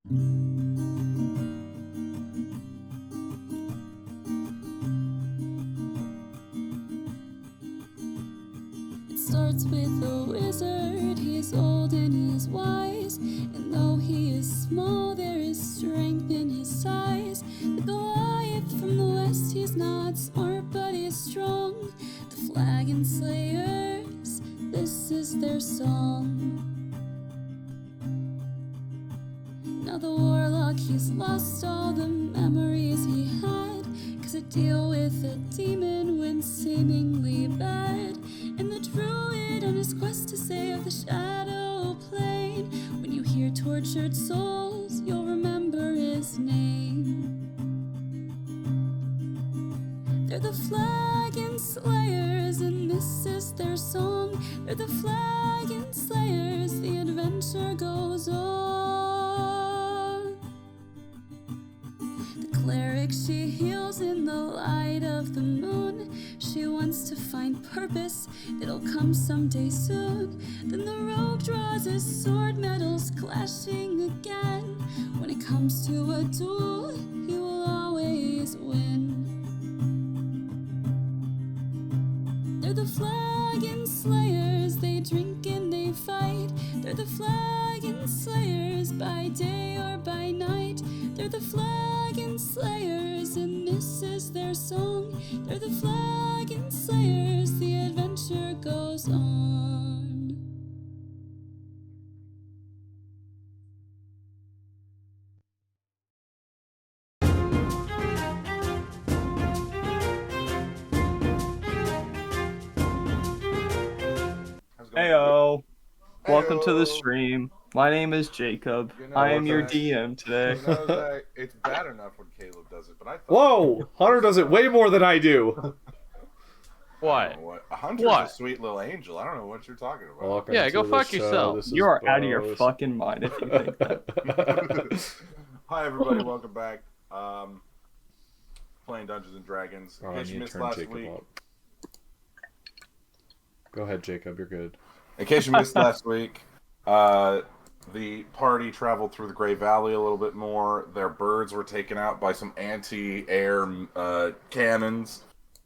It starts with a wizard, he's old and he's wise, and though he is small, there is strength in his size. The Goliath from the west, he's not smart, but he's strong. The Flagon Slayers, this is their song. Now the warlock, he's lost all the memories he had, 'cause to deal with a demon went seemingly bad. And the druid on his quest to save the shadow plane, when you hear tortured souls, you'll remember his name. They're the Flagon Slayers, and this is their song. They're the Flagon Slayers, the adventure goes on. The cleric, she heals in the light of the moon. She wants to find purpose, it'll come someday soon. Then the rogue draws his sword, metals clashing again. When it comes to a duel, he will always win. They're the Flagon Slayers, they drink and they fight. They're the Flagon Slayers, by day or by night. They're the Flagon Slayers, and this is their song. They're the Flagon Slayers, the adventure goes on. Heyo! Welcome to the stream. My name is Jacob. You know I am your that- DM today. You know that it's bad enough when Caleb does it, but I thought... Whoa! Hunter does it way more than I do. What? What? Hunter's What? a sweet little angel. I don't know what you're talking about. Welcome Yeah, to go the fuck show. yourself. This is You are out of your Bros. fucking mind if you think that. Hi, everybody. Welcome back. Playing Dungeons and Dragons. Oh, In I case you need to missed turn last Jacob week, up. Go ahead, Jacob. You're good. in case you missed last week, the party traveled through the Grey Valley a little bit more. Their birds were taken out by some anti-air cannons.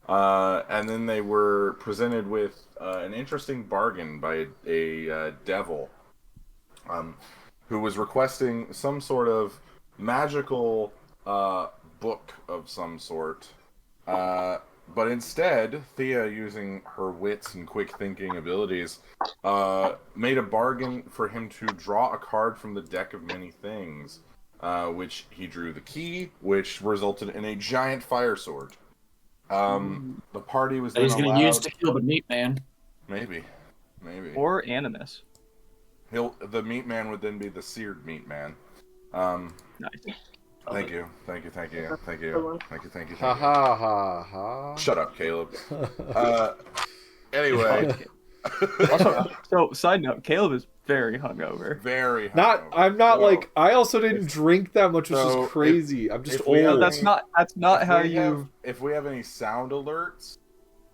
And then they were presented with an interesting bargain by a devil who was requesting some sort of magical book of some sort. But instead, Thea, using her wits and quick thinking abilities, made a bargain for him to draw a card from the deck of many things, which he drew the key, which resulted in a giant fire sword. The party was That then he's gonna allowed... use to kill the meat man. Maybe. Or Animus. The meat man would then be the seared meat man. Nice. Thank you. Ha ha ha ha. Shut up, Caleb. Anyway. Also, so side note, Caleb is very hungover. Very I'm not So, like, I also didn't drink that much, which So, is crazy. I'm just if we have old. That's not how you. If we have any sound alerts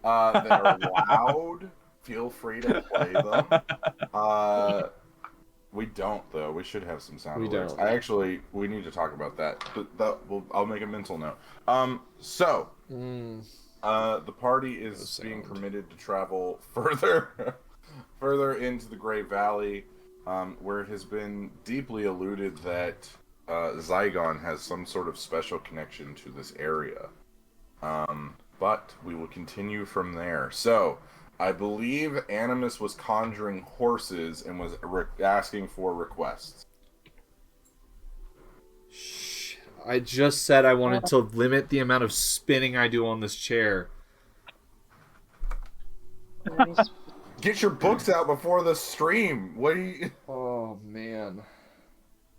that are loud, feel free to play them. We don't, though. We should have some sound We alerts. don't. We need to talk about that. But I'll make a mental note. So, the party is being permitted to travel further into the Grey Valley, where it has been deeply alluded that Zaigon has some sort of special connection to this area. But we will continue from there. So, I believe Animus was conjuring horses and was asking for requests. Shh. I just said I wanted to limit the amount of spinning I do on this chair. Get your books out before the stream. What do you... Oh, man.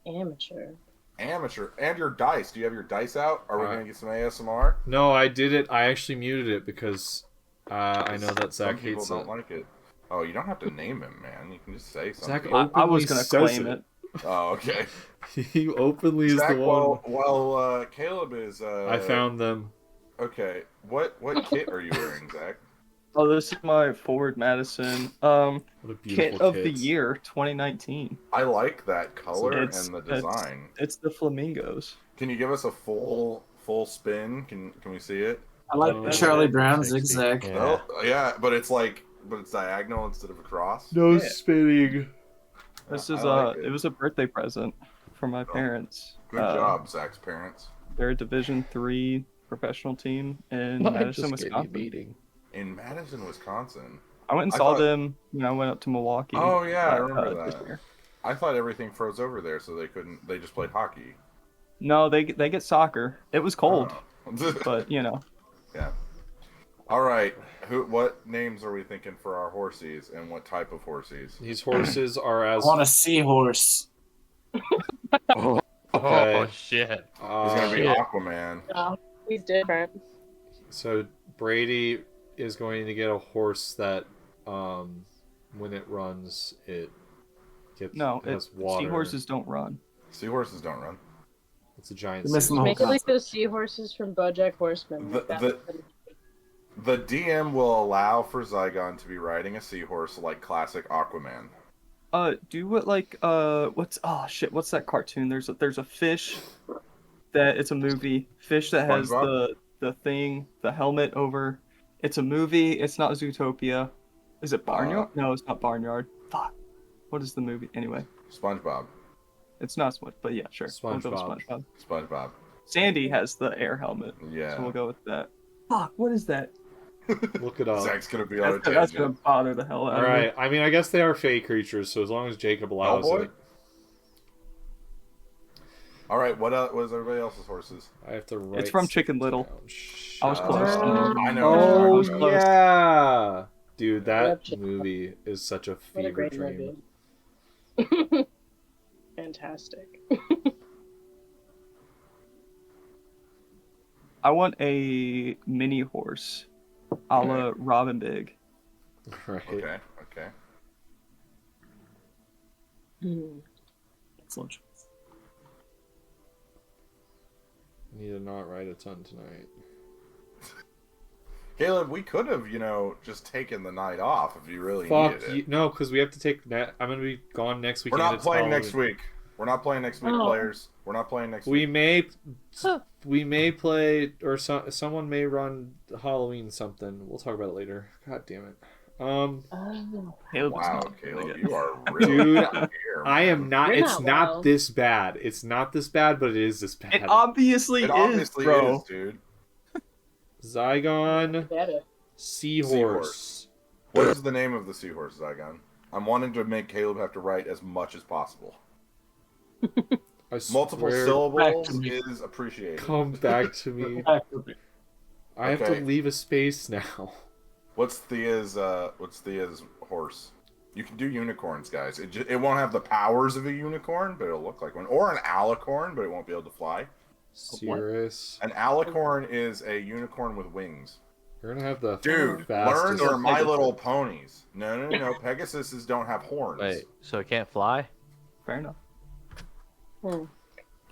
Amateur. And your dice. Do you have your dice out? Are we going to get some ASMR? No, I did it. I actually muted it because I know that Zach Some people hates don't it. like it. Oh, you don't have to name him, man. You can just say something. Zach I was openly gonna says claim it. Oh, okay. He openly is Zach, the one. while Caleb is... I found them. Okay. What kit are you wearing, Zach? Oh, this is my Forward Madison. What a Kit beautiful of the kit. year 2019. I like that color It's and the design. it's the flamingos. Can you give us a full spin? Can we see it? I like Oh, Charlie yeah. Brown 60. zigzag. Yeah. Oh, yeah, but it's diagonal instead of across. No Yeah. spinning. This I is like it was a birthday present from my parents. Good job, Zach's parents. They're a Division III professional team in Madison, Wisconsin. In Madison, Wisconsin. I went and I saw thought- them when I went up to Milwaukee. Oh yeah, I remember this that. year. I thought everything froze over there, so they couldn't. They just played hockey. No, they get soccer. It was cold, Oh. but you know. Yeah. All right. What names are we thinking for our horsies, and what type of horsies? These horses are I as. want a seahorse. Oh, Okay. shit. He's gonna be Shit. Aquaman. No, he's different. So Brady is going to get a horse that, when it runs, it gets No, has water. seahorses don't run. Seahorses don't run. It's a giant. You're missing the seahorse. whole Make it like those seahorses from BoJack Horseman. The DM will allow for Zaigon to be riding a seahorse like classic Aquaman. Do what what's that cartoon? There's a fish that it's a movie. Fish that has SpongeBob? the thing, the helmet over. It's a movie. It's not Zootopia. Is it Barnyard? No, it's not Barnyard. Fuck. What is the movie? Anyway, SpongeBob. it's not Sponge, but yeah, sure. We'll go with SpongeBob. SpongeBob. SpongeBob. Sandy has the air helmet, Yeah. so we'll go with that. Fuck. What is that? Look it up. Zach's gonna be on a That's gonna tangent. bother the hell out All of me. right. I mean, I guess they are fey creatures, so as long as Jacob allows Cowboy? it, All right. What is everybody else's horses? I have to write. It's from Chicken Little. down. I was Uh, close. I know. Oh what you're talking about. yeah, dude, that Yep, Chicken movie is such a What a fever great dream. movie. Fantastic. I want a mini horse, a la Robin Big. Right. Okay. Hmm. Excellent choice. Need to not write a ton tonight. Caleb, we could have, just taken the night off if you really Fuck needed it. you, no, because we have to take. I'm gonna be gone next week. We're not playing next week. We're not playing next week, Oh. players. We're not playing next We week. may play, or someone may run Halloween something. We'll talk about it later. God damn it. Oh. Caleb was Wow, not Caleb, really good. you are really Dude, here, I am man. not. You're It's not not well. this bad. It's not this bad, but it is this bad. It obviously It is, obviously bro. is, dude. Zygon Get it. Seahorse. What is the name of the seahorse, Zaigon? I'm wanting to make Caleb have to write as much as possible. I Multiple swear, syllables Back to me. is appreciated. come back to me. I have Okay. to leave a space now. What's Thea's horse? You can do unicorns, guys. It won't have the powers of a unicorn, but it'll look like one. Or an alicorn, but it won't be able to fly. Cirrus. An alicorn is a unicorn with wings. You're gonna have the Dude, fastest. learn or My Pegasus. Little Ponies. No. Pegasuses don't have horns. Wait, so it can't fly? Fair enough. Hmm.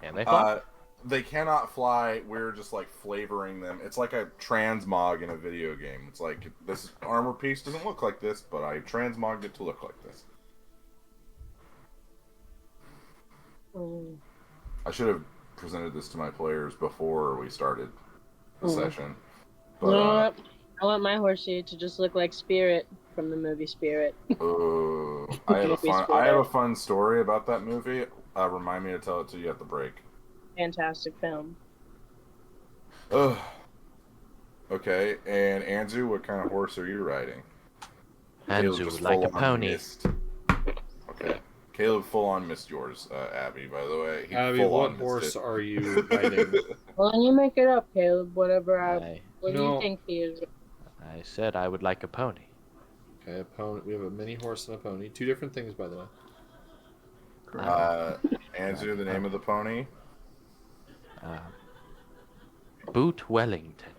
Can they fly? They cannot fly. We're just like flavoring them. It's like a transmog in a video game. It's like this armor piece doesn't look like this, but I transmogged it to look like this. Hmm. I should have presented this to my players before we started the Mm. session. You know But what? I want my horsey to just look like Spirit from the movie Spirit. I have a fun story about that movie. Remind me to tell it to you at the break. Fantastic film. Ugh. Okay, and Anzu, what kind of horse are you riding? Caleb Anzu, just like a full-on pony. missed. Okay. Caleb full on missed yours, Abby, by the way. He Abby, full-on what missed horse it. are you riding? Well, then you make it up, Caleb. What do No. you think he is? I said I would like a pony. Okay, a pony. We have a mini horse and a pony. Two different things, by the way. Anzu, the name of the pony? Boot Wellington.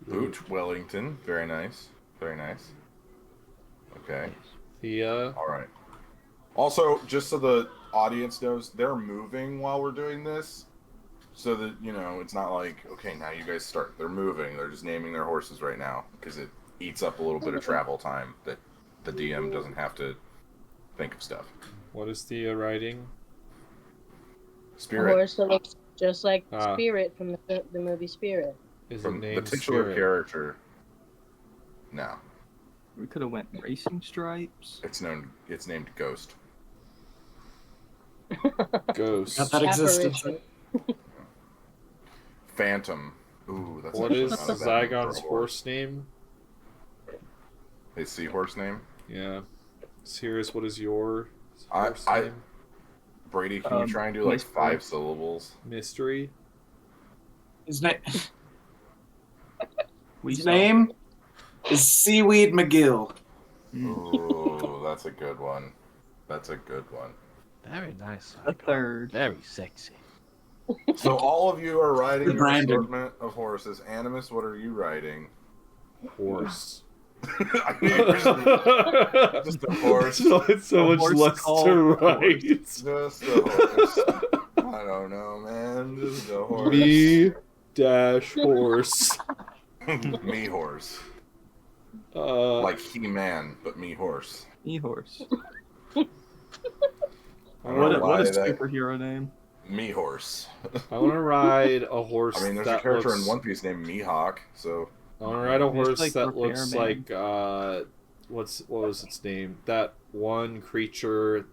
Boot Wellington. Very nice. Very nice. Okay. Thea. All right. Also, just so the audience knows, they're moving while we're doing this, so that it's not like, okay, now you guys start. They're moving. They're just naming their horses right now because eats up a little bit of travel time that the DM doesn't have to think of stuff. What is the riding? A Spirit. horse that looks just like Ah. Spirit from the movie Spirit. Is it From the named titular Spirit? character. No. We could have went racing stripes. It's named Ghost. Ghost. Got that existed. Apparition. Phantom. Ooh, that's What actually is not a bad name for a Zaigon's horse name? His seahorse name? Yeah. Serious, what is your I- horse I- name? Brady, can you try and do like Mystery. 5 syllables? Mystery? His We name is Seaweed McGill. Ooh, that's a good one. That's a good one. Very nice. A Zaigon. third. Very sexy. So all of you are riding The your branding. assortment of horses. Animus, what are you riding? Horse. I knew you were just a horse. So it's so A much horse less called to a write. Just a horse. I don't know, man. Just a horse. Me dash horse. Me horse. Like Like He-Man, but me horse. E-horse. I don't know What a why that- superhero name. Me horse. I want to ride a horse. I mean, there's a that character looks, in One Piece named Mihawk, so I want to ride a It's horse like that looks Repairman. like what was its name? That one creature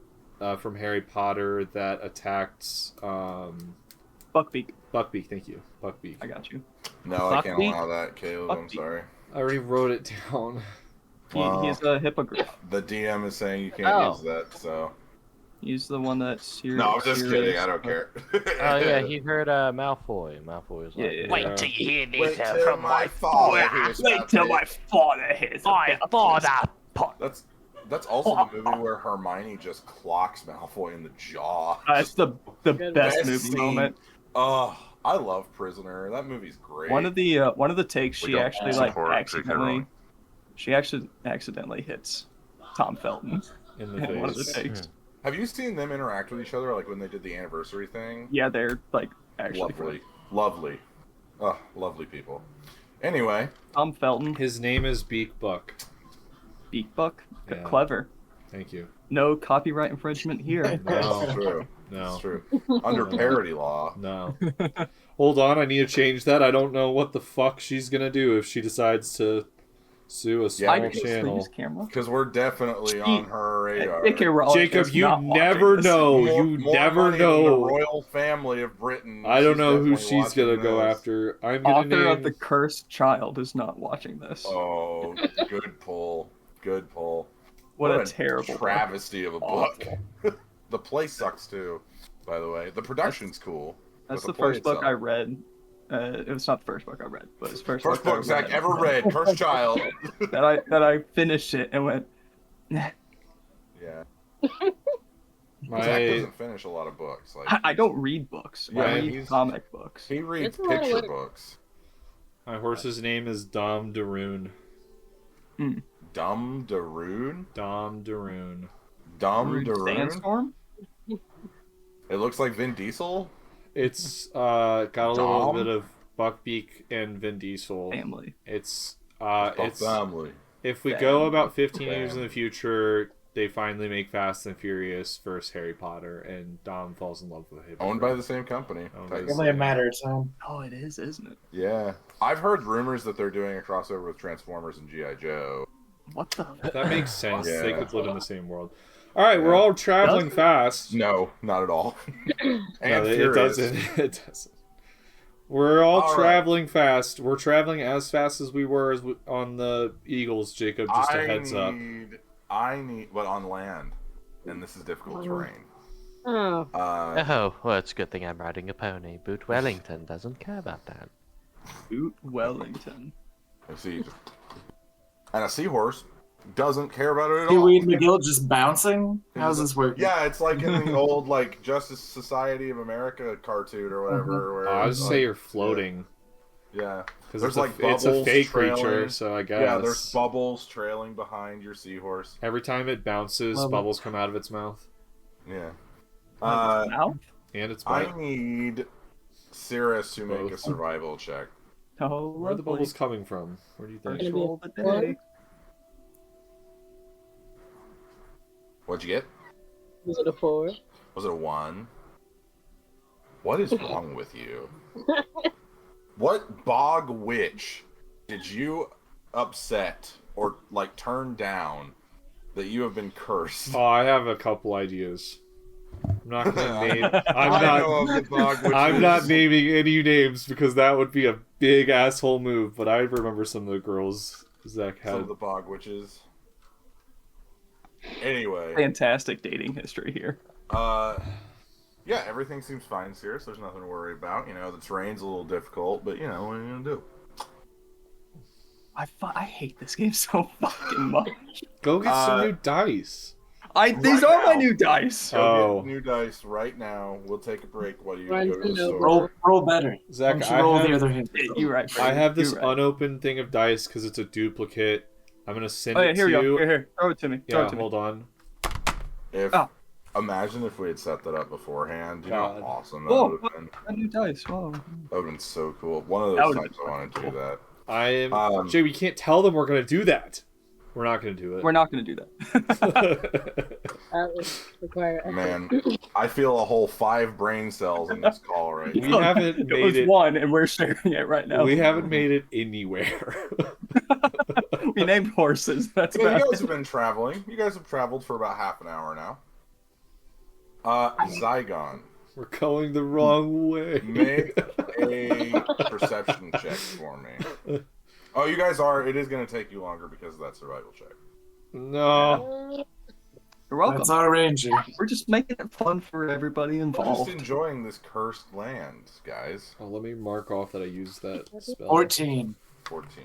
from Harry Potter that attacked Buckbeak. Buckbeak. Thank you, Buckbeak. I got you. no, I can't Buckbeak? allow that, Caleb. I'm Buckbeak. sorry. I already wrote it down. Wow. He's a hippogriff. The DM is saying you can't Oh. use that, so. He's the one that's here. No, I'm just kidding. I don't care. Oh yeah, he heard Malfoy. Malfoy was like, Yeah. "Wait till you hear Wait this till from my father hears about this." father hears my father." That's also the movie where Hermione just clocks Malfoy in the jaw. That's the Good best Best movie scene. moment. Oh, I love Prisoner. That movie's great. One of the takes We she don't actually like support accidentally, she actually accidentally hits Tom Felton In the in one of the face. takes. Have you seen them interact with each other, like when they did the anniversary thing? Yeah, they're like actually Lovely, friends. lovely, oh, lovely people. Anyway, Tom Felton, His name is Beak Buck. Beakbuck, Yeah. clever. Thank you. No copyright infringement here. it's No, true. no, It's true. Under parody law. no. Hold on, I need to change that. I don't know what the fuck she's gonna do if she decides to sue a small Yeah, I didn't channel. use camera. Because we're definitely on her radar. Jacob, you never know. You More never money than the know. royal family of Britain. I don't She's know who definitely she's gonna watching go this. after. I'm gonna Author name. of The Cursed Child is not watching this. Oh, good pull. Good pull. what a terrible book. travesty of a book. Awful. The play sucks too, by the way. The production's cool. That's but the play first book I itself- read. It was not the first book I read, but it's the first First book book Zach ever read, Cursed Child. that I finished it and went. Yeah. Zach My doesn't finish a lot of books. Like I don't read books. Yeah, I read he's- comic books. he reads It's a lot of picture work. books. my horse's name is Dom Daroon. Dumb Daroon? Dom Daroon. Dumb Rude Daroon? Sandstorm? It looks like Vin Diesel? It's got a little Dom? bit of Buckbeak and Vin Diesel. Family. It's It's family. if we go about 15 Bam. years in the future, they finally make Fast and Furious versus Harry Potter, and Dom falls in love with him. Owned by the same company. Owned by the Tight. Only a matter of time. Oh, it is, isn't it? Yeah. I've heard rumors that they're doing a crossover with Transformers and G.I. Joe. What the? That makes sense. They Yeah. could live in the same world. All right, we're Yeah. all traveling fast. No, not at all. No, and it Furious. doesn't. It doesn't. We're all All right. traveling fast. We're traveling as fast as we were on the Eagles, Jacob. Just a heads up. I need, but on land, and this is difficult terrain. Oh, Oh, well, it's a good thing I'm riding a pony. Boot Wellington doesn't care about that. Boot Wellington. let's see, and a seahorse doesn't care about it at all. Seaweed McGill just bouncing? How's this work? Yeah, it's like in the old like Justice Society of America cartoon or whatever. Where I would it's say like- you're floating Yeah, because There's, it's, like, it's a bubbles fake trailing. creature. So I guess yeah. There's bubbles trailing behind your seahorse. every time it bounces, Bubble. bubbles come out of its mouth Yeah. Mouth? and its I butt. need Cirrus to make a Both. survival check. Oh, Where are the bubbles coming from? Where do you think? First Gonna be a roll of the four? day. What'd you get? Was it a 4? Was it a 1? What is wrong with you? What bog witch did you upset or like turn down that you have been cursed? Oh, I have a couple ideas. I'm not gonna name. I know of the bog witches. I'm not naming any names because that would be a big asshole move. But I remember some of the girls Zach Some of had. the bog witches. Anyway, Fantastic dating history here. yeah, everything seems fine, Cirrus. There's nothing to worry about. You know, the terrain's a little difficult, but you know, what are you gonna do? I hate this game so fucking much. Go get some new dice. These Right are my now. new dice. Go Oh. get new dice right now. We'll take a break while you Run go to the to the store. Roll better. Zach, Why don't you roll the I other hand. You're right. I have this You're right. unopened thing of dice because it's a duplicate. I'm gonna send Oh yeah, it here to we you. go. Here. Throw it to me. Throw Yeah, it to me. hold on. If Oh. Imagine if we had set that up beforehand. You know God. how awesome that Whoa, would have been. a new dice. Whoa. That would have been so cool. One of That those would've times been I wanted to do cool. that. I am Jay. We can't tell them we're gonna do that. We're not gonna do it. We're not gonna do that. That would require effort. Man, I feel a whole 5 brain cells in this call right We now. haven't It made was it. one, and we're sharing it right now. We haven't made it anywhere. We named horses. That's Yeah, about you guys it. have been traveling. You guys have traveled for about half an hour now. Zaigon, We're going the wrong way. make a perception check for me. Oh, you guys are. It is going to take you longer because of that survival check. No. You're welcome. That's our ranger. We're just making it fun for everybody I'm just involved. enjoying this cursed land, guys. Oh, let me mark off that I used that spell. 14. 14.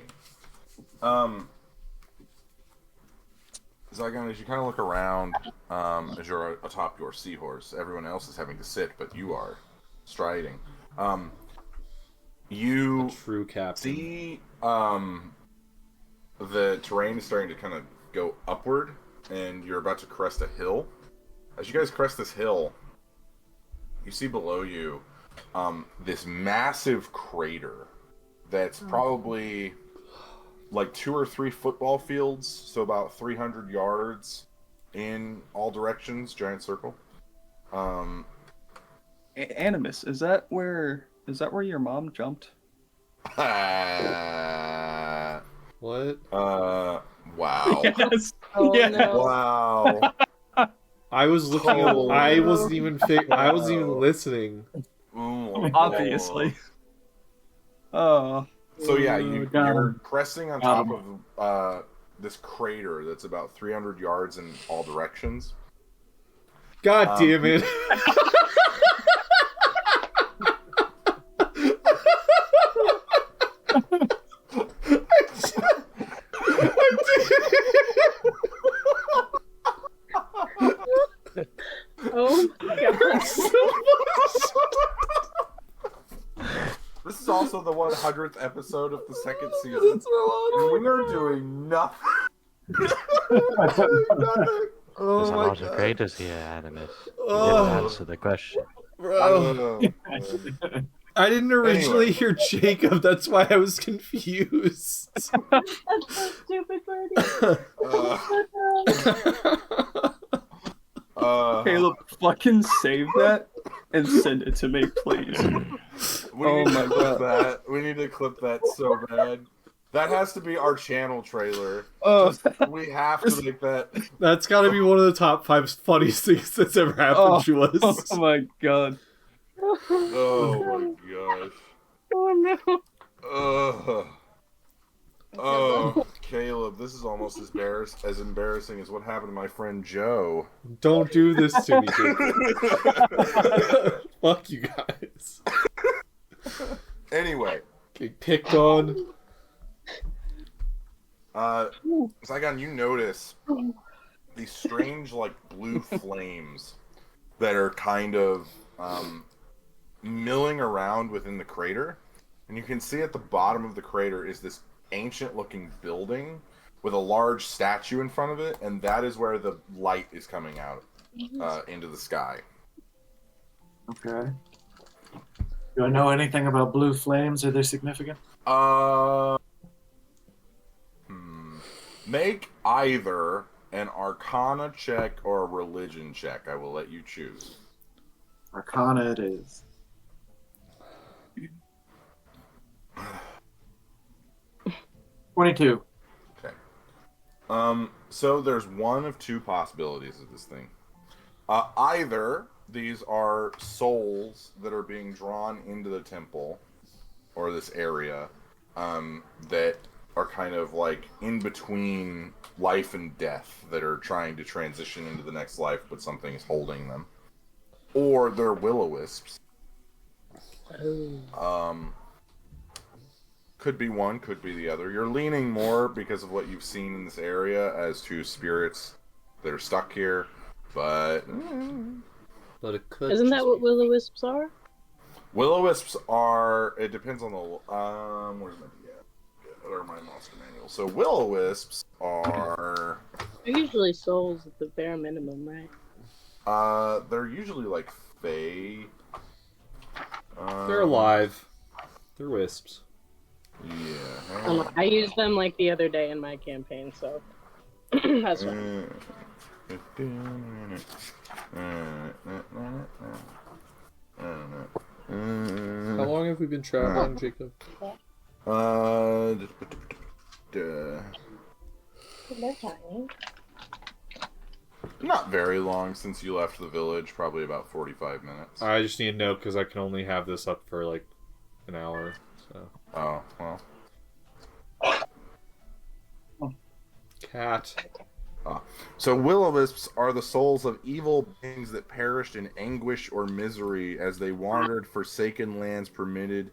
Zaigon, as you kind of look around, as you're atop your seahorse, everyone else is having to sit, but you are striding. You A true captain. see the terrain is starting to kind of go upward, and you're about to crest a hill. As you guys crest this hill, you see below you this massive crater that's probably like 2 or 3 football fields, so about 300 yards in all directions, giant circle. Animus, is that where your mom jumped? What? Wow. Yes. Oh Yeah. no. Wow. I was looking up. Oh, I no. wasn't even. I wasn't even listening. Ooh, Obviously. Oh. So yeah, got you're him. cresting on top of this crater that's about 300 yards in all directions. God damn it! Oh my god. This is also the 100th episode of the second season. And we are doing nothing. Nothing. There's a Oh my lot of god. graders here, Animus. You Oh. didn't answer the question. Bro, I didn't originally Anyway. hear Jacob. That's why I was confused. That's so stupid, Birdie. Caleb, fucking save that and send it to me, please. We Oh need to my clip that. We need to clip that so bad. That has to be our channel trailer. Oh, We have to make that. That's got to be one of the top 5 funniest things that's ever happened to us. oh my god. Oh my gosh. Oh no. Oh, Caleb, this is almost as embarrassing as what happened to my friend Joe. Don't do this to me, Jacob. Fuck you guys. Anyway, Get picked on. Zaigon, you notice these strange, like, blue flames that are kind of milling around within the crater. And you can see at the bottom of the crater is this ancient-looking building with a large statue in front of it, and that is where the light is coming out into the sky. Okay. Do I know anything about blue flames? Are they significant? Uh, Make either an Arcana check or a Religion check. I will let you choose. Arcana it is. $22. Okay. So there's one of two possibilities of this thing. Either these are souls that are being drawn into the temple or this area that are kind of like in between life and death, that are trying to transition into the next life, but something is holding them. Or they're will-o-wisps. Could be one, could be the other. You're leaning more because of what you've seen in this area as to spirits that are stuck here, but But it could. Isn't that just what be- will-o-wisps are? will-o-wisps are. It depends on the. Where's my or my monster manual? So will-o-wisps are. They're usually souls at the bare minimum, right? They're usually like fae. They're alive. They're wisps. Yeah. I used them like the other day in my campaign, so that's fine. How long have we been traveling, Jacob? They're tiny. Not very long since you left the village. Probably about 45 minutes. I just need to know because I can only have this up for like an hour. So. Oh well. Cat. So will-o-wisps are the souls of evil beings that perished in anguish or misery as they wandered forsaken lands permeated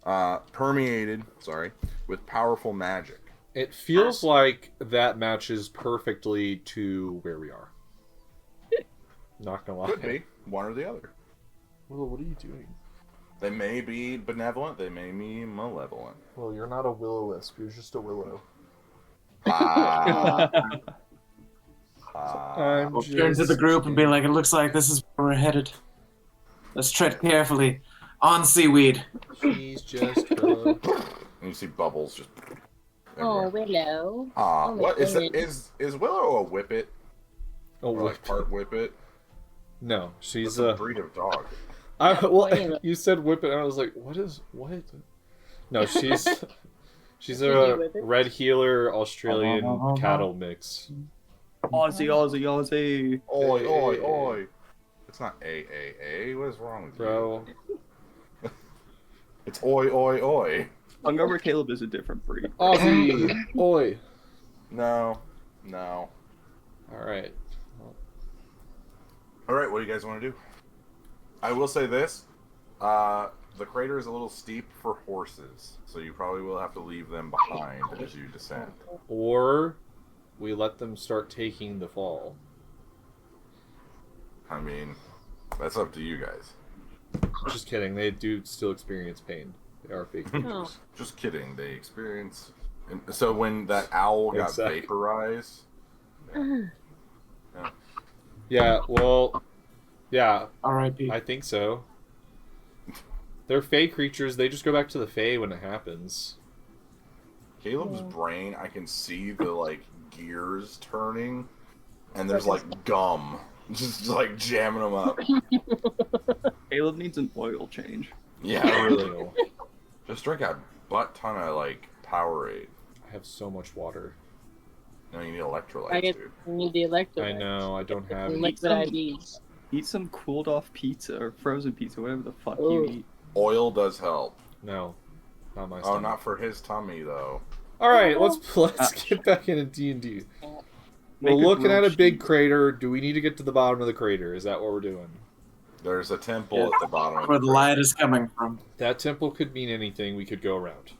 with powerful magic. It feels like that matches perfectly to where we are. Not gonna lie. Could be one or the other. Well, what are you doing? They may be benevolent. They may be malevolent. Well, you're not a will-o-wisp. You're just a willow. I'm We'll turn to the group and be like, it looks like this is where we're headed. Let's tread carefully. On seaweed. She's just willow. And you see bubbles just. Oh, everywhere. Willow. Oh, What is that? goodness. Is Willow a whippet? Oh, Or like part whippet? No, she's That's a a. breed of dog. You said whippet, and I was like, what? No, she's Is he a whippet? red healer Australian cattle mix. Aussie, Aussie, Aussie. Oi, oi, oi. It's not AAA. What is wrong with Bro, you? It's oi, oi, oi. Hungover Caleb is a different breed. Aussie, oi. No. All right. All right, what do you guys want to do? I will say this. The crater is a little steep for horses, so you probably will have to leave them behind as you descend. Or we let them start taking the fall. I mean, that's up to you guys. Just kidding. They do still experience pain. They are fake creatures. Oh. Just kidding. They experience. And so when that owl got Exactly. vaporized, Yeah. Well. Yeah. R.I.P. I think so. They're Fae creatures. They just go back to the Fae when it happens. Caleb's brain, I can see the like gears turning, and there's like gum, just like jamming them up. Caleb needs an oil change. Yeah, really. Just drink a butt ton of like Powerade. I have so much water. No, you need electrolytes, I get dude. you need the electrolytes. I know. I don't have And any. liquid IVs. Eat some cooled off pizza or frozen pizza, whatever the fuck you Ooh. eat. Oil does help. No. Not my Oh, stomach. not for his tummy though. All right. Let's get back into D&D. We're Make a looking at a grilled big cheese. crater. Do we need to get to the bottom of the crater? Is that what we're doing? There's a temple at the bottom of Where the the light is coming from. That temple could mean anything. We could go around.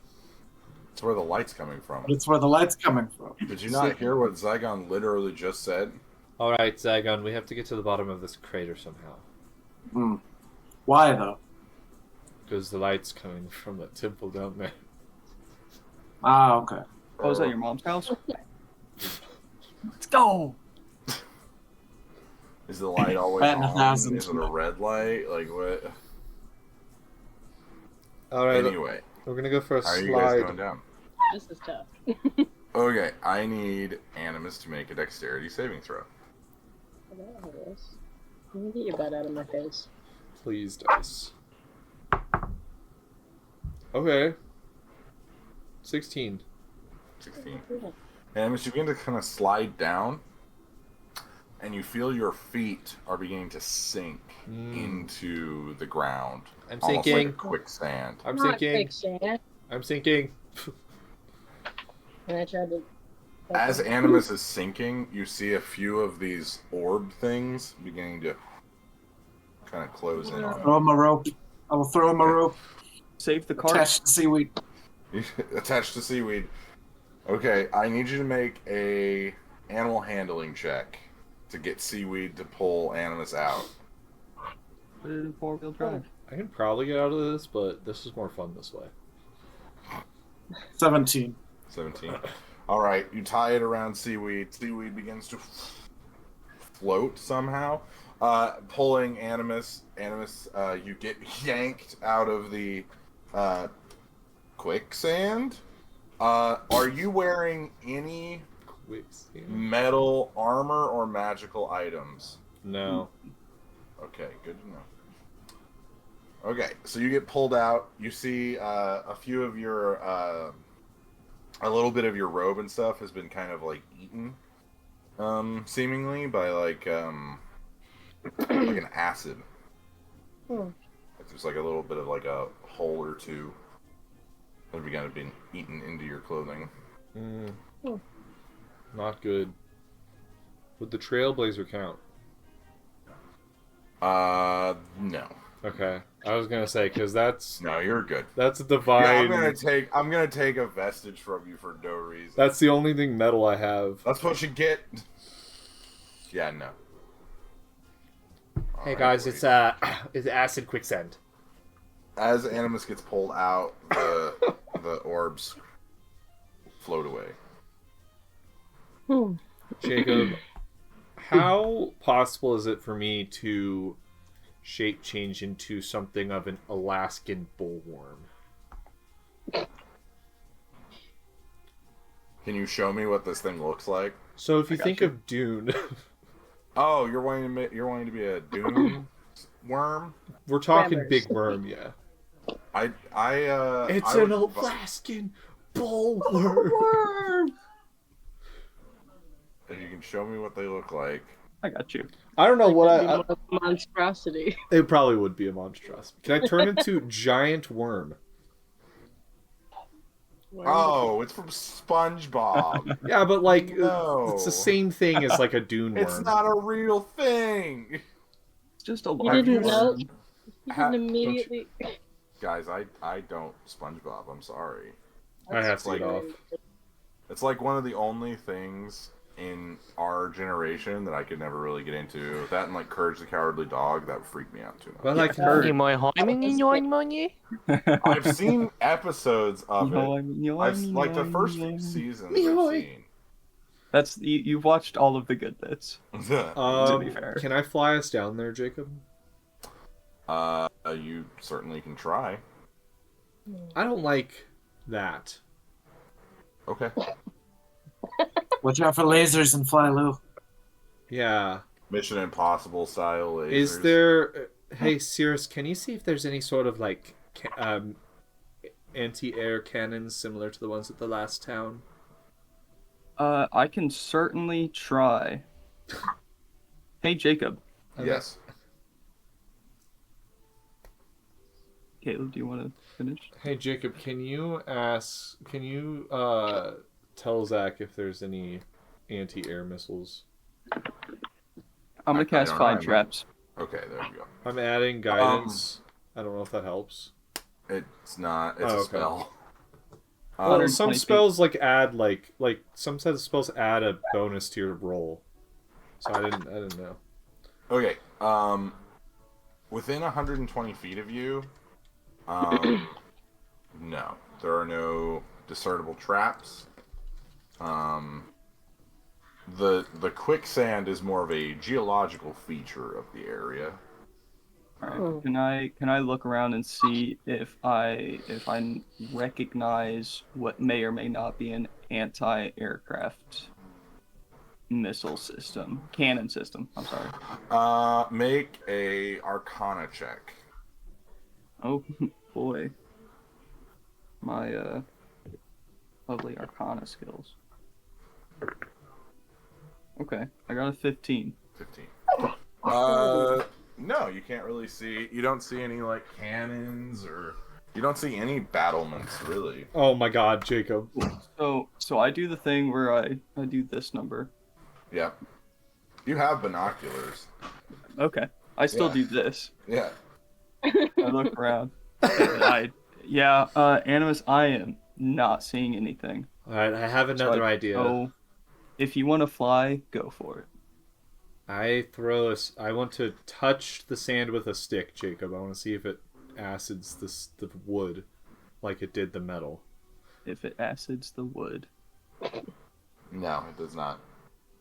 It's where the light's coming from. But it's where the light's coming from. Did you not hear what Zaigon literally just said? All right, Zaigon. We have to get to the bottom of this crater somehow. Hmm. Why, though? Because the light's coming from that temple down there. Ah, okay. Oh, is that your mom's house? Let's go! Is the light always Batting on? 1,000. Is it a red light? Like what? All right. Anyway, We're gonna go for a How are you guys going slide. down? This is tough. Okay, I need Animus to make a dexterity saving throw. Let me get your butt out of my face. Please, dice. Okay. 16. 16. Animus, you begin to kind of slide down, and you feel your feet are beginning to sink into the ground. I'm almost sinking. like a quicksand. I'm Not sinking. quicksand. I'm sinking. And I tried to. As Animus is sinking, you see a few of these orb things beginning to kind of close in on Throw him a rope. I will throw him a rope. Save the cart. Attached to seaweed. you. Attached to seaweed. Okay, I need you to make a animal handling check to get seaweed to pull Animus out. Put it in 4-wheel drive. I can probably get out of this, but this is more fun this way. 17. 17. Alright, you tie it around seaweed. Seaweed begins to float somehow. Pulling Animus. Animus, you get yanked out of the quicksand. Are you wearing any Quicksand. metal armor or magical items? No. Okay, good to know. Okay, so you get pulled out. You see a few of your, a little bit of your robe and stuff has been kind of like eaten, seemingly by like an acid. There's like a little bit of like a hole or two that have begun to be eaten into your clothing. Not good. Would the Trailblazer count? No. Okay. I was gonna say, because that's No, you're good. a Yeah, divine. I'm gonna take a vestige from you for no reason. That's the only thing metal I have. That's what you get. Yeah, no. Hey Alright, guys, wait. it's acid quicksand. As Animus gets pulled out, the orbs float away. Jacob, how possible is it for me to shape change into something of an Alaskan bullworm? Can you show me what this thing looks like? So if you think of Dune, Oh, you're wanting to be a dune worm? we're talking Tremors. big worm, yeah. It's It's an Alaskan bullworm. If you can show me what they look like. I got you. I don't know what That'd be I. more of a monstrosity. It probably would be a monstrosity. Can I turn into giant worm? Oh, it's from SpongeBob. Yeah, but like No. it's the same thing as like a dune worm. It's not a real thing. It's just a You large didn't know? worm. You Ha- didn't immediately. Guys, I don't SpongeBob. I'm sorry. I have to like- get off. It's like one of the only things in our generation that I could never really get into. That and like Courage the Cowardly Dog, that would freak me out too much. Well, I heard. I've seen episodes of it. I've like the first few Yoing. seasons Yoing. That's you've watched all of the good bits. I've seen. To be fair. Can I fly us down there, Jacob? You certainly can try. I don't like that. Okay. Watch out for lasers and fly low. Yeah. Mission Impossible style lasers. Is there? Hey, Cirrus, can you see if there's any sort of like anti-air cannons similar to the ones at the last town? I can certainly try. Hey, Jacob. Yes. Caleb, do you want to finish? Hey, Jacob, can you tell Zach if there's any anti-air missiles? I'm gonna I cast don't know, Find I Traps. Okay, there you go. I'm adding guidance. I don't know if that helps. It's not. It's Oh, a okay. spell. Well, 120 some feet. spells like add like some set of spells add a bonus to your roll. So I didn't know. Okay. Within 120 feet of you, no, there are no discernible traps. The quicksand is more of a geological feature of the area. All right. Can I look around and see if I recognize what may or may not be an anti-aircraft missile system, cannon system? I'm sorry. Make a Arcana check. Oh boy, my lovely Arcana skills. Okay, I got a 15. 15. No, you can't really see. You don't see any like cannons or you don't see any battlements really. Oh my God, Jacob. So I do the thing where I do this number. Yeah. You have binoculars. Okay, I still Yeah. do this. Yeah. I look around. Animus, I am not seeing anything. All right, I have another idea. So, if you want to fly, go for it. I want to touch the sand with a stick, Jacob. I want to see if it acids the wood like it did the metal. If it acids the wood. No, it does not.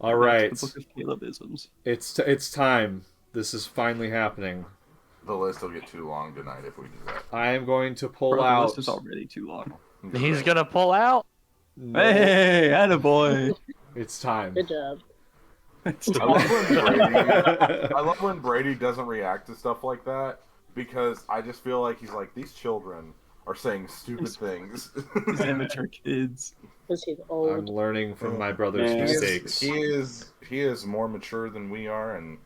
All right. The Book of Calebisms. It's time. This is finally happening. The list will get too long tonight if we do that. I am going to pull Bro, the out. list is already too long. He's gonna pull out. No, Hey, attaboy. it's time. Good job. I love when Brady doesn't react to stuff like that because I just feel like he's like, these children are saying stupid things. These amateur kids. Because he's I'm old. learning from my brother's Yeah. mistakes. He is more mature than we are, and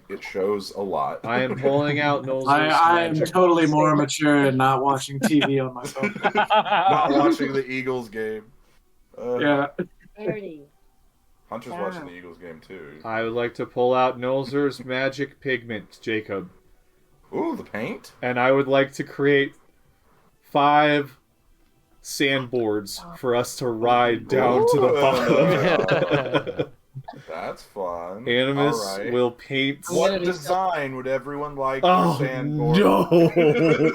it shows a lot. I am pulling out Knowles' I am magic. totally more mature and not watching TV on my phone. Not watching the Eagles game. Yeah. 30. Hunter's watching the Eagles game too. I would like to pull out Knowles' magic pigment, Jacob. Ooh, the paint? And I would like to create 5 sandboards for us to ride down to the bottom. That's fun. Animus All right. will paint. What design would everyone like Oh for sandboard? no!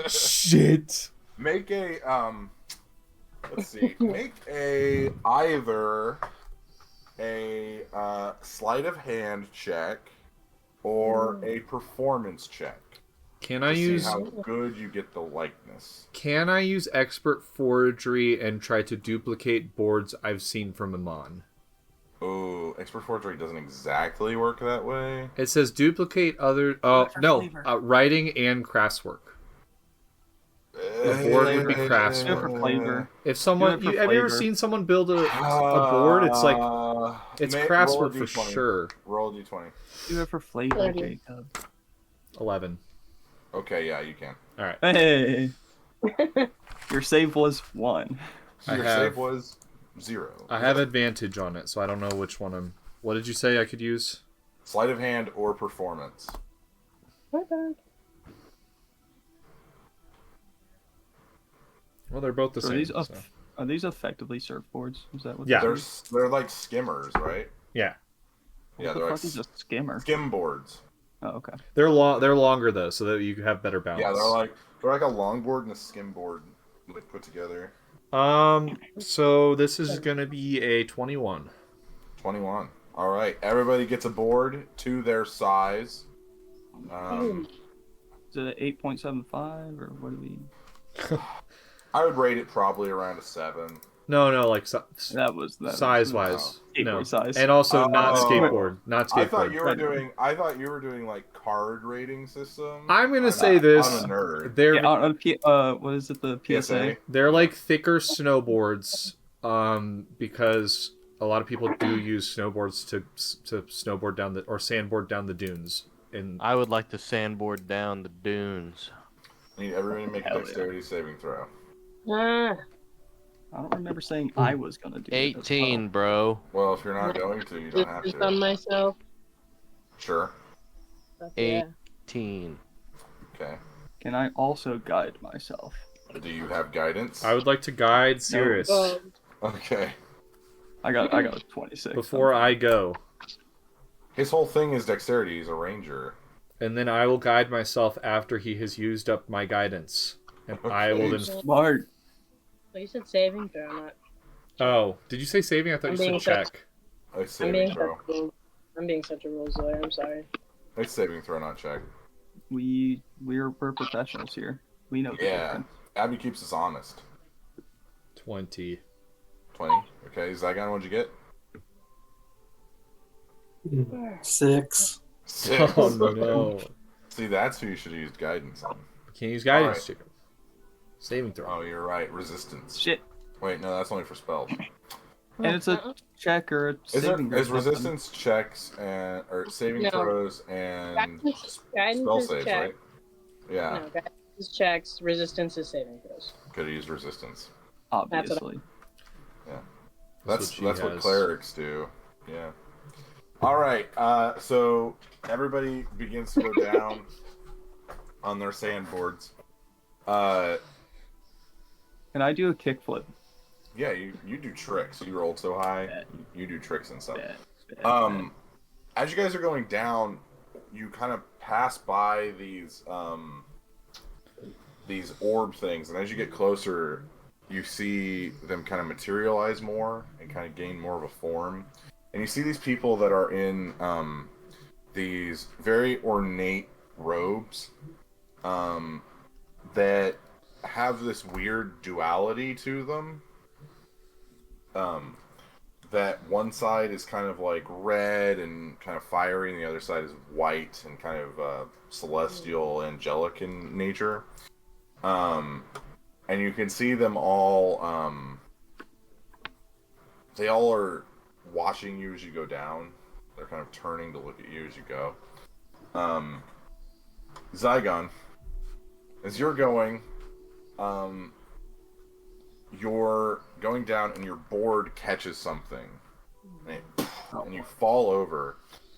Shit. Make a let's see. Make either a sleight of hand check or a performance check. Can To I see use? how good you get the likeness. Can I use expert forgery and try to duplicate boards I've seen from Amon? Oh, expert forgery doesn't exactly work that way. It says duplicate other. Oh no, writing and craftswork. The board would be Do it craftswork. for flavor. If someone, Do it for have you ever flavor. seen someone build a board? It's like it's roll a craftswork for D20. sure. Roll a d20. Do it for flavor, 30. Jacob. 11. Okay, yeah, you can. All right. Hey. Your save was 1. I Your have- save was 0. I have advantage on it, so I don't know which one I'm. What did you say I could use? Sleight of hand or performance. Okay. Well, they're both the So same. are so. these effectively surfboards? Is that what Yeah. They're like skimmers, right? Yeah, Yeah, What the they're like fuck is a skimmer? skim boards. Oh, okay. they're They're longer though, so that you have better balance. Yeah, they're like a longboard and a skim board like put together. So this is gonna be a 21. 21. All right, everybody gets a board to their size. Is it an 8.75 or what do we? I would rate it probably around a 7. No, like That was size wise. Skateboard No, size. and also not Oh. skateboard. Not skateboard. I thought you were doing like card rating system. I'm gonna say this. I'm a nerd. They're Yeah, what is it? The PSA. they're like thicker snowboards, because a lot of people do use snowboards to snowboard down or sandboard down the dunes. And I would like to sandboard down the dunes. I need everybody to make a Hell yeah. dexterity saving throw. Ah, I don't remember saying I was gonna do it as 18, bro. Well, if you're not going to, you don't have just on to. myself. Sure. Fuck Eight. yeah. 18. Okay. Can I also guide myself? Do you have guidance? I would like to guide Sirius Oh, Okay. I got a 26. before I go, His whole thing is dexterity. He's a ranger. and then I will guide myself after he has used up my guidance, and I will then. Smart. well, you said saving throw, not. Oh, did you say saving? I thought you I'm being said check. It's I'm saving throw. I'm being such a rules lawyer. I'm sorry. It's saving throw, not check. we're professionals here. We know the Yeah. difference. Abby keeps us honest. 20. 20. Okay, Zaigon, what'd you get? 6. 6. Oh no. See, that's who you should use guidance on. Can't use guidance, Alright. chicken. Saving throw. Oh, you're right. Resistance. Shit. Wait, no, that's only for spells. And it's a check or a Is saving throw. is resistance checks and or saving No. throws and Guidance spell is saves, check. right? Yeah, No, guidance is checks. Resistance is saving throws. could have used resistance. Obviously. That's what what has. clerics do. Yeah. All right. So everybody begins to go down on their sandboards. Can I do a kickflip? Yeah, you do tricks. You rolled so high. Bet. You do tricks and stuff. Bet. As you guys are going down, you kind of pass by these orb things, and as you get closer, you see them kind of materialize more and kind of gain more of a form. And you see these people that are in these very ornate robes that have this weird duality to them. That one side is kind of like red and kind of fiery, and the other side is white and kind of celestial, angelic in nature. And you can see them all. They all are watching you as you go down. They're kind of turning to look at you as you go. Zaigon, as you're going, you're going down and your board catches something, and you fall over,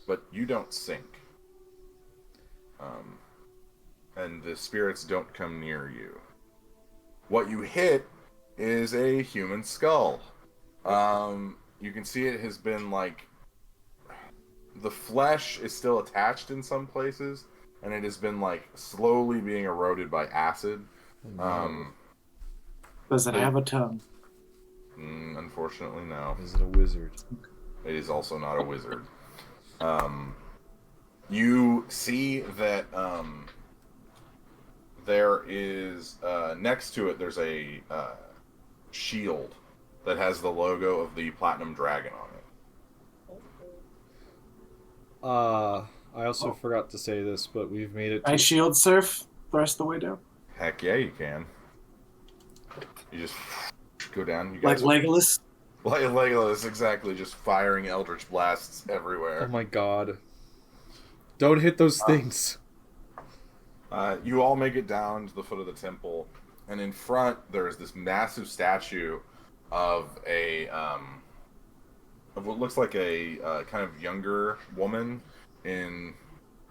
but you don't sink. And the spirits don't come near you. What you hit is a human skull. You can see it has been like, the flesh is still attached in some places, and it has been like slowly being eroded by acid. Does it have a tongue? Unfortunately, no. Is it a wizard? It is also not a wizard. You see that there is next to it. There's a shield that has the logo of the Platinum Dragon on it. I also forgot to say this, but we've made it. I shield surf the rest of the way down. Heck yeah, you can. You just go down. You Like guys, Legolas? like Legolas, exactly. Just firing Eldritch blasts everywhere. Oh my god! Don't hit those things. You all make it down to the foot of the temple, and in front there is this massive statue of of what looks like a kind of younger woman in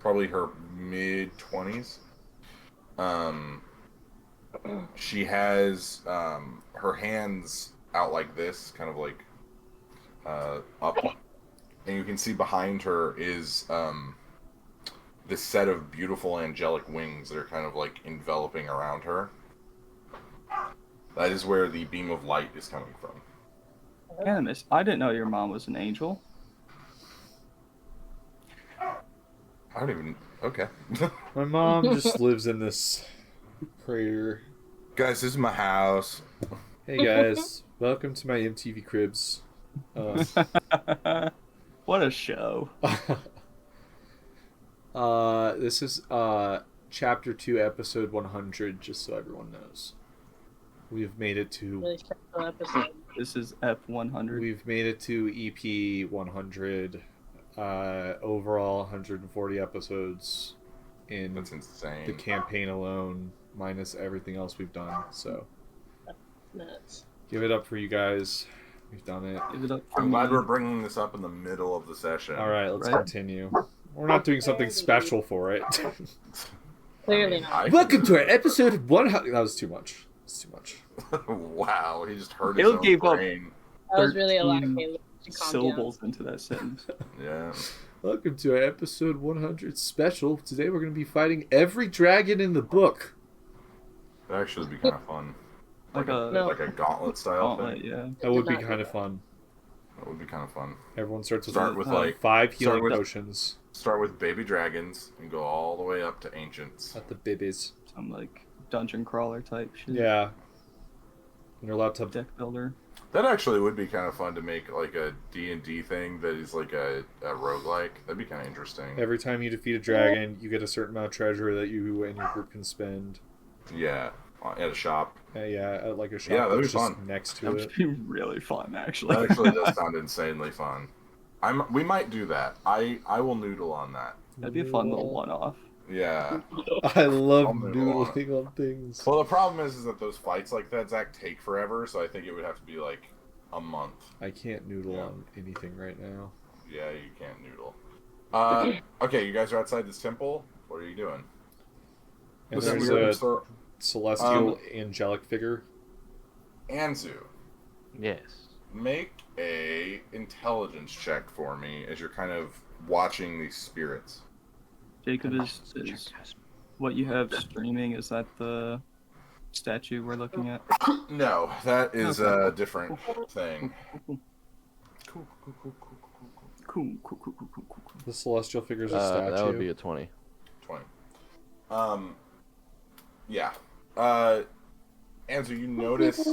probably her mid-20s. She has her hands out like this, kind of like up, and you can see behind her is this set of beautiful angelic wings that are kind of like enveloping around her. That is where the beam of light is coming from. Animus, I didn't know your mom was an angel. I don't even... Okay. My mom just lives in this crater. Guys, this is my house. Hey guys, welcome to my MTV Cribs. What a show. This is chapter 2, episode 100, just so everyone knows. We've made it to Really special episode. This is F100. we've made it to EP 100. Overall 140 episodes in That's insane. the campaign alone, minus everything else we've done. So Nuts. give it up for you guys. We've done it. Give it up for I'm glad me. we're bringing this up in the middle of the session. All right, let's Right. continue. We're not doing something special for it. Clearly not. Welcome to our episode 100. That was too much. It's too much. Wow, he just hurt his Caleb own gave up. brain. That was really a lot. 13 Caleb. You should calm syllables into that sentence. Yeah. Welcome to our episode 100 special. Today we're going to be fighting every dragon in the book. That actually would be kind of fun. Like a No. Like a gauntlet style gauntlet, thing. yeah. That would be not do kind of that. fun. That would be kind of fun. Everyone starts with Start with, like, 5 healing start with- potions Start with baby dragons and go all the way up to ancients. at the bibbies. Some like dungeon crawler type shit. Yeah. And you're allowed to. Deck builder. That actually would be kind of fun to make like a D&D thing that is like a roguelike. That'd be kind of interesting. Every time you defeat a dragon, you get a certain amount of treasure that you and your group can spend. Yeah, at a shop. Yeah, at like a shop Yeah, that'd be that's just fun. next to That it. would be really fun, actually. That actually does sound insanely fun. We might do that. I will noodle on that. That'd be a fun little one-off. Yeah. I love I'll noodle on it. noodling on things. Well, the problem is that those fights like that, Zach, take forever. So I think it would have to be like a month. I can't noodle Yeah. on anything right now. Yeah, you can't noodle. Okay, you guys are outside this temple. What are you doing? And This is there's weird. a So, celestial angelic figure. Anzu, Yes. make a intelligence check for me as you're kind of watching these spirits. Jacob is what you have streaming. Is that the statue we're looking at? No, that is Okay. a different thing. Cool. The celestial figure is a statue. That would be a 20. 20. Yeah. Anzu, you notice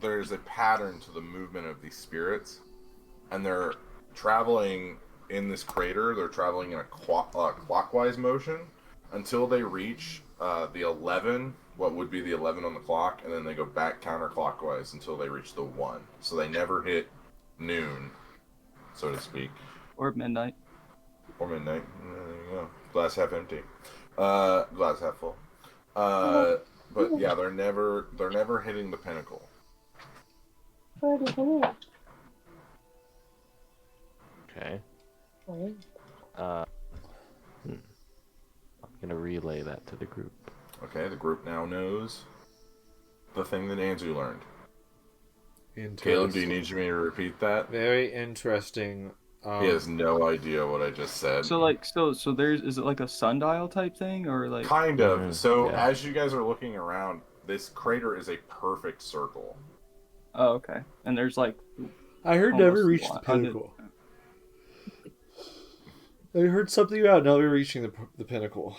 there's a pattern to the movement of these spirits, and they're traveling in this crater. They're traveling in a clockwise motion until they reach the 11, what would be the 11 on the clock, and then they go back counterclockwise until they reach the 1. So they never hit noon, so to speak. Or midnight. Or midnight. There you go. Glass half empty. Glass half full. But yeah, they're never hitting the pinnacle. Okay. I'm gonna relay that to the group. Okay, the group now knows the thing that Anzu learned. Interesting. Caleb, do you need me to repeat that? Very interesting. He has no idea what I just said. So is it like a sundial type thing, or like? Kind of. So yeah. as you guys are looking around, this crater is a perfect circle. Oh, okay. And there's like. I heard Almost never reached the one. pinnacle. I heard something about never reaching the pinnacle.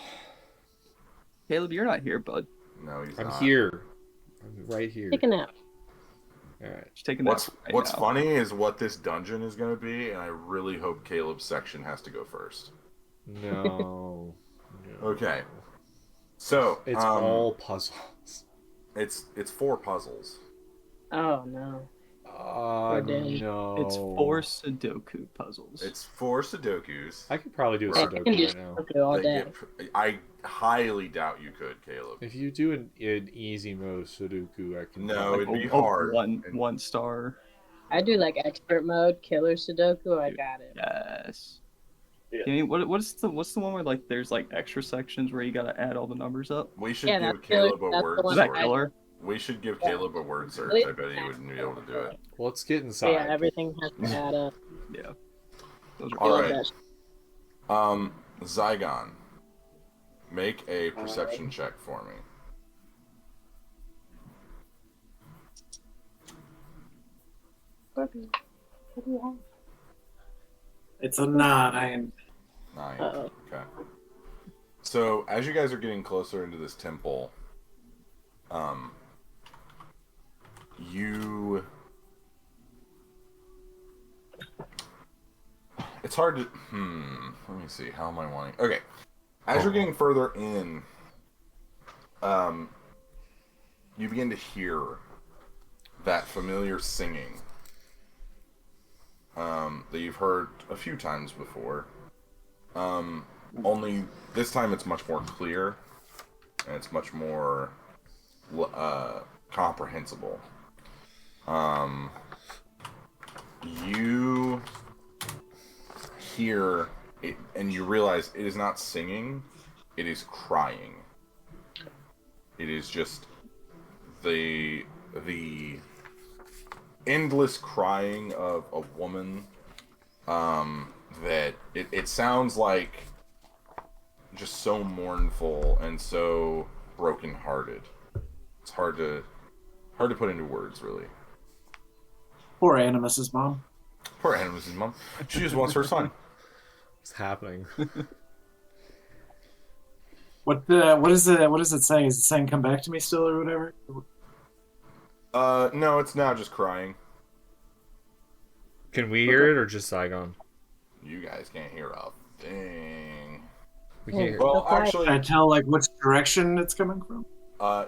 Caleb, you're not here, bud. No, he's I'm not. here. I'm right here. Take a nap. All right. Just taking that. What's now. funny is what this dungeon is going to be, and I really hope Caleb's section has to go first. No. Okay. So It's all puzzles. it's 4 puzzles. Oh no. dead. No. It's 4 Sudoku puzzles. It's 4 Sudokus. I could probably do a I Sudoku can do right now. Sudoku all They day. I highly doubt you could, Caleb. If you do an easy mode Sudoku, I can. No, Like, it'd be oh, hard. One star. I do like expert mode, killer Sudoku. I got it. Yes. Yeah. I mean, what's the one where like there's like extra sections where you gotta add all the numbers up? We should Yeah, give that's Caleb killer- a that's word the one Is that search. I- killer? We should give Caleb a word search. I bet he would be able to do it. Well, let's get inside. Yeah, everything has to add up. Yeah. Those are All Love right. that. Zaigon, make a perception check for me. Scorpion, what do you have? It's a 9. 9. Uh-oh. Okay. So as you guys are getting closer into this temple, it's hard to. Let me see. How am I wanting? Okay. As you're getting further in, you begin to hear that familiar singing that you've heard a few times before. Only this time it's much more clear and it's much more comprehensible. You hear it, and you realize it is not singing; it is crying. It is just the endless crying of a woman. That it sounds like just so mournful and so brokenhearted. It's hard to put into words, really. Poor Animus's mom. Poor Animus' mom. She just wants her son. What's happening? What is it saying? Is it saying come back to me still or whatever? No, it's now just crying. Can we hear it or just Zaigon? You guys can't hear a thing. We can't hear. Well, quiet. actually, Can I tell like which direction it's coming from?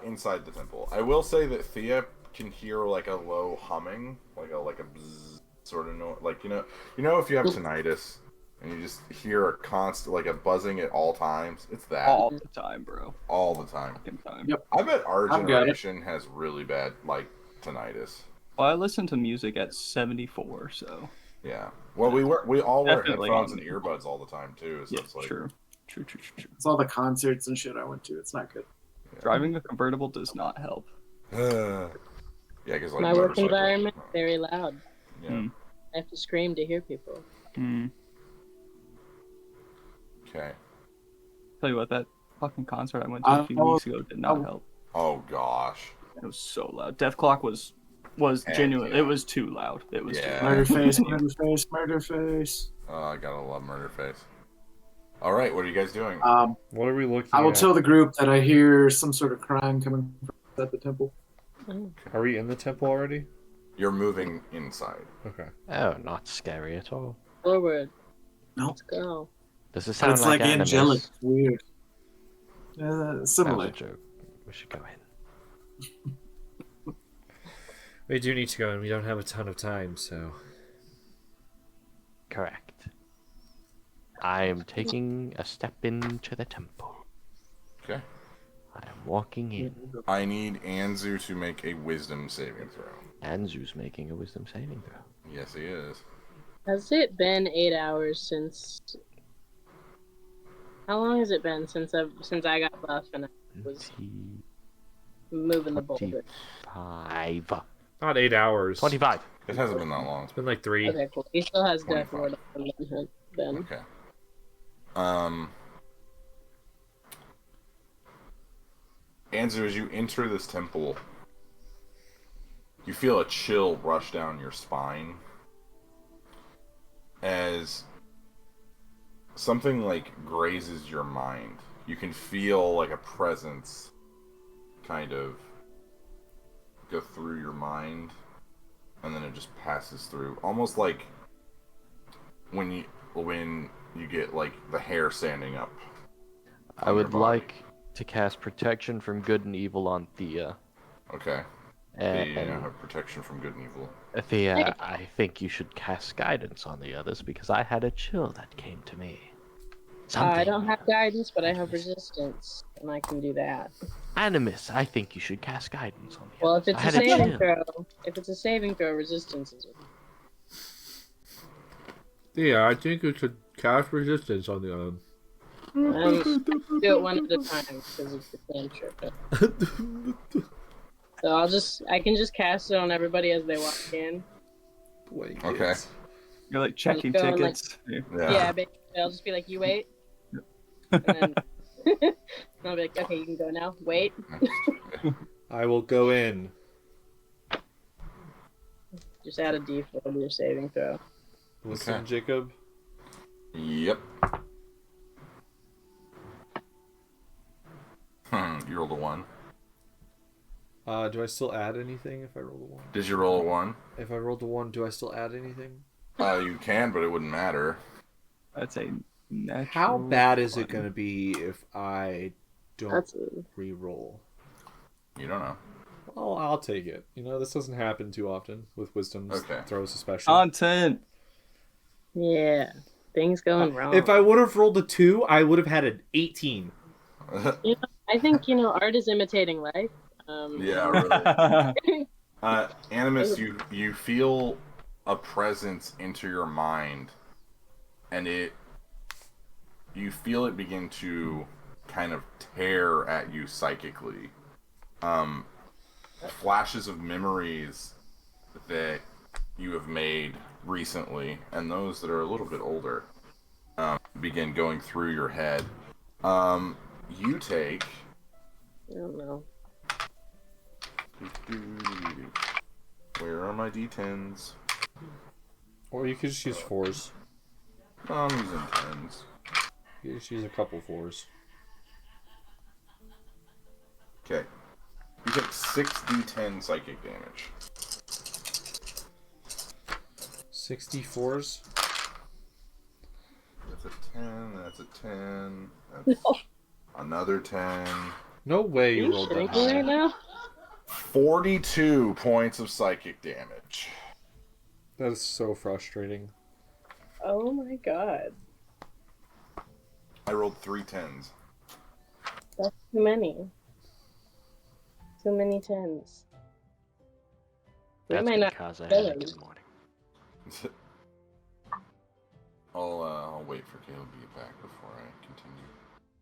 inside the temple. I will say that Thea can hear like a low humming, like a bzzz sort of noise. Like you know if you have tinnitus and you just hear a constant like a buzzing at all times. It's that All the time, bro. all the time. Fucking time. Yep. I bet our I've got it. generation has really bad like tinnitus. Well, I listen to music at 74, so Yeah. Well, we all wear Definitely. headphones and earbuds all the time too. So yeah, it's like true. True. It's all the concerts and shit I went to. It's not good. Driving a convertible does not help. yeah, because like My work motorcycles- environment very loud. Yeah. Mm. I have to scream to hear people. Okay. Tell you what, that fucking concert I went to a few weeks ago did not help. Oh gosh. It was so loud. Def Clock was genuine. yeah. It was too loud. It was Yeah. too loud. Murder face. Oh, I gotta love Murderface. All right, what are you guys doing? What are we looking I will at? tell the group that I hear some sort of crying coming from at the temple. Are we in the temple already? You're moving inside. Okay. Oh, not scary at all. Forward. No. Let's go. Does it But sound it's like Animus? angelic. It's weird. That was Similar. a joke. We should go in. We do need to go, and we don't have a ton of time, so. Correct. I am taking a step into the temple. Okay. I am walking in. I need Anzu to make a wisdom saving throw. Anzu's making a wisdom saving throw. Yes, he is. Has it been 8 hours since? How long has it been since I got buff and I was moving the boulder? 25. Not 8 hours. 25. It hasn't been that long. It's been like 3. Okay, cool. He still has 25. death ward on him then. Okay. Anzu, as you enter this temple, you feel a chill rush down your spine as something like grazes your mind. You can feel like a presence kind of go through your mind, and then it just passes through, almost like when you get like the hair standing up. I would like to cast protection from good and evil on Thea. Okay. And You now have protection from good and evil. Thea, I think you should cast guidance on the others because I had a chill that came to me. I don't have guidance, but I have resistance, and I can do that. Animus, I think you should cast guidance on the Well, others. if it's I a had saving chill. throw, resistance is. Yeah, I think you should cast resistance on the other. Do it one at a time because it's the cantrip. So I can just cast it on everybody as they walk in. Okay. You're like checking Just go, tickets. Yeah, basically, I'll just be like, you wait. And then and I'll be like, okay, you can go now. Wait. I will go in. Just add a D4 to your saving throw. Listen, Okay. Jacob. Yep. You rolled a 1. Do I still add anything if I roll a 1? Did you roll a 1? If I rolled a 1, do I still add anything? You can, but it wouldn't matter. That's a natural. How bad is it one. going to be if I don't That's re-roll? You don't know. Well, I'll take it. You know, this doesn't happen too often with wisdom Okay. throws, especially. Content. yeah. Things going wrong. If I would have rolled a 2, I would have had an 18. I think art is imitating life. Yeah, really. Animus, you feel a presence enter your mind, and you feel it begin to kind of tear at you psychically. Flashes of memories that you have made recently, and those that are a little bit older, begin going through your head. You take. I don't know. Where are my D10s? Or you could just use 4s. I'm using 10s. You just use a couple 4s. Okay. You take 6d10 psychic damage. 64s. That's a 10, that's a 10, that's another 10. No way Are you you rolled that shitting me high. right now? 42 points of psychic damage. That is so frustrating. Oh my god. I rolled 3 10s. That's too many. Too many 10s. We That's might gonna not cause a kill headache him. in the morning. I'll wait for Caleb to get back before I continue.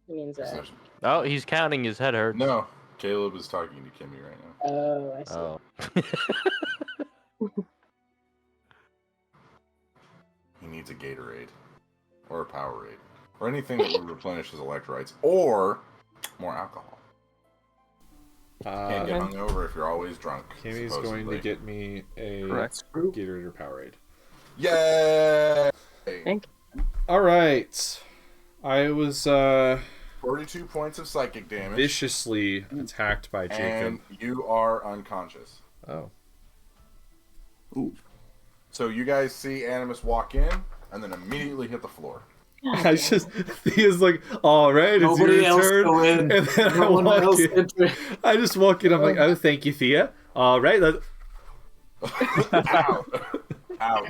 It means 'Cause that. there's- Oh, he's counting. His head hurts. No, Caleb is talking to Kimmy right now. Oh, I see. Oh. He needs a Gatorade. Or a Powerade. Or anything that would replenish his electrolytes. Or more alcohol. Can't get hungover if you're always drunk. Kimmy's going supposedly. to get me a Correct. Gatorade or Powerade. Yay! Thank Alright. I was 42 points of psychic damage. viciously attacked by Jacob. And you are unconscious. Oh. Ooh. So you guys see Animus walk in, and then immediately hit the floor. I just, Thea's like, alright, it's Nobody your else turn. go in. And then No one I walk else in. enter. I just walk in, I'm like, oh, thank you, Thea. Alright, Ow! Ow!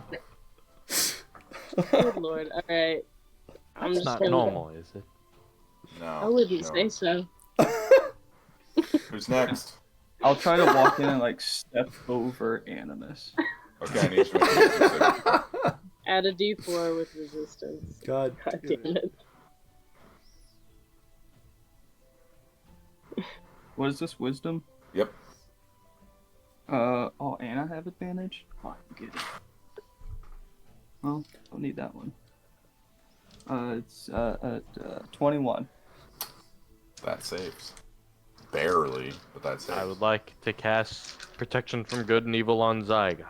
Good lord. Alright. I'm It's just not gonna... normal, is it? No. I wouldn't no. say so. Who's next? I'll try to walk in and like step over Animus. Okay, I need you to make a wisdom saving throw. Add a d4 with resistance. God. God damn it. What is this? Wisdom? Yep. Oh, and I have advantage? Oh, I get it. Well, don't need that one. It's 21. That saves. Barely, but that saves. I would like to cast Protection from Good and Evil on Zaigon.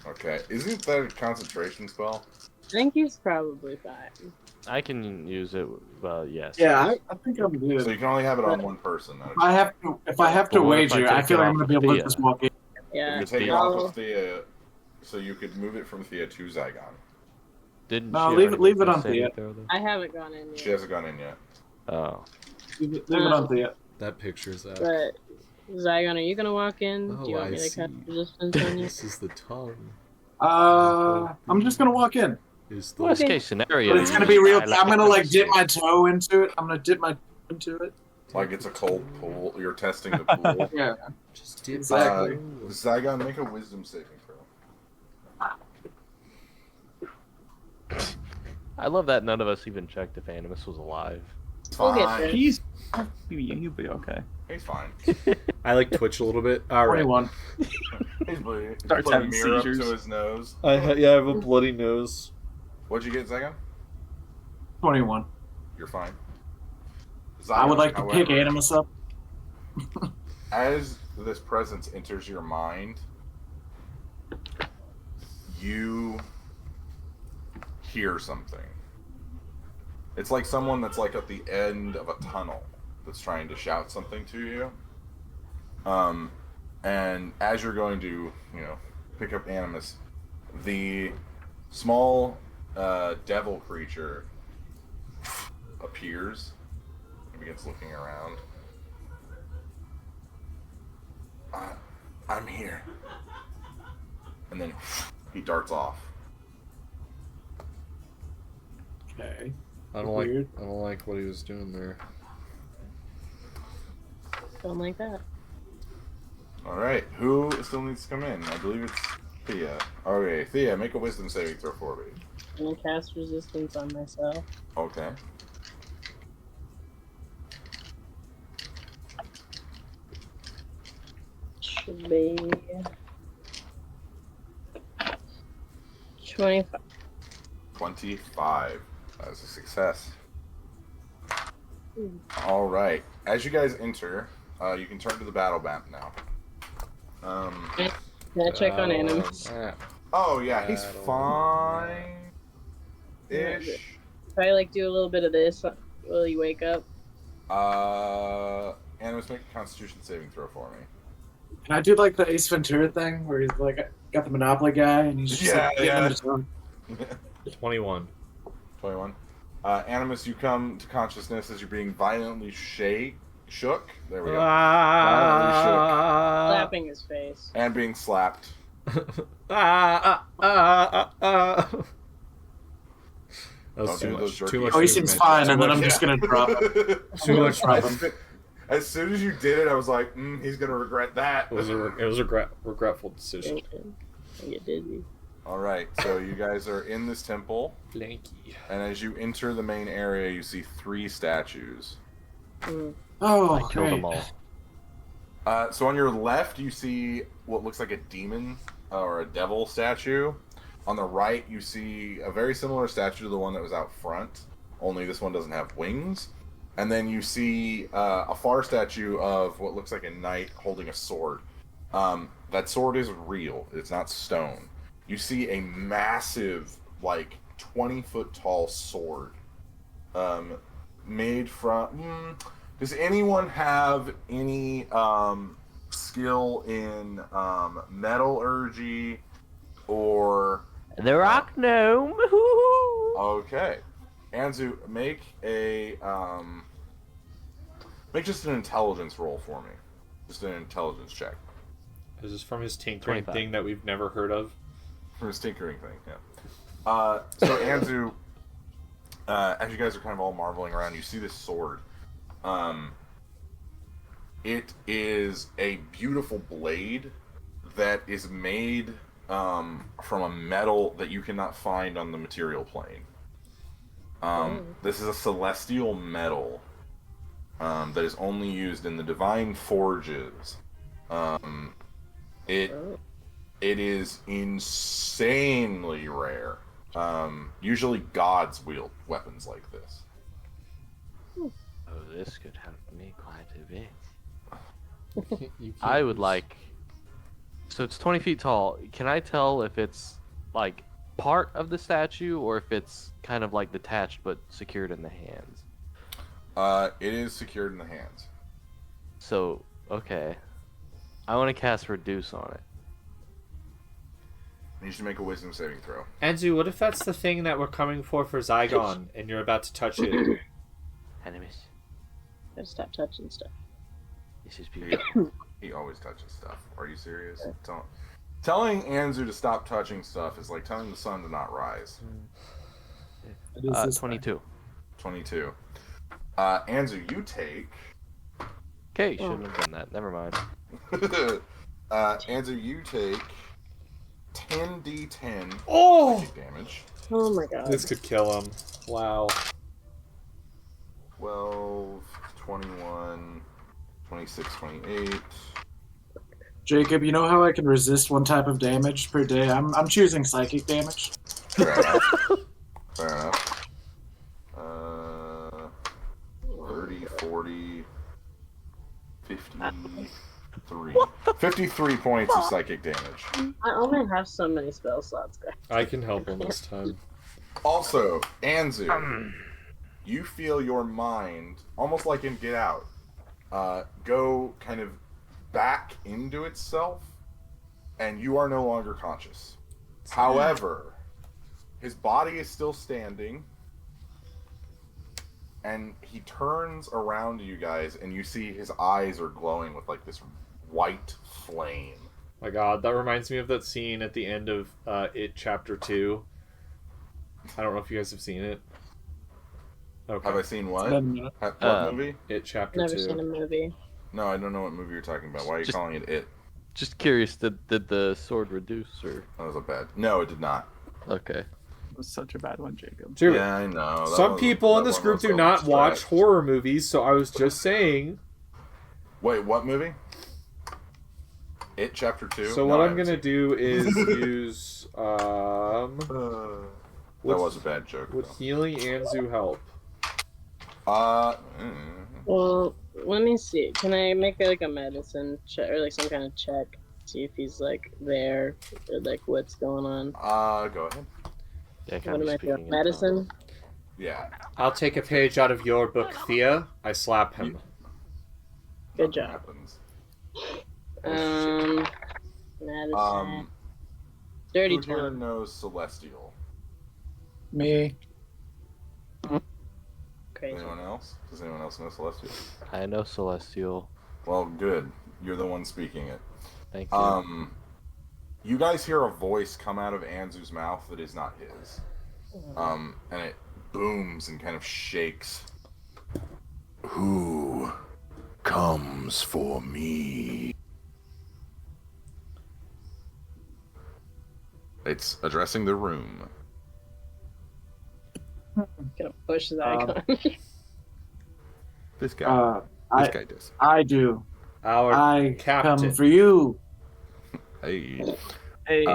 Okay. Isn't that a concentration spell? I think he's probably fine. I can use it. Well, yes. Yeah, I think I'm good. So you can only have it on one person. If I have to Well, what if I wager, I take feel it like I'm off gonna be able to Thea? just walk in. Yeah. If you take it I'll- off of Thea, so you could move it from Thea to Zaigon. Didn't No, she leave already it- leave make it a on saving Thea. throw, though? I haven't gone in She yet. hasn't gone in yet. Oh. Leave it on Thea. That picture's that. But, Zaigon, are you gonna walk in? Oh, Do you want I me to see. cast resistance on you? This is the tongue. I'm just gonna walk in. Is the... Worst Okay. case scenario. But it's gonna be real. I I'm gonna like this. dip my toe into it. I'm gonna dip my toe into it. Like it's a cold pool. You're testing the pool. Yeah. Just dip Exactly. Zygon, make a wisdom saving throw. I love that none of us even checked if Animus was alive. We'll get Fine. there. He'll be okay. He's fine. I like twitch a little bit. Alright. 21. He's bleeding. He Starts put a having mirror up seizures. to his nose. I have a bloody nose. What'd you get, Zygon? 21. You're fine. I would Zygon, like to pick however, Animus up. As this presence enters your mind, you hear something. It's like someone that's like at the end of a tunnel that's trying to shout something to you. And as you're going to, pick up Animus, the small devil creature appears and begins looking around. I'm here. And then he darts off. Okay. I don't Weird. like what he was doing there. Don't like that. Alright, who still needs to come in? I believe it's Thea. Okay, Thea, make a wisdom saving throw for me. I'm gonna cast resistance on myself. Okay. Should be 25. 25. That was a success. Hmm. Alright, as you guys enter, you can turn to the battle map now. Can I check on Animus? Oh yeah, he's Battle. fine. Ish. Try to like do a little bit of this while you wake up. Animus, make a Constitution saving throw for me. Can I do like the Ace Ventura thing where he's like got the Monopoly guy and he's just like, Yeah. getting him to run? 21. 21. Animus, you come to consciousness as you're being violently shook. There we go. Slapping his face. And being slapped. That was Don't too do much. those Too jerky much. Oh, he things, seems man. fine, Too and then much, I'm just gonna drop him. Too much. Drop him. As soon as you did it, I was like, he's gonna regret that. It was a regretful decision. I get dizzy. All right, so you guys are in this temple, Blanky. and as you enter the main area, you see 3 statues. Oh, I killed them great. all. So on your left, you see what looks like a demon or a devil statue. On the right, you see a very similar statue to the one that was out front, only this one doesn't have wings. And then you see a far statue of what looks like a knight holding a sword. That sword is real. It's not stone. You see a massive, like, 20-foot tall sword made from... does anyone have any skill in metallurgy or... The rock gnome. Okay. Anzu, make a make just an intelligence roll for me. Just an intelligence check. Is this from his tinkering 25. thing that we've never heard of? From his tinkering thing, yeah. So Anzu, as you guys are kind of all marveling around, you see this sword. It is a beautiful blade that is made from a metal that you cannot find on the material plane. This is a celestial metal that is only used in the divine forges. It is insanely rare. Usually gods wield weapons like this. Oh, this could help me quite a bit. You can't I would use- like. So it's 20 feet tall. Can I tell if it's like part of the statue or if it's kind of like detached but secured in the hands? It is secured in the hands. So, okay. I want to cast Reduce on it. You should make a wisdom saving throw. Anzu, what if that's the thing that we're coming for Zaigon, and you're about to touch it? Enemies. Gotta stop touching stuff. This is beautiful. He always touches stuff. Are you serious? Telling Anzu to stop touching stuff is like telling the sun to not rise. It is this 22. 22. Anzu, you take... Okay, shouldn't have done that. Never mind. Anzu, you take 10d10 Oh! psychic damage. Oh my god. This could kill him. Wow. 12, 21, 26, 28. Jacob, you know how I can resist one type of damage per day? I'm choosing psychic damage. Fair enough. Fair enough. 30, 40, 53. 53 points of psychic damage. I only have so many spell slots, guys. I can help him this time. Also, Anzu, you feel your mind, almost like in Get Out, go kind of back into itself, and you are no longer conscious. However, his body is still standing, and he turns around to you guys, and you see his eyes are glowing with like this white flame. My god, that reminds me of that scene at the end of It Chapter 2. I don't know if you guys have seen it. Okay. Have I seen what? Then, What movie? It Chapter Never 2. seen a movie. No, I don't know what movie you're talking about. Why are you Just- calling it It? Just curious, did the sword reduce or? That was a bad. No, it did not. Okay. It was such a bad one, Jacob. Dude, Yeah, I know. That some was- people in that this one group was do not watch overstretched. horror movies, so I was just saying. Wait, what movie? It Chapter 2? So No, what I I'm haven't gonna do is use that was a bad joke. would though. healing Anzu help? Well, let me see. Can I make like a medicine check or like some kind of check? See if he's like there, or like what's going on. Go ahead. Yeah, What kind am of I speaking doing? in Medicine? tongues. Yeah. I'll take a page out of your book, Thea. I slap him. Good Nothing job. happens. Medicine. Dirty Who here 20. knows Celestial? Me. Crazy. Anyone else? Does anyone else know Celestial? I know Celestial. Well, good. You're the one speaking it. Thank you. You guys hear a voice come out of Anzu's mouth that is not his. And it booms and kind of shakes. Who comes for me? It's addressing the room. Gonna push Zaigon. This guy. This guy does. I do. Our I captain. come for you. Hey. Hey.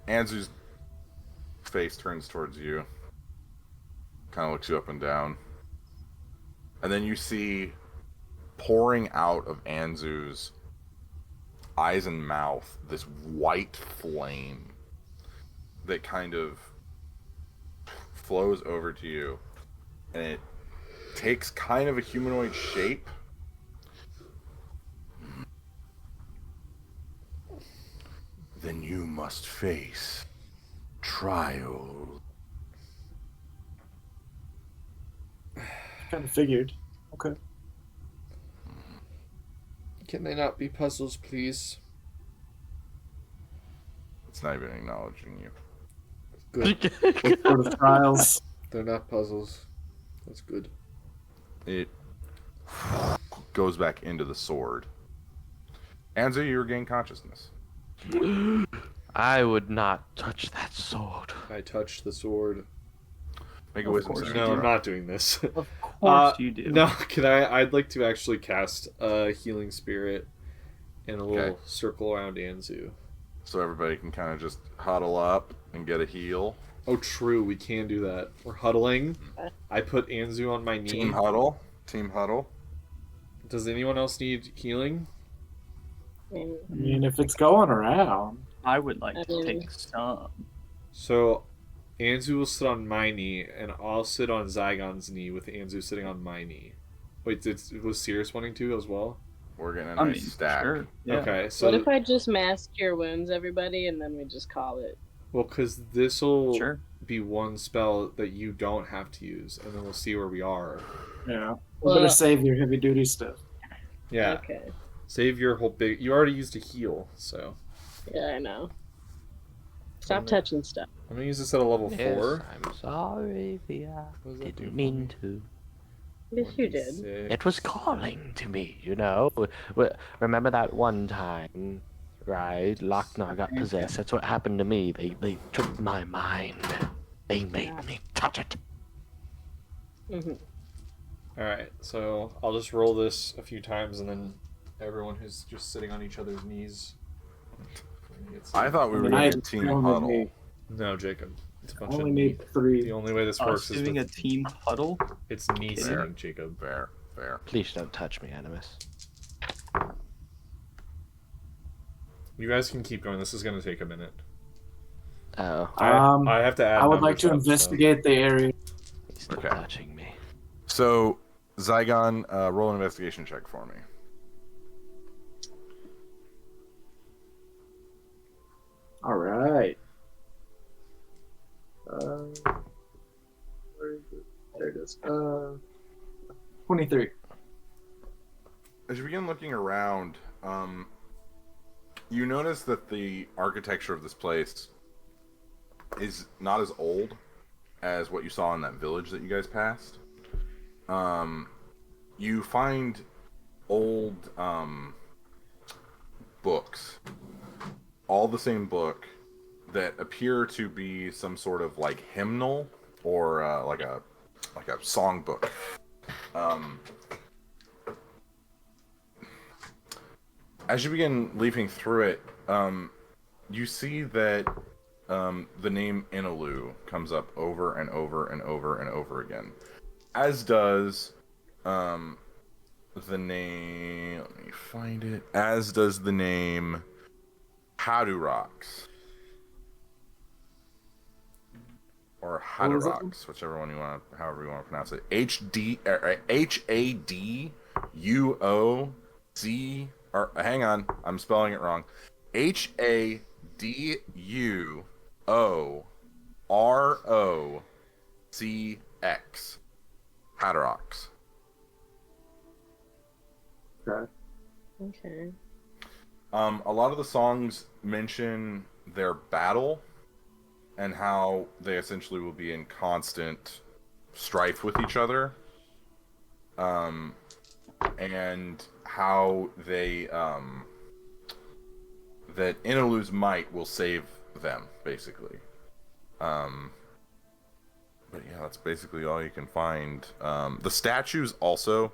Anzu's face turns towards you. Kind of looks you up and down. And then you see pouring out of Anzu's eyes and mouth this white flame that kind of flows over to you. And it takes kind of a humanoid shape. Then you must face trial. Kind of figured. Okay. Can they not be puzzles, please? It's not even acknowledging you. Good. What sort of trials? They're not puzzles. That's good. It goes back into the sword. Anzu, you regain consciousness. I would not touch that sword. I touch the sword. Make a Of wisdom course saving you No, throw. I'm not doing this. Of course you do. No, can I? I'd like to actually cast a healing spirit in a little Okay. circle around Anzu. So everybody can kind of just huddle up and get a heal. Oh, true. We can do that. We're huddling. I put Anzu on my knee. Team huddle. Team huddle. Does anyone else need healing? I I mean, if it's going around. I would like I to mean- take some. So, Anzu will sit on my knee, and I'll sit on Zaigon's knee with Anzu sitting on my knee. Wait, was Sirius wanting to as well? We're getting a I nice mean, stack. sure. Yeah. Okay, so What if I just mask your wounds, everybody, and then we just call it? well, because this will Sure. be one spell that you don't have to use, and then we'll see where we are. Yeah. We Well- better save your heavy duty stuff. Yeah, Okay. save your whole big. You already used a heal, so Yeah, I know. Stop touching stuff. I'm gonna use this at a level 4. Yes, I'm sorry, Thea. What does that do Didn't for mean me? to. Yes, you did. 1d6. It was calling to me, you know. Remember that one time, right? Lochnar got possessed. That's what happened to me. They took my mind. They made me touch it. Hmm. All right, so I'll just roll this a few times, and then everyone who's just sitting on each other's knees. I thought we were I doing a team only huddle. need- No, Jacob. It's a bunch only of need knee. 3. The only way this Us works is doing a with team huddle. it's knee Fair. sitting, Jacob. Fair, fair. Please don't touch me, Animus. You guys can keep going. This is gonna take a minute. Oh, I have to add. I would like to numbers up, so- investigate the area. he's still Okay. touching me. So, Zaigon, roll an investigation check for me. All right. Where is it? There it is. 23. As you begin looking around, you notice that the architecture of this place is not as old as what you saw in that village that you guys passed. You find old books, all the same book, that appear to be some sort of like hymnal or like a songbook. As you begin leafing through it, you see that the name Inalu comes up over and over and over and over again, as does the name. Let me find it. As does the name Hadurox. Or What was it? Hadurox, whichever one you want, however you want to pronounce it. Haduoc. Or hang on, I'm spelling it wrong. Haduorox. Hadurox. Okay. Okay. A lot of the songs mention their battle and how they essentially will be in constant strife with each other. And how they that Inalu's might will save them, basically. But yeah, that's basically all you can find. The statues also,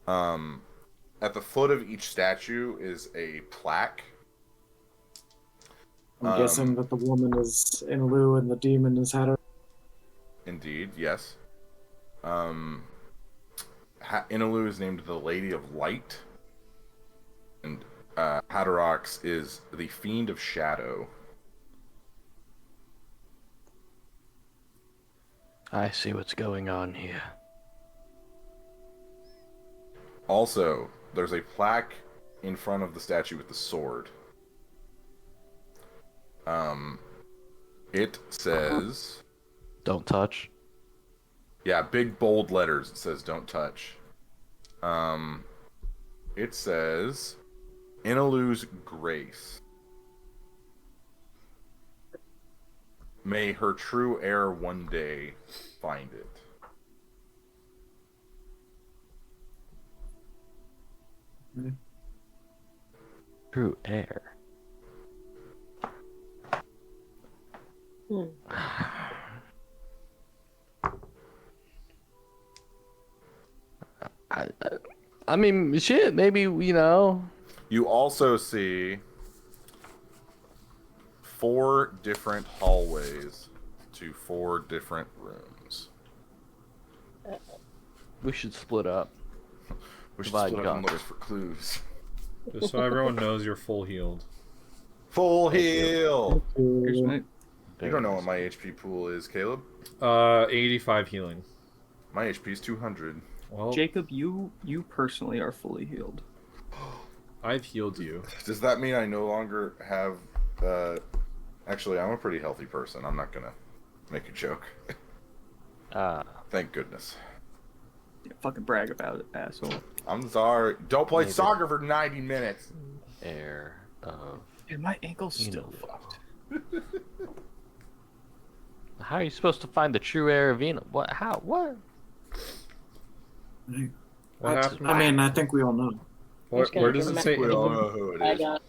at the foot of each statue is a plaque. I'm guessing that the woman is Inalu and the demon is Hatter. Indeed, yes. Inalu is named the Lady of Light, and Hadurox is the Fiend of Shadow. I see what's going on here. Also, there's a plaque in front of the statue with the sword. It says... Don't touch. Yeah, big bold letters. It says "Don't touch." It says Inalu's grace. May her true heir one day find it. True air. I mean, shit, maybe, you know. You also see 4 different hallways to 4 different rooms. We should split up. We should Divide split up and look conquer. for clues. Just so everyone knows, you're full healed. Full heal! Here's my You don't know what my HP pool is, Caleb. 85 healing. My HP is 200. Well, Jacob. You personally are fully healed. I've healed you. Does that mean I no longer have... Actually, I'm a pretty healthy person. I'm not gonna make a joke. Thank goodness. Yeah, fucking brag about it, asshole. I'm sorry. Don't play Maybe. soccer for 90 minutes. Air of... Dude, my ankle's You still know. fucked. How are you supposed to find the true air of Eno? What? How? What? What happened? I mean, I think we all know. Where does it say? We all know who it I is. got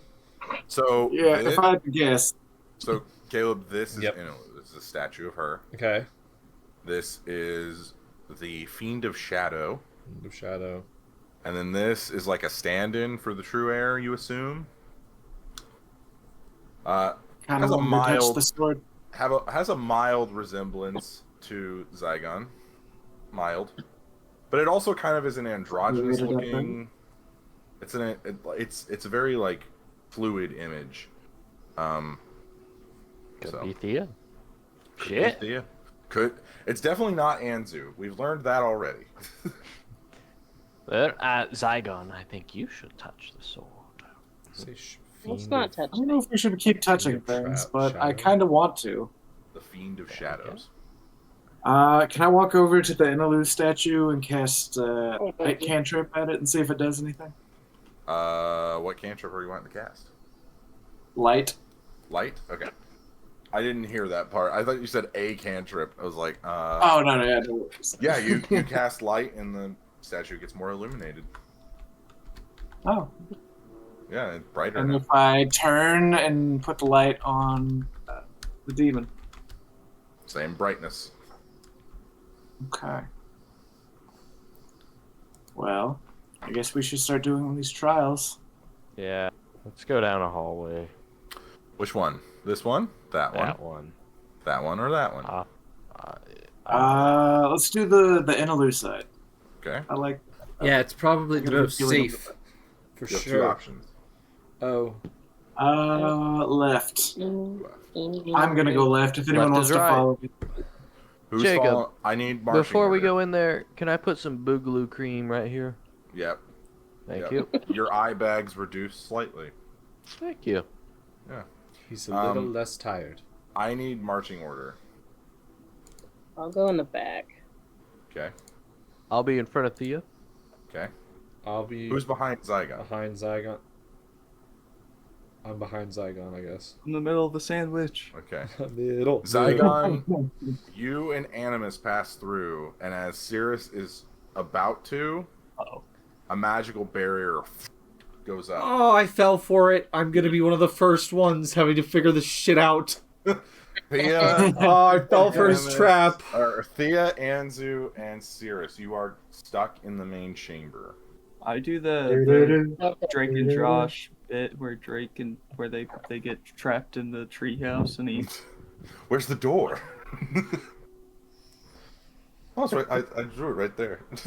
So, Yeah, this- if I had to guess. so Caleb, this is Yep. this is a statue of her. Okay. This is the Fiend of Shadow. The shadow. And then this is like a stand-in for the true heir, you assume. Kind Has of a touch mild the sword. has a mild resemblance to Zaigon. Mild. But it also kind of is an androgynous Rated up, looking. It's it's a very like fluid image. Could So. be Thea. Could Shit. be Thea. It's definitely not Anzu. We've learned that already. But Zaigon, I think you should touch the sword. Say Let's fiend not of- touch I don't know if we should keep touching Fiend of things, trap but I shadow. kind of want to. The Fiend of Shadows. Can I walk over to the Inalu statue and cast Light Cantrip at it and see if it does anything? What cantrip are you wanting to cast? Light. Light? Okay. I didn't hear that part. I thought you said a cantrip. I was like, Oh, no, yeah. No worries. yeah, you cast light and the statue gets more illuminated. Oh. Yeah, it's brighter And now. if I turn and put the light on the demon. Same brightness. Okay. Well, I guess we should start doing these trials. Yeah. Let's go down a hallway. Which one? This one? That one? That one. That one or that one? Uh, Let's do the Inalu side. Okay. I like Yeah, it's probably the You're most doing safe. For You have two sure. options. Oh. Left. I'm I'm gonna go left if anyone Left wants is to right. follow me. Who's Jacob, following? I need marching Before we order. go in there, can I put some boogaloo cream right here? Yep. Thank Yep. you. Your eye bags reduced slightly. Thank you. He's a little less tired. I need marching order. I'll go in the back. Okay. I'll be in front of Thea. Okay. I'll be Who's behind Zaigon? behind Zaigon. I'm behind Zaigon, I guess. In the middle of the sandwich. Okay. Middle. Zaigon, you and Animus pass through, and as Cirrus is about to, Uh-oh. a magical barrier goes up. Oh, I fell for it. I'm gonna be one of the first ones having to figure this shit out. Thea, Oh, I fell for his Animus, trap. or Thea, Anzu, and Cirrus, you are stuck in the main chamber. I do the Okay. Drake and Josh bit where they get trapped in the treehouse and he Where's the door? Oh, it's right. I drew it right there. yeah,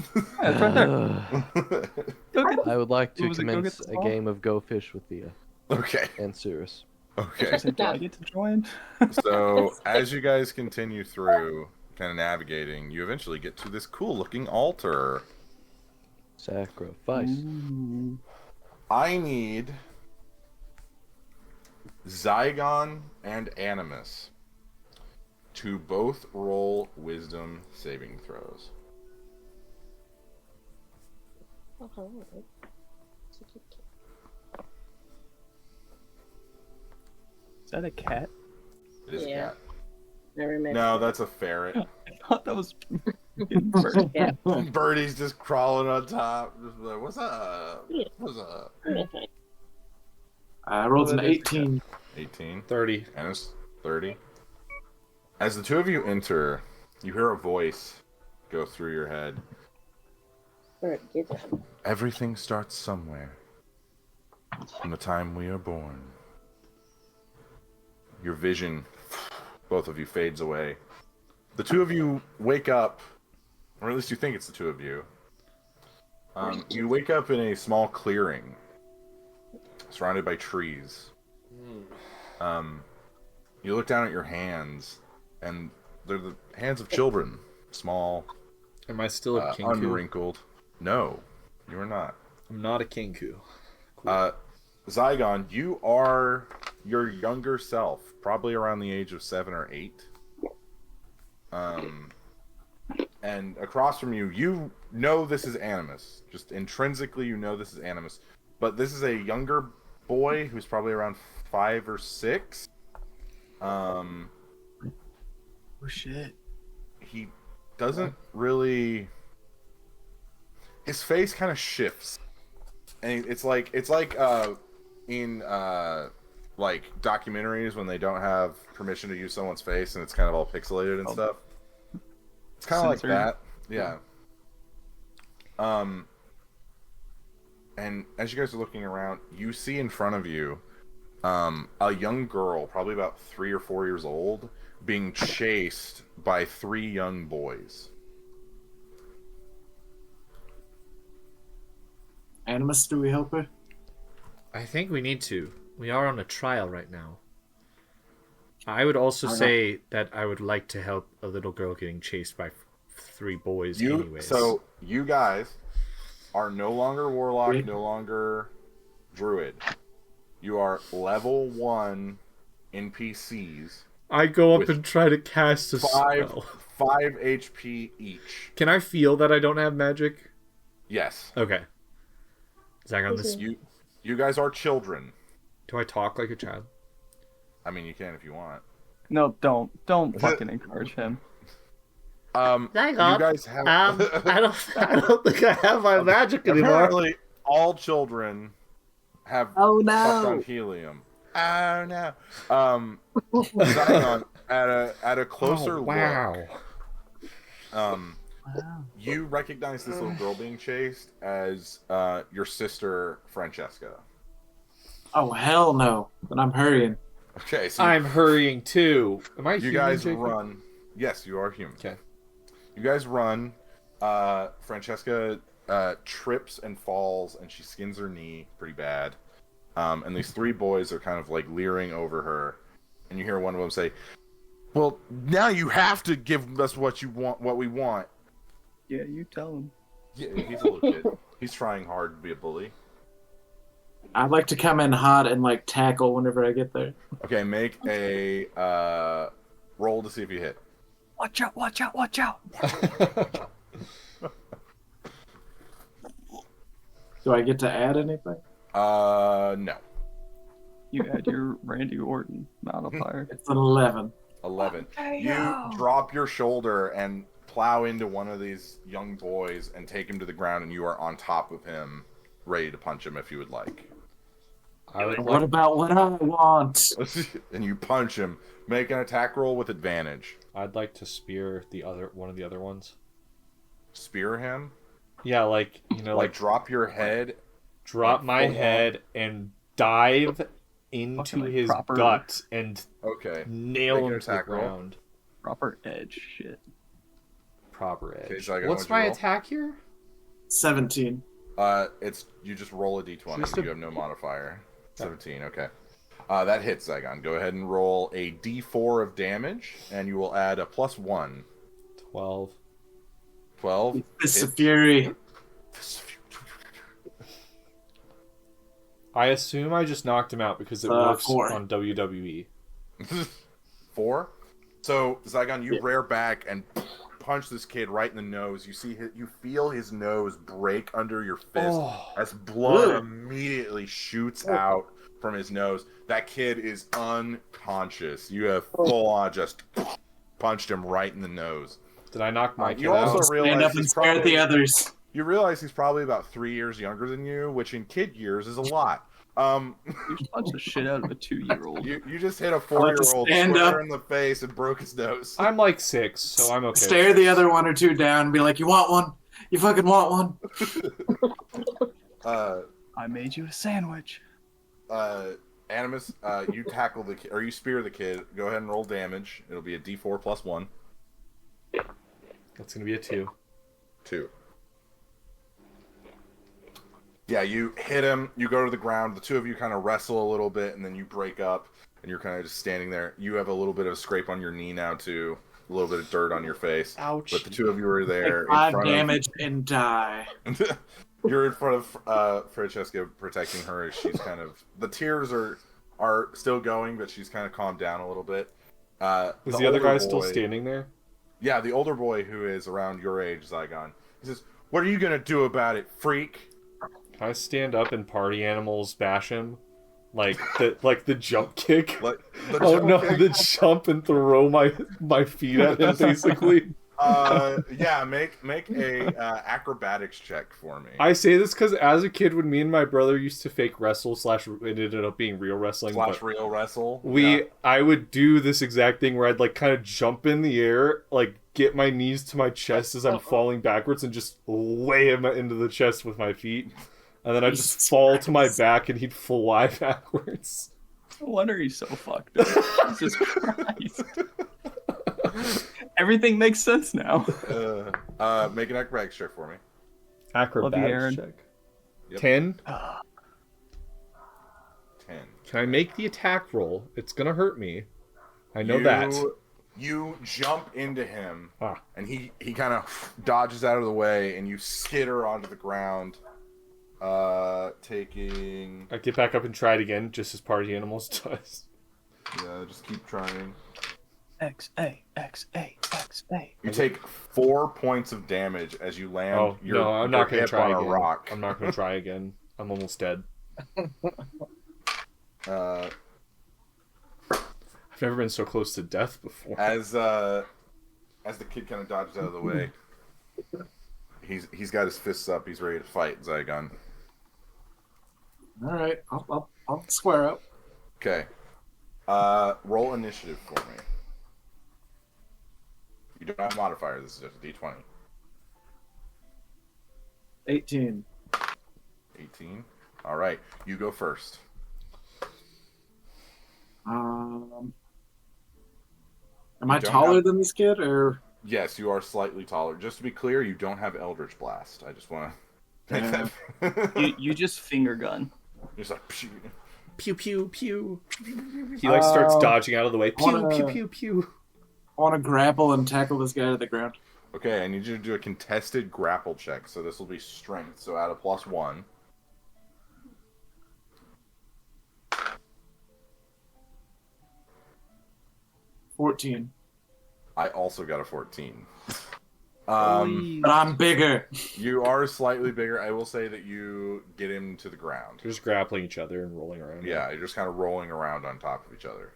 it's right there. Go get I would like to What was it, go commence get the a ball? game of Go Fish with Thea Okay. and Cirrus. Okay. Do I get to join? So as you guys continue through, kind of navigating, you eventually get to this cool-looking altar. Sacrifice. Ooh. I need Zaigon and Animus to both roll wisdom saving throws. Is that a cat? It is Yeah. a cat. Never mind. No, that's a ferret. I thought that was bird. Yeah. Birdie's just crawling on top. Just like, what's up? Yeah. What's up? I rolled an 18. 18. 30. Annis, 30. As the two of you enter, you hear a voice go through your head. Alright, get down. Everything starts somewhere. From the time we are born. Your vision, both of you, fades away. The two of you wake up, or at least you think it's the two of you. You wake up in a small clearing, surrounded by trees. You look down at your hands, and they're the hands of children. Small, Am I still a Kinku? unwrinkled. No, you are not. I'm not a Kinku. Zaigon, you are your younger self, probably around the age of 7 or 8. And across from you, you know this is Animus. Just intrinsically, you know this is Animus. But this is a younger boy who's probably around 5 or 6. Oh shit. He doesn't really. His face kind of shifts, and it's like in like documentaries when they don't have permission to use someone's face and it's kind of all pixelated and stuff. It's kind of like Censored. that, yeah. And as you guys are looking around, you see in front of you a young girl, probably about 3 or 4 years old, being chased by 3 young boys. Animus, do we help her? I think we need to. We are on a trial right now. I would also Okay. say that I would like to help a little girl getting chased by 3 boys anyways. So you guys are no longer warlock, Yeah. no longer druid. You are level 1 NPCs. I go up with and try to cast a 5 spell. 5 HP each. Can I feel that I don't have magic? Yes. Okay. Zaigon, this. You guys are children. Do I talk like a child? I mean, you can if you want. No, don't fucking encourage him. You guys have I don't think I have my magic apparently all children have Oh fucked no! on helium. Oh no. Zaigon, at a closer wow. look, you recognize this little girl being chased as your sister Francesca. Oh hell no! Then I'm hurrying. Okay, so I'm hurrying too. Am I you human, guys Jacob? run. Yes, you are human. Okay. You guys run. Francesca trips and falls, and she skins her knee pretty bad. And these three boys are kind of like leering over her, and you hear one of them say, "Well, now you have to give us what we want." Yeah, you tell him. Yeah, he's a little kid. He's trying hard to be a bully. I'd like to come in hot and like tackle whenever I get there. Okay, make a roll to see if you hit. Watch out! Watch out! Watch out! Do I get to add anything? No. You had your Randy Orton modifier. It's an 11. 11. Okay, You yo. drop your shoulder and plow into one of these young boys and take him to the ground, and you are on top of him, ready to punch him if you would like. I would What about what I want? And you punch him. Make an attack roll with advantage. I'd like to spear one of the other ones. Spear him. Yeah, like Like drop your head. drop like my full head and dive into Fucking, like, his proper- gut and Okay. nail Make him an to the attack roll. ground. Proper edge shit. Proper edge. Okay, Zaigon, What's what'd you my roll? attack here? 17. It's you just roll a d20. Just a- You have no modifier. 17. Okay. That hits, Zaigon. Go ahead and roll a d4 of damage, and you will add a +1. 12. 12. Fists of Fury. I assume I just knocked him out because it works 4. on WWE. 4. So Zaigon, you Yeah. rear back and punch this kid right in the nose. You feel his nose break under your fist as blood Ugh. immediately shoots out from his nose. That kid is unconscious. You have full on just punched him right in the nose. Did I knock my kid You also out? Stand realize up and he's stare at the others. You realize he's probably about 3 years younger than you, which in kid years is a lot. You just punched the shit out of a 2-year-old. You just hit a I'll 4-year-old stand square up. in the face and broke his nose. I'm like 6, so I'm okay. Stare with the it. other one or two down and be like, you want one? You fucking want one? I made you a sandwich. Animus, you tackle the kid, or you spear the kid. Go ahead and roll damage. It'll be a d4 +1. That's going to be a 2. 2. Yeah, you hit him, you go to the ground, the two of you kind of wrestle a little bit, and then you break up, and you're kind of just standing there. You have a little bit of a scrape on your knee now, too. A little bit of dirt on your face. Ouch. But the two of you are there. Take 5 in front damage and die. of... You're in front of Francesca protecting her as she's kind of... The tears are still going, but she's kind of calmed down a little bit. Was the other older guy still boy- standing there? Yeah, the older boy who is around your age, Zaigon. He says, "What are you going to do about it, freak?" Can I stand up and party animals bash him? Like the jump kick? Like, the Oh jump no, kick? the jump and throw my feet at him, basically. Yeah, make a acrobatics check for me. I say this because as a kid, when me and my brother used to fake wrestle / it ended up being real wrestling. Slash but real wrestle. I would do this exact thing where I'd like kind of jump in the air, like get my knees to my chest as I'm falling backwards, and just lay him into the chest with my feet, and then I'd just Jesus fall to my Christ. back, and he'd fly backwards. No wonder he's so fucked up. Jesus Christ. Everything makes sense now. Make an acrobatics check for me. Acrobatics Aaron. check. Yep. 10. 10. Can I make the attack roll? It's gonna hurt me. I know that. You jump into him, Ah. and he kind of dodges out of the way, and you skitter onto the ground, taking... I get back up and try it again, just as Party Animals does. Yeah, just keep trying. X-A, X-A, X-A. You take 4 points of damage as you land Oh, your, no, I'm not your gonna hip try on again. a rock. I'm not gonna try again. I'm almost dead. I've never been so close to death before. As the kid kind of dodges out of the way, he's got his fists up. He's ready to fight Zaigon. All right, I'll square up. Okay. Roll initiative for me. You don't have a modifier. This is just a d20. 18. 18. All right. You go first. Am I don't taller have- than this kid, or Yes, you are slightly taller. Just to be clear, you don't have Eldritch Blast. I just want to Make that. You just finger gun. He's like, phew. Pew pew pew. He like starts dodging out of the way. Pew wanna- pew pew pew. I want to grapple and tackle this guy to the ground. Okay, I need you to do a contested grapple check. So this will be strength. So add a +1. 14. I also got a 14. But I'm bigger. You are slightly bigger. I will say that you get him to the ground. They're just grappling each other and rolling around. Yeah, you're just kind of rolling around on top of each other.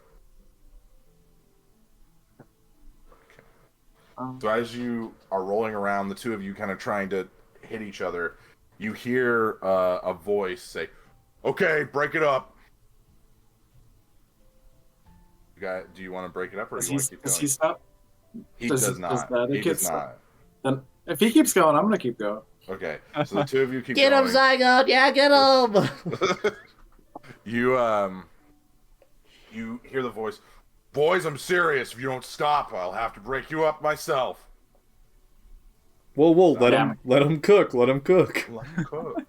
So as you are rolling around, the two of you kind of trying to hit each other, you hear a voice say, "Okay, break it up." Do you want to break it up, or do you want to keep going? Does he stop? He does- does not. does the other He kid does not. Then if he keeps going, I'm gonna keep going. Okay, so the two of you keep Get going. him, Zaigon! Yeah, get him! You hear the voice, "Boys, I'm serious. If you don't stop, I'll have to break you up myself." Whoa, let him cook. Let him cook. Let him cook.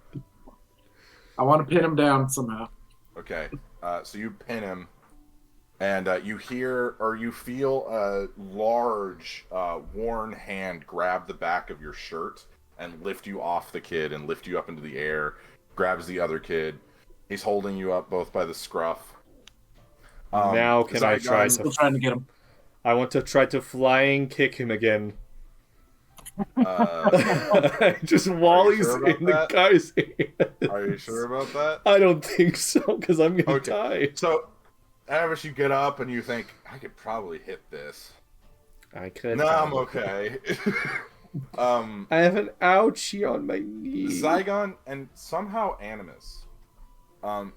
I want to pin him down somehow. Okay, so you pin him, and you hear or you feel a large, worn hand grab the back of your shirt and lift you off the kid and lift you up into the air. Grabs the other kid. He's holding you up both by the scruff. Now can I try I'm still trying to get him. I want to try to flying kick him again. Just while he's sure in the that? guy's hands. Are you sure about that? I don't think so, because I'm gonna die. So, as you get up and you think, I could probably hit this. I could. No, I'm okay. I have an ouchie on my knee. Zaigon and somehow Animus.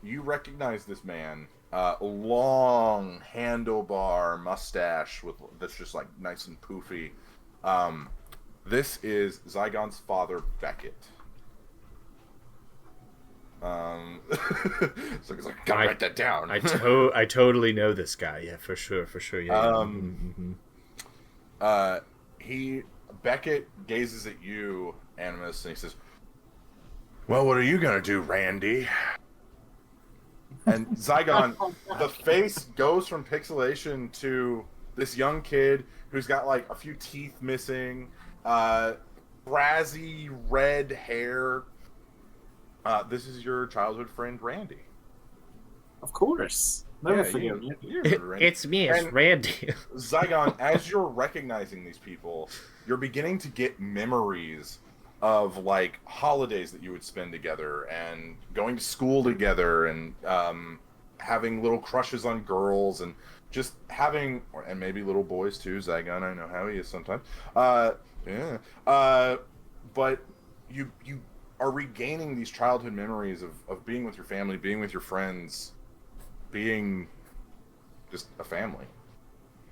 You recognize this man. Long handlebar mustache that's just like nice and poofy. This is Zygon's father, Beckett. So he's like, gotta write that down. I totally know this guy. Yeah, for sure, yeah. Beckett gazes at you, Animus, and he says, "Well, what are you gonna do, Randy?" And Zaigon, the face goes from pixelation to this young kid who's got like a few teeth missing, frazzy red hair. This is your childhood friend, Randy. Of course. Never Yeah, forget. you remember Randy. It's me, it's And- Randy. Zaigon, as you're recognizing these people, you're beginning to get memories of like holidays that you would spend together and going to school together and having little crushes on girls and just having, and maybe little boys too. Zaigon, I know how he is sometimes. But you are regaining these childhood memories of being with your family, being with your friends, being just a family.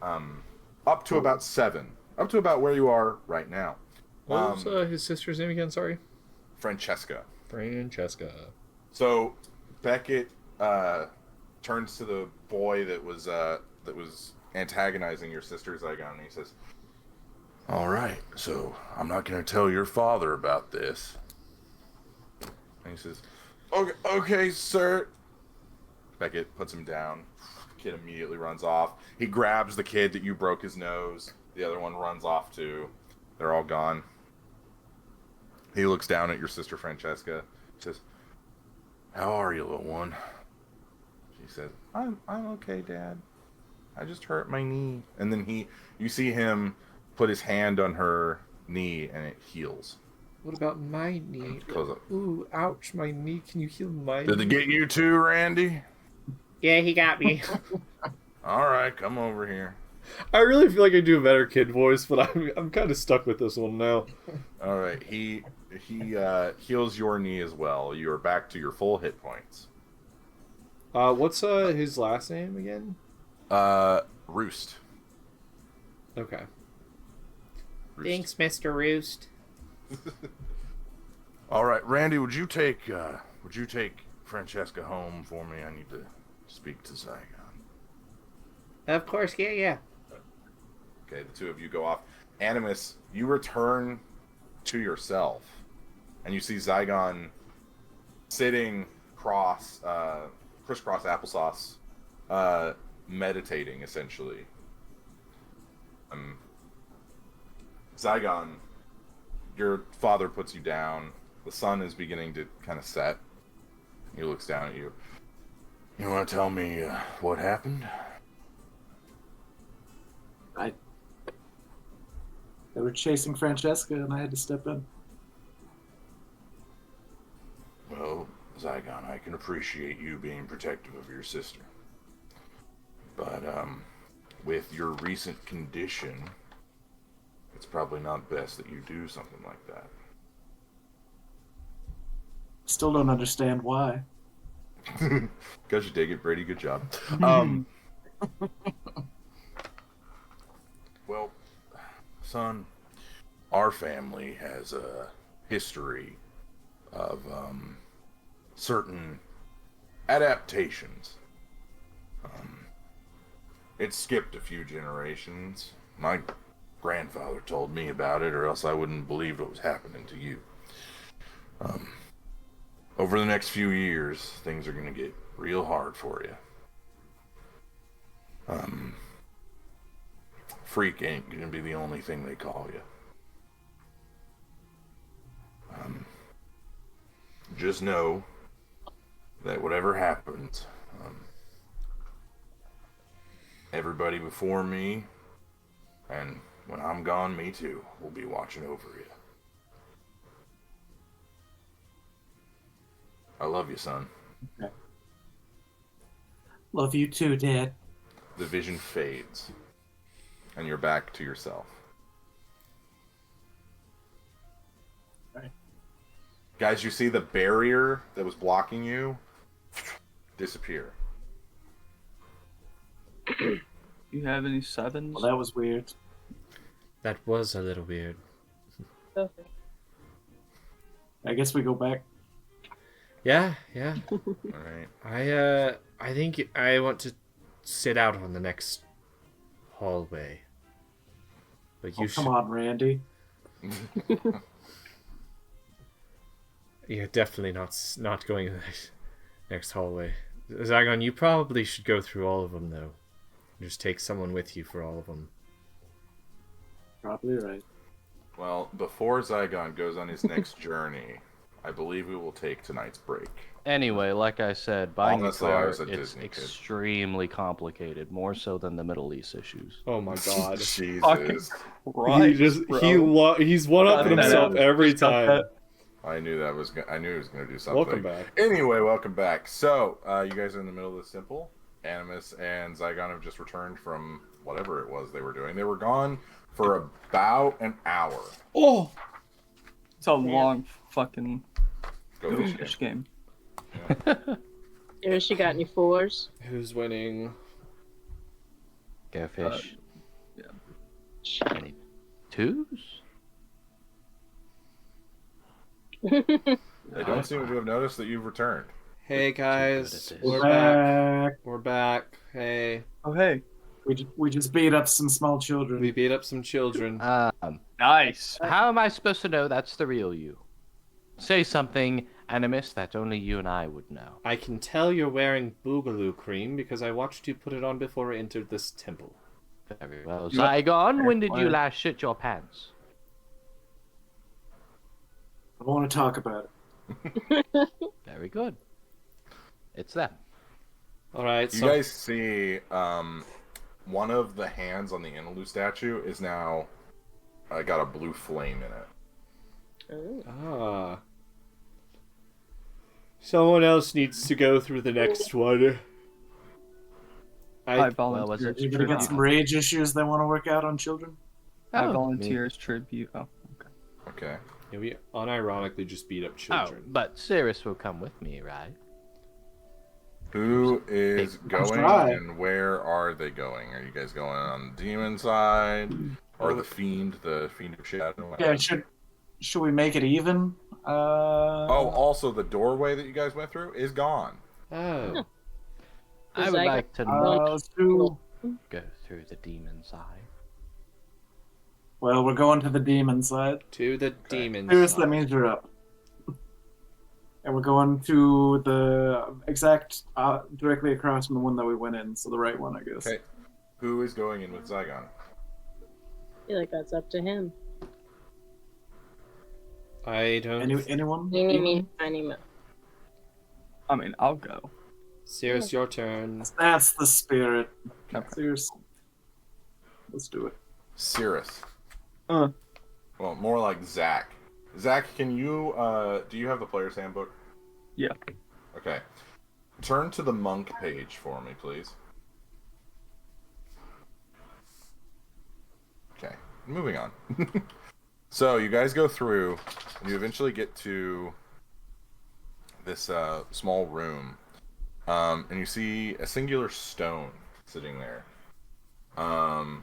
Up to about 7. Up to about where you are right now. What was his sister's name again? Sorry. Francesca. So Beckett turns to the boy that was antagonizing your sister, Zaigon, and he says, "All right, so I'm not going to tell your father about this." And he says, "Okay, sir." Beckett puts him down. Kid immediately runs off. He grabs the kid that you broke his nose. The other one runs off too. They're all gone. He looks down at your sister Francesca. Says, "How are you, little one?" She says, I'm okay, Dad. I just hurt my knee." And then you see him put his hand on her knee and it heals. what about my knee? Close up. Ooh, ouch, my knee. Can you heal my Did knee? they get you too, Randy? Yeah, he got me. All right, come over here. I really feel like I do a better kid voice, but I'm kind of stuck with this one now. All right, he heals your knee as well. You are back to your full hit points. What's his last name again? Roost. Okay. Roost. Thanks, Mr. Roost. All right, Randy, would you take Francesca home for me? I need to speak to Zaigon. Of course, yeah. Okay, the two of you go off. Animus, you return to yourself, and you see Zaigon sitting crisscross applesauce, meditating essentially. Zaigon, your father puts you down. The sun is beginning to kind of set. He looks down at you. You want to tell me what happened? They were chasing Francesca, and I had to step in. Well, Zaigon, I can appreciate you being protective of your sister. But, with your recent condition, it's probably not best that you do something like that. Still don't understand why. Because you dig it, Brady. Good job. Well, son, our family has a history of certain adaptations. It skipped a few generations. My grandfather told me about it, or else I wouldn't believe what was happening to you. Over the next few years, things are going to get real hard for you. Freak ain't going to be the only thing they call you. Just know that whatever happens, everybody before me, and when I'm gone, me too, will be watching over you. I love you, son. Okay. Love you too, Dad. The vision fades, and you're back to yourself. Right. Guys, you see the barrier that was blocking you disappear. You have any sevens? Well, that was weird. That was a little weird. Okay. I guess we go back. Yeah. All right. I think I want to sit out on the next hallway. But you Come on, Randy. You're definitely not going to the next hallway. Zaigon, you probably should go through all of them, though. Just take someone with you for all of them. Probably right. Well, before Zaigon goes on his next journey, I believe we will take tonight's break. Anyway, like I said, buying a Honestly, I car was a it's Disney kid. extremely complicated, more so than the Middle East issues. Oh my god. Jesus. He's one-upping God, himself that- every time. I knew he was going to do something. Welcome back. Anyway, welcome back. So, you guys are in the middle of the simple. Animus and Zaigon have just returned from whatever it was they were doing. They were gone for about an hour. Oh! It's a long fucking Go Go fish Fish game. game. Here, she got any fours? Who's winning? Go fish. yeah. Any twos? They don't seem to have noticed that you've returned. Hey guys, this. we're back. We're back. Hey, Oh, hey. We just beat up some small children. we beat up some children. Nice. How am I supposed to know that's the real you? Say something, Animus, that only you and I would know. I can tell you're wearing boogaloo cream because I watched you put it on before I entered this temple. Very well. You- Zygon, when did you Why? last shit your pants? I don't want to talk about it. Very good. It's them. All right, You so guys see one of the hands on the Inaloo statue is now got a blue flame in it. Ah. Someone else needs to go through the next one. I was volunteer it as You gonna get tribute. some rage issues they want to work out on children? I Oh, volunteer as tribute. Oh, okay. Okay. Yeah, we unironically just beat up Oh, children. but Cirrus will come with me, right? Who is going try. and where are they going? Are you guys going on the demon side or the fiend of shadow? Yeah, should we make it even? Oh, also the doorway that you guys went through is gone. Oh. I would Zygon- like to not let's do. go through the demon side. Well, we're going to the demon side. To the demon Serious, side. that means you're up. And we're going to the exact directly across from the one that we went in, so the right one, I guess. Okay. Who is going in with Zaigon? I feel like that's up to him. I don't. Anyone? Eeny, meeny, miny, moe. I mean, I'll go. Cirrus, your turn. That's the spirit. Okay. Seriously. Let's do it. Cirrus. Uh. Well, more like Zach. Zach, can you, do you have the player's handbook? Yeah. Okay. Turn to the monk page for me, please. Okay, moving on. So, you guys go through, and you eventually get to this small room, and you see a singular stone sitting there. Zaigon.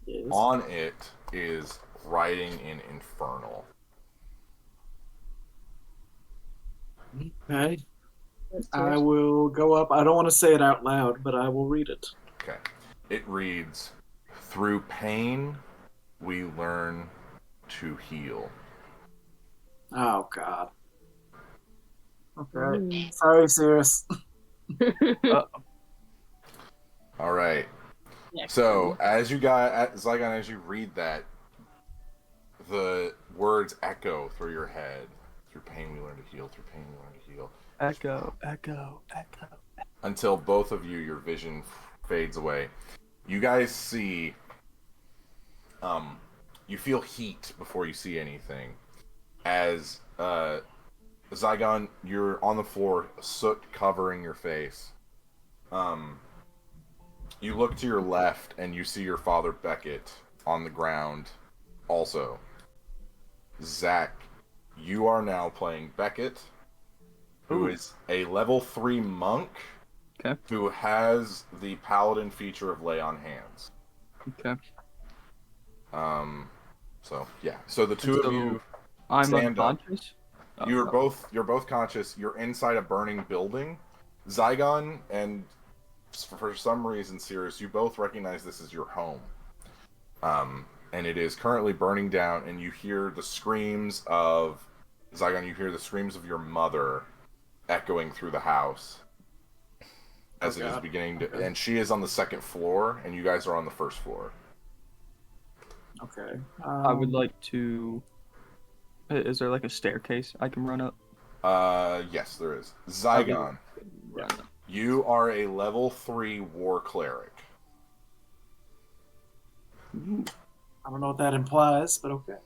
Yes. On it is writing in Infernal. Okay. Let's I do will go up. I don't want to say it out loud, but I will read it. Okay. It reads, "Through pain, we learn to heal." Oh, God. Okay. Mm. Sorry, Cirrus. All right. Yeah, So, as you got, Zygon, as you read that, the words echo through your head. Through pain, we learn to heal. Through pain, we learn to heal. Echo, echo, echo. Until both of you, your vision fades away. You guys see, you feel heat before you see anything. As, Zygon, you're on the floor, soot covering your face. You look to your left and you see your father Beckett on the ground also. Zach, you are now playing Beckett, who Ooh. is a level 3 monk. Okay. Who has the paladin feature of lay on hands. Okay. So yeah. So the two of you I'm stand up. unconscious. You're both conscious. You're inside a burning building. Zygon and for some reason, Cirrus, you both recognize this as your home. And it is currently burning down, and you hear the screams of Zygon. You hear the screams of your mother echoing through the house as it is beginning to. And she is on the second floor, and you guys are on the first floor. Okay. I would like to. Is there like a staircase I can run up? Yes, there is. Zygon, Run up. you are a level 3 war cleric. Ooh. I don't know what that implies, but okay.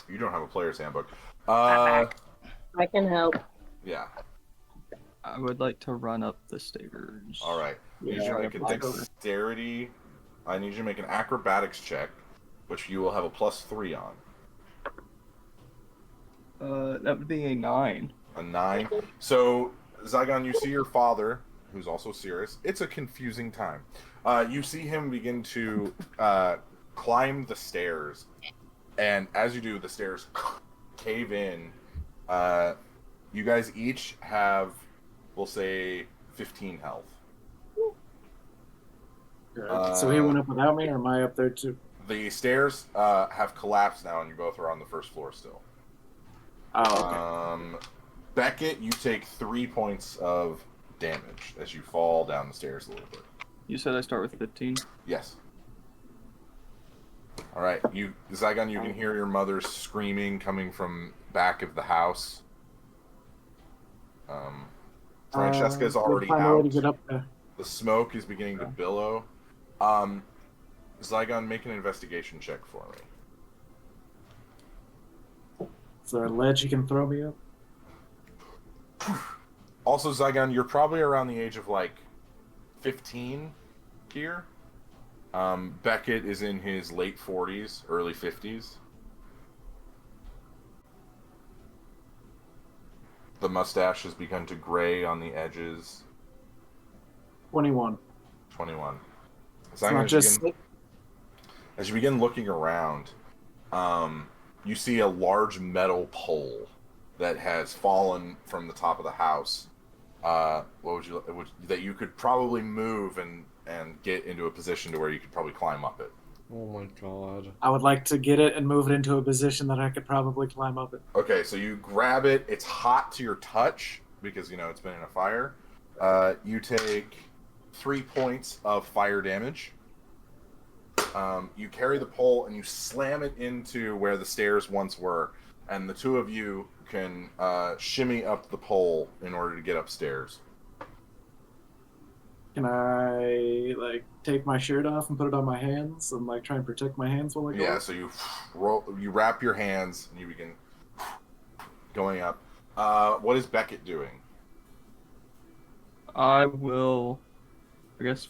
You don't have a player's handbook. I can help. Yeah. I would like to run up the stairs. All right. I need you to make a dexterity. I need you to make an acrobatics check, which you will have a +3 on. That would be a 9. A 9. So, Zygon, you see your father, who's also Cirrus. It's a confusing time. You see him begin to climb the stairs, and as you do, the stairs cave in. You guys each have, we'll say, 15 health. So he went up without me, or am I up there too? The stairs have collapsed now, and you both are on the first floor still. Oh, okay. Beckett, you take 3 points of damage as you fall down the stairs a little bit. You said I start with 15? Yes. All right, Zygon, you can hear your mother's screaming coming from back of the house. Francesca's already find a way to out. get up there. The smoke is beginning to billow. Zygon, make an investigation check for me. Is there a ledge you can throw me up? Also, Zygon, you're probably around the age of like 15 here. Beckett is in his late 40s, early 50s. The mustache has begun to gray on the edges. 21. 21. It's not just... As you begin looking around, you see a large metal pole that has fallen from the top of the house. That you could probably move and get into a position to where you could probably climb up it. Oh my god. I would like to get it and move it into a position that I could probably climb up it. Okay, so you grab it. It's hot to your touch because it's been in a fire. You take 3 points of fire damage. You carry the pole and you slam it into where the stairs once were, and the two of you can shimmy up the pole in order to get upstairs. Can I take my shirt off and put it on my hands and try and protect my hands while I go? Yeah, up? so you wrap your hands and you begin going up. What is Beckett doing? I will, I guess,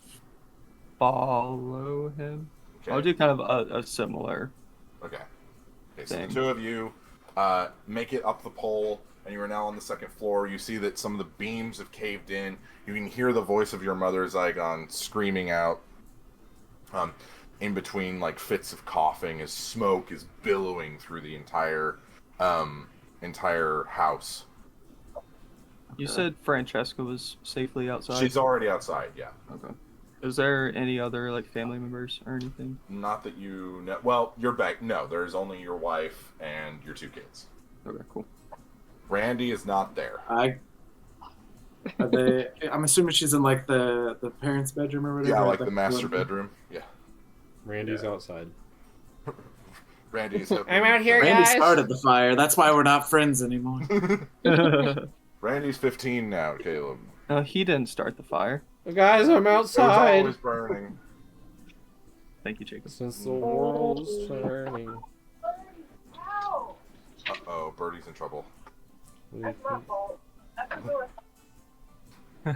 follow him. Okay. I'll do kind of a similar Okay, so the thing. two of you make it up the pole, and you are now on the second floor. You see that some of the beams have caved in. You can hear the voice of your mother, Zaigon, screaming out in between fits of coughing as smoke is billowing through the entire house. You said Francesca was safely outside? She's already outside, yeah. Okay. Is there any other family members or anything? Not that you know. Well, you're back. No, there's only your wife and your 2 kids. Okay, cool. Randy is not there. I'm assuming she's in the parents' bedroom or whatever. Yeah, the master bedroom. Yeah. Randy's outside. Randy's. I'm out here, Randy guys. started the fire. That's why we're not friends anymore. Randy's 15 now, Caleb. He didn't start the fire. Guys, I'm It was outside. always burning. Thank you, Jacob. Since the world's turning. Uh-oh, Birdie's in trouble.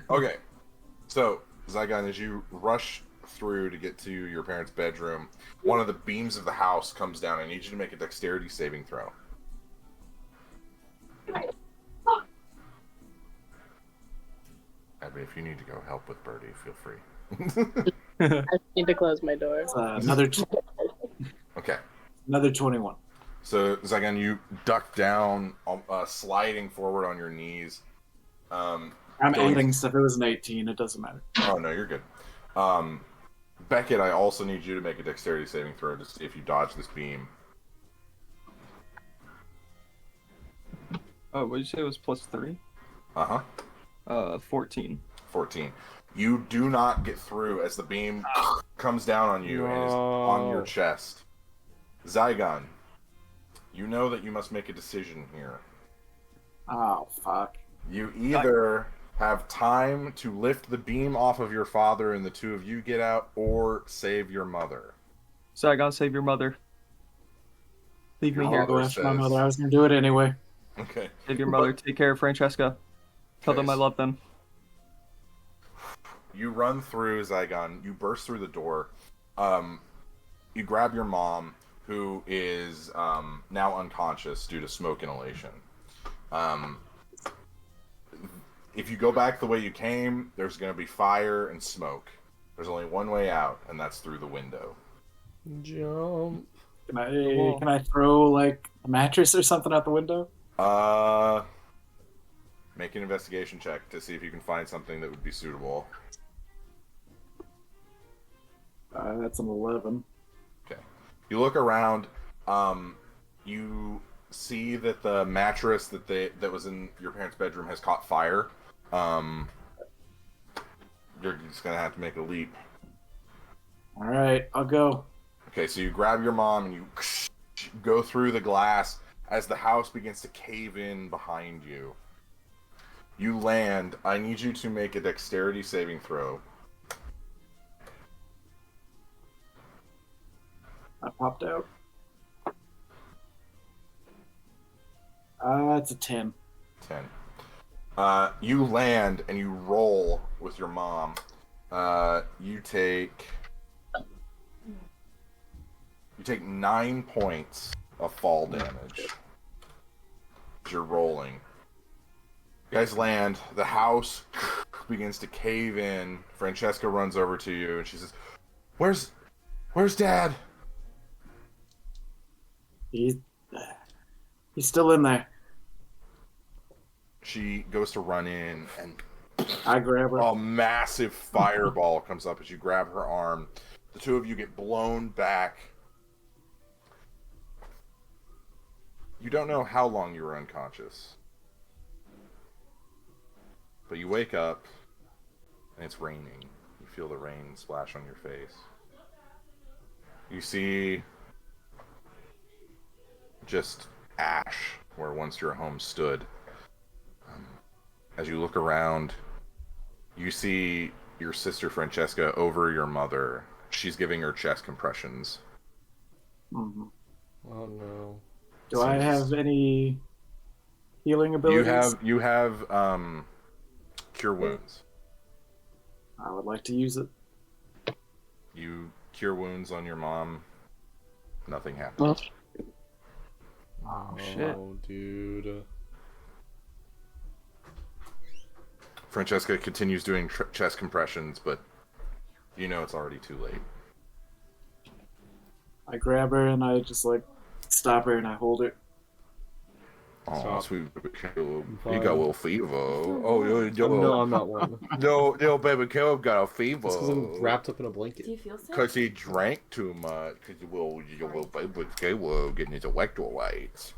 Okay, so, Zaigon, as you rush through to get to your parents' bedroom, one of the beams of the house comes down. I need you to make a dexterity saving throw. Abby, if you need to go help with Birdie, feel free. I need to close my door. Okay. Another 21. So, Zaigon, you duck down, sliding forward on your knees. I'm Going- adding stuff. It was an 18. It doesn't matter. Oh, no, you're good. Beckett, I also need you to make a dexterity saving throw to see if you dodge this beam. Oh, what did you say it was +3? Uh-huh. 14. 14. You do not get through as the beam comes down on you and is on your chest. Zaigon, you know that you must make a decision here. Oh, fuck. You either have time to lift the beam off of your father and the two of you get out, or save your mother. Zaigon, save your mother. Leave me Your here. I'll go mother after my says- mother. I was going to do it anyway. Okay. Save your mother. Take care of Francesca. Tell them I love them. You run through, Zaigon. You burst through the door. You grab your mom, who is now unconscious due to smoke inhalation. If you go back the way you came, there's going to be fire and smoke. There's only one way out, and that's through the window. Jump. Can I throw a mattress or something out the window? Make an investigation check to see if you can find something that would be suitable. That's an 11. Okay. You look around. You see that the mattress that was in your parents' bedroom has caught fire. You're just gonna have to make a leap. All right, I'll go. Okay, so you grab your mom and you go through the glass as the house begins to cave in behind you. You land. I need you to make a dexterity saving throw. I popped out. It's a 10. 10. You land and you roll with your mom. You take 9 points of fall damage. As you're rolling. You guys land. The house begins to cave in. Francesca runs over to you and she says, "Where's Dad?" He's still in there. She goes to run in and I grab her. a massive fireball comes up as you grab her arm. The two of you get blown back. You don't know how long you were unconscious. But you wake up, and it's raining. You feel the rain splash on your face. You see just ash where once your home stood. As you look around, you see your sister Francesca over your mother. She's giving her chest compressions. Mm-hmm. Oh no. Do I have any healing abilities? You have cure wounds. I would like to use it. You cure wounds on your mom. Nothing happens. Oh shit. Oh, dude. Francesca continues doing chest compressions, but you know it's already too late. I grab her and I just like stop her and I hold her. Oh, Stop. sweet baby Caleb. Fine. You got a little fever. Oh, No, I'm not one. no, baby Caleb got a fever. It's because I'm wrapped up in a blanket. Do you feel sick? Because he drank too much. Because your little baby Caleb getting his electrolytes.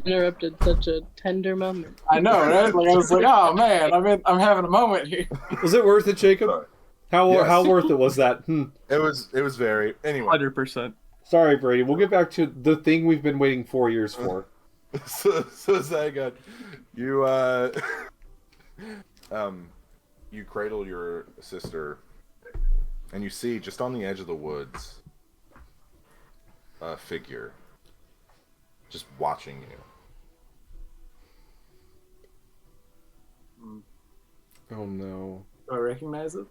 Interrupted such a tender moment. I know, right? Like I was like, oh man, I'm having a moment here. Was it worth it, Jacob? Sorry. How Yes. how worth it was that? It was very anyway. 100%. Sorry, Brady. We'll get back to the thing we've been waiting 4 years for. So Zaigon, you you cradle your sister, and you see just on the edge of the woods a figure just watching you. Oh no. Do I recognize it?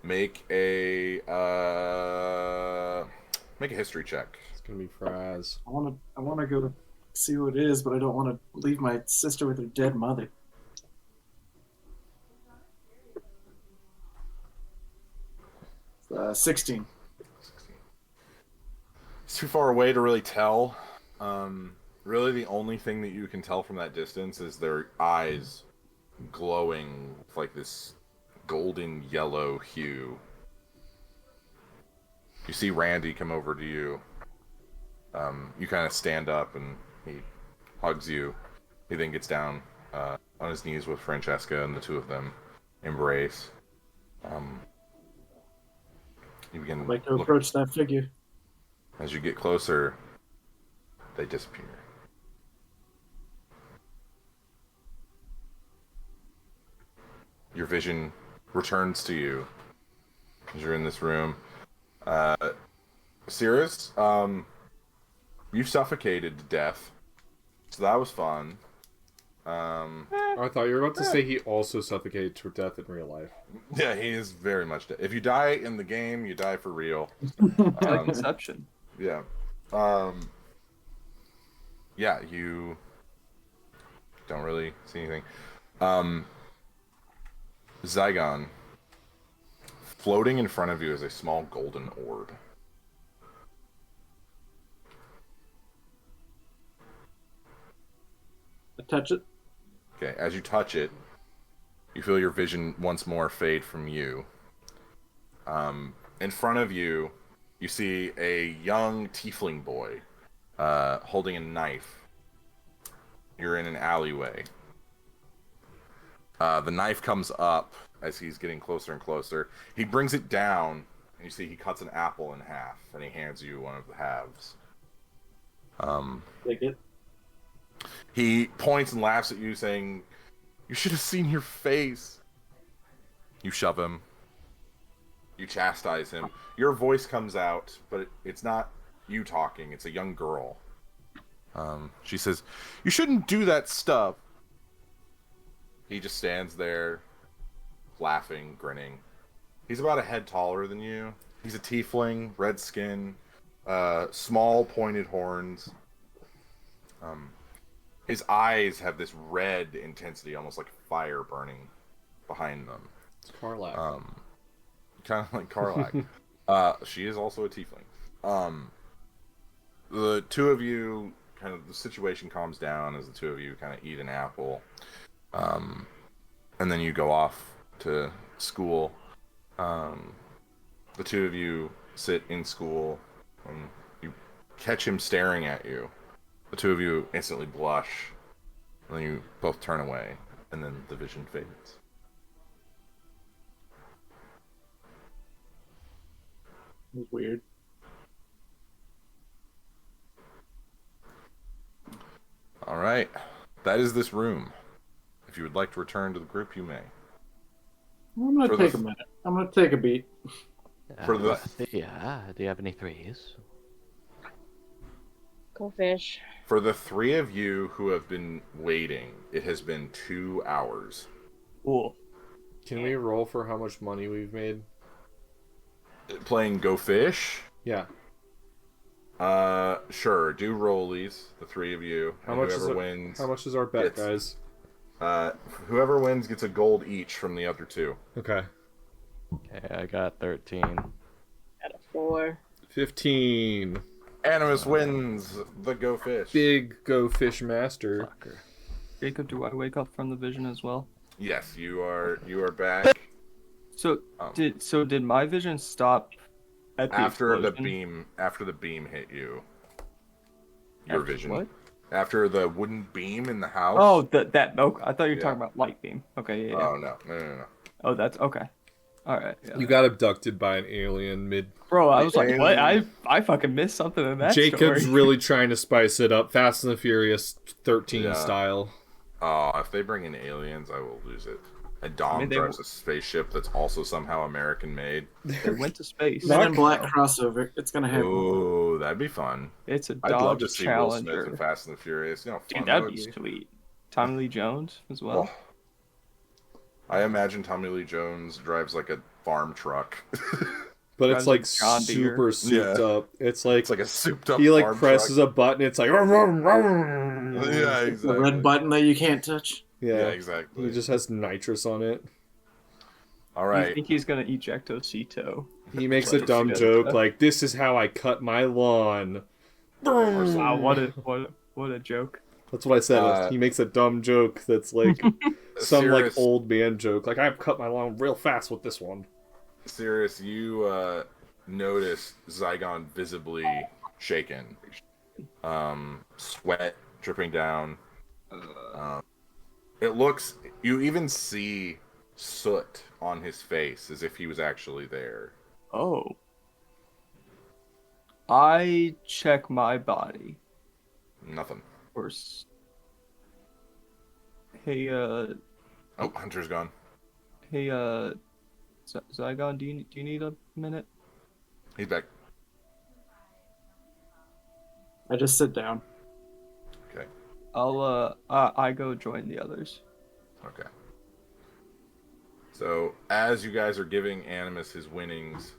Make a history check. It's gonna be Fraz. I wanna go see what it is, but I don't want to leave my sister with her dead mother. It's, 16. It's too far away to really tell. Really, the only thing that you can tell from that distance is their eyes glowing with like this golden yellow hue. You see Randy come over to you. You kind of stand up and he hugs you. He then gets down on his knees with Francesca, and the two of them embrace. You begin I'd like to looking. approach that figure. As you get closer, they disappear. Your vision returns to you as you're in this room. Cirrus, you suffocated to death, so that was fun. I thought you were about to say he also suffocated to death in real life. Yeah, he is very much dead. If you die in the game, you die for real. Like Inception. Yeah. Yeah, you don't really see anything. Zaigon. Floating in front of you is a small golden orb. I touch it. Okay, as you touch it, you feel your vision once more fade from you. In front of you, you see a young tiefling boy holding a knife. You're in an alleyway. The knife comes up as he's getting closer and closer. He brings it down, and you see he cuts an apple in half, and he hands you one of the halves. Take it. He points and laughs at you, saying, "You should have seen your face." You shove him. You chastise him. Your voice comes out, but it's not you talking. It's a young girl. She says, "You shouldn't do that stuff." He just stands there, laughing, grinning. He's about a head taller than you. He's a tiefling, red skin, small pointed horns. His eyes have this red intensity, almost like fire burning behind them. It's Karlak. Kind of like Karlak. She is also a tiefling. The two of you, kind of, the situation calms down as the two of you kind of eat an apple. And then you go off to school. The two of you sit in school. You catch him staring at you. The two of you instantly blush. And then you both turn away. And then the vision fades. It was weird. Alright. That is this room. If you would like to return to the group, you may. I'm gonna take a minute. I'm gonna take a beat. For the Yeah, do you have any threes? Go fish. For the three of you who have been waiting, it has been 2 hours. Cool. Can we roll for how much money we've made? Playing Go Fish? Yeah. Sure. Do rollies, the three of you. How And much whoever is wins, How much is our bet, gets- guys? whoever wins gets a gold each from the other two. Okay. Okay, I got 13. Got a 4. 15. Animus wins the Go Fish. Big Go Fish Master. Fucker. Jacob, do I wake up from the vision as well? Yes, you are back. So Um, did my vision stop at the after the explosion? beam hit you. Your After vision. what? After the wooden beam in the house. Oh, that. Okay, I thought you were Yeah. talking about light beam. Okay, yeah. Oh no. Oh, that's okay. All right. Yeah. You got abducted by an alien mid. Bro, I was like, Alien. what? I fucking missed something in that Jacob's story. really trying to spice it up, Fast and the Furious 13 Yeah. style. Oh, if they bring in aliens, I will lose it. And Dom they drives a spaceship that's also somehow American made. They went to space. Men in Black crossover. It's gonna happen. Ooh, that'd be fun. It's a I'd love Dodge to see Will Smith Challenger. in Fast and the Furious. You know, how fun Dude, that that'd be would sweet. Tommy Lee Jones as well. Oh. I imagine Tommy Lee Jones drives like a farm truck. But Drives it's like John Deere. super souped Yeah. up. It's like It's like a souped up he like farm presses truck. a button. It's like rum, rum, rum. Yeah, The exactly. red button that you can't touch. Yeah, Yeah, exactly. he just has nitrous on it. All I right. think he's gonna ejecto Cito. He makes a Like, dumb yeah. joke like, "This is how I cut my lawn." Wow, what a joke. That's what I said. He makes a dumb joke that's like some Serious- like old man joke. Like, I've cut my lawn real fast with this one. Serious, you notice Zaigon visibly shaken. Sweat dripping down. It looks, you even see soot on his face as if he was actually there. Oh. I check my body. Nothing. Or hey, Oh, Hunter's gone. hey, Zaigon, do you need a minute? He's back. I just sit down. Okay. I go join the others. Okay. So, as you guys are giving Animus his winnings,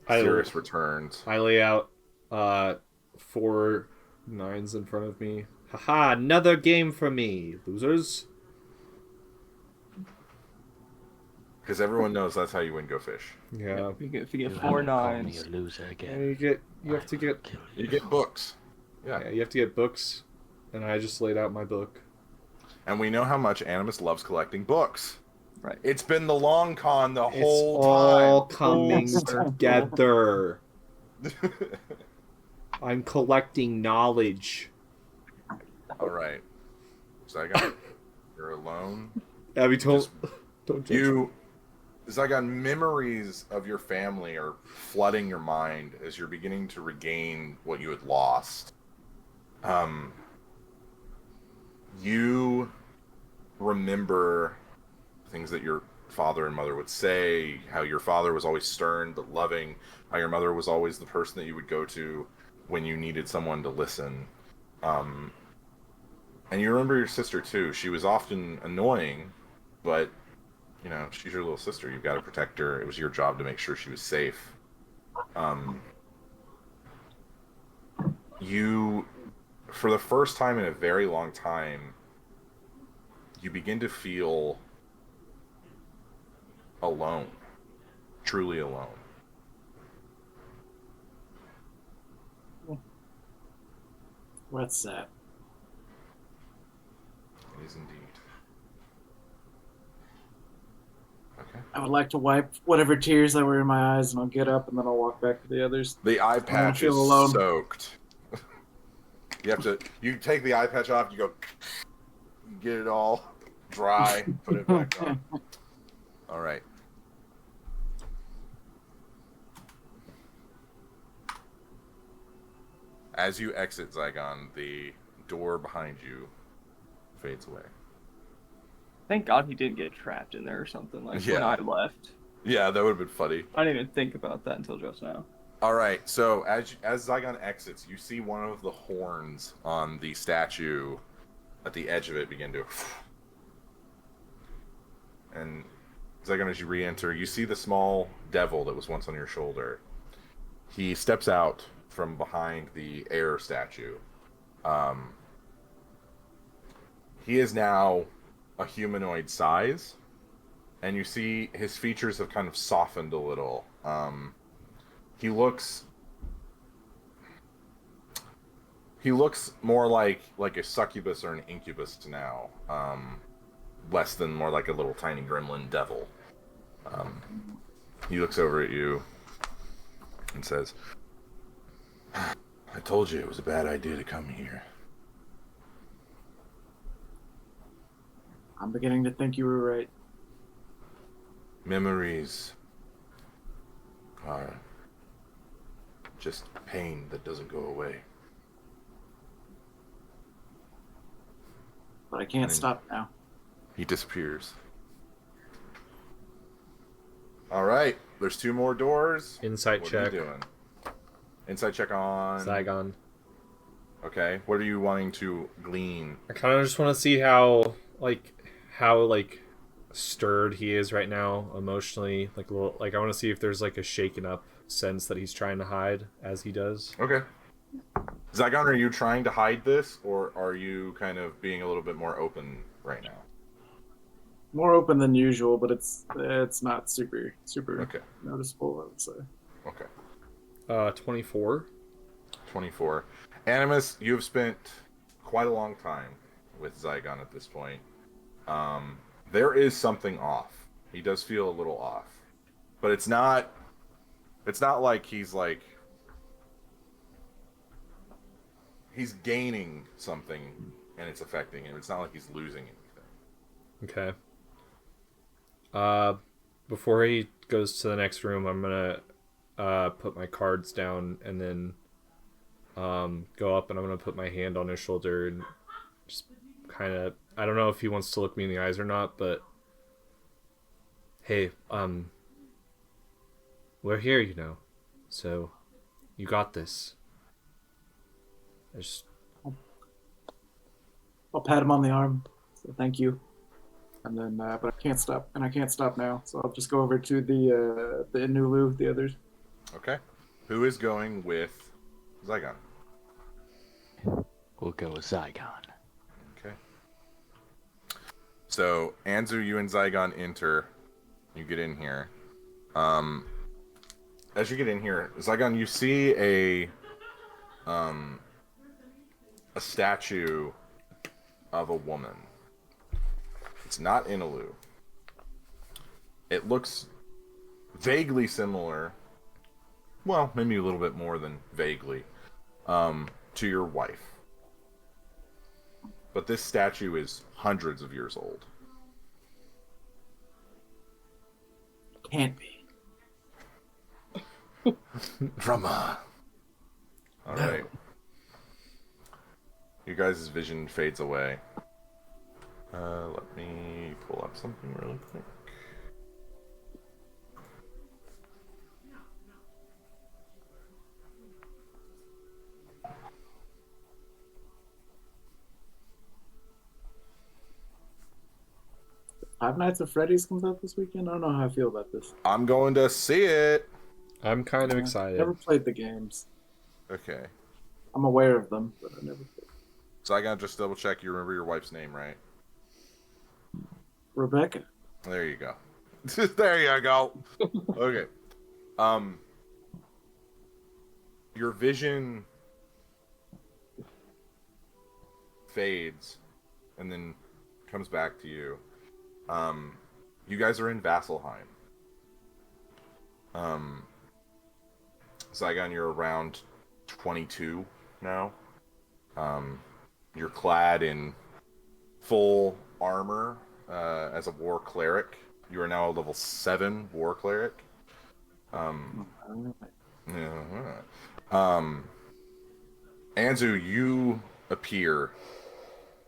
Sirius returns. I lay out 4 9s in front of me. Haha, another game for me, losers. Because everyone knows that's how you win Go Fish. Yeah. If you get You 4 haven't called me 9s. a loser again. You have to get Kill You get books. yeah, you have to get books, and I just laid out my book. And we know how much Animus loves collecting books. Right. It's been the long con the It's whole all time. coming together. I'm collecting knowledge. All right. Zygon, you're alone. Abby, don't Just- don't judge You, Zygon, memories of your family are flooding your mind as you're beginning to regain what you had lost. You remember things that your father and mother would say, how your father was always stern but loving, how your mother was always the person that you would go to when you needed someone to listen. And you remember your sister too. She was often annoying, but you know, she's your little sister. You've got to protect her. It was your job to make sure she was safe. You, for the first time in a very long time, you begin to feel alone. Truly alone. What's that? It is indeed. Okay. I would like to wipe whatever tears that were in my eyes, and I'll get up, and then I'll walk back to the others. The eye patch feel is alone. soaked. You take the eye patch off, you go, get it all dry, put it back on. All right. As you exit Zaigon, the door behind you fades away. Thank God he didn't get trapped in there or something like when Yeah. I left. Yeah, that would have been funny. I didn't even think about that until just now. All right, so as Zaigon exits, you see one of the horns on the statue at the edge of it begin to... And Zaigon, as you re-enter, you see the small devil that was once on your shoulder. He steps out from behind the air statue. He is now a humanoid size, and you see his features have kind of softened a little. He looks more like a succubus or an incubus to now, less than more like a little tiny gremlin devil. He looks over at you and says, "I told you it was a bad idea to come here." I'm beginning to think you were right. Memories are just pain that doesn't go away. But I can't stop now. He disappears. All right, there's 2 more doors. Insight What check. are you doing? Insight check on... Zaigon. Okay, what are you wanting to glean? I kind of just want to see how stirred he is right now emotionally. I want to see if there's like a shaken up sense that he's trying to hide as he does. Okay. Zaigon, are you trying to hide this, or are you kind of being a little bit more open right now? More open than usual, but it's not super Okay. noticeable, I would say. Okay. 24. 24. Animus, you've spent quite a long time with Zaigon at this point. There is something off. He does feel a little off. But it's not like he's gaining something and it's affecting him. It's not like he's losing anything. Okay. Before he goes to the next room, I'm gonna put my cards down and then go up and I'm gonna put my hand on his shoulder and just kind of, I don't know if he wants to look me in the eyes or not, but hey, we're here, you know, so you got this. I'll pat him on the arm. So thank you. And then, but I can't stop now. So I'll just go over to the Inulu, the others. Okay. Who is going with Zaigon? We'll go with Zaigon. Okay. So, Anzu, you and Zaigon enter. You get in here. As you get in here, Zaigon, you see a statue of a woman. It's not Inulu. It looks vaguely similar, well, maybe a little bit more than vaguely, to your wife. But this statue is hundreds of years old. Can't be. Drama. All right. You guys' vision fades away. Let me pull up something really quick. Five Nights at Freddy's comes out this weekend. I don't know how I feel about this. I'm going to see it. I'm kind of excited. Never played the games. Okay. I'm aware of them, but I never played. So I gotta just double check you remember your wife's name, right? Rebecca. There you go. There you go. Okay. Your vision fades and then comes back to you. you guys are in Vasselheim. Zaigon, you're around 22 now. You're clad in full armor as a war cleric. You are now a level 7 war cleric. Anzu, you appear,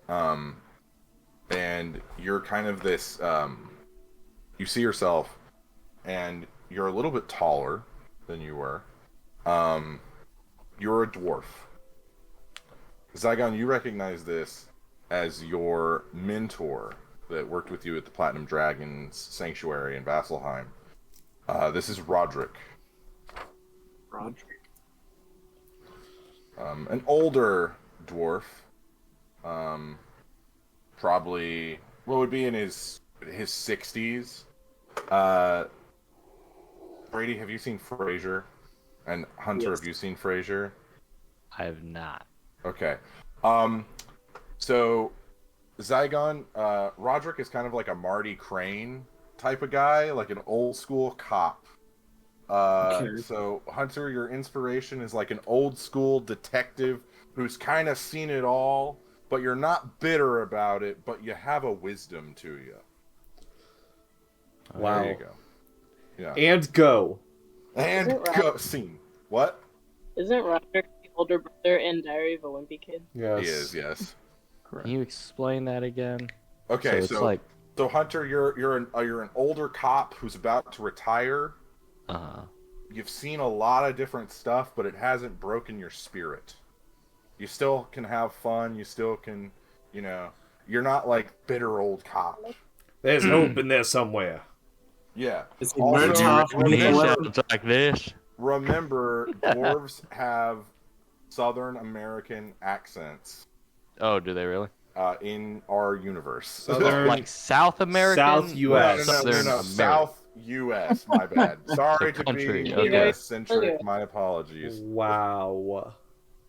and you're kind of this. You see yourself, and you're a little bit taller than you were. You're a dwarf. Zaigon, you recognize this as your mentor that worked with you at the Platinum Dragon's Sanctuary in Vasselheim. This is Roderick. Roderick. An older dwarf. Probably what would be in his 60s. Brady, have you seen Frasier? And Hunter, Yes. have you seen Frasier? I have not. Okay. So Zaigon, Roderick is kind of like a Marty Crane type of guy, like an old school cop. Okay. So Hunter, your inspiration is like an old school detective who's kind of seen it all, but you're not bitter about it, but you have a wisdom to you. Wow. There you go. Yeah. And go. And Isn't go scene. What? Isn't Roderick the older brother in Diary of a Wimpy Kid? Yes. He is, yes. Can you explain that again? Okay, so it's like, so Hunter, you're an older cop who's about to retire. You've seen a lot of different stuff, but it hasn't broken your spirit. You still can have fun. You still can, you're not like bitter old cop. There's hope in there somewhere. Yeah. Is he Also, Murtaugh from he remember, sounds like this. remember, dwarves have Southern American accents Oh, do they really? in our universe. Southern, Like South American? South US. Southern American. South U.S. My bad. Sorry to Country, be okay. U.S.-centric. My apologies. Wow.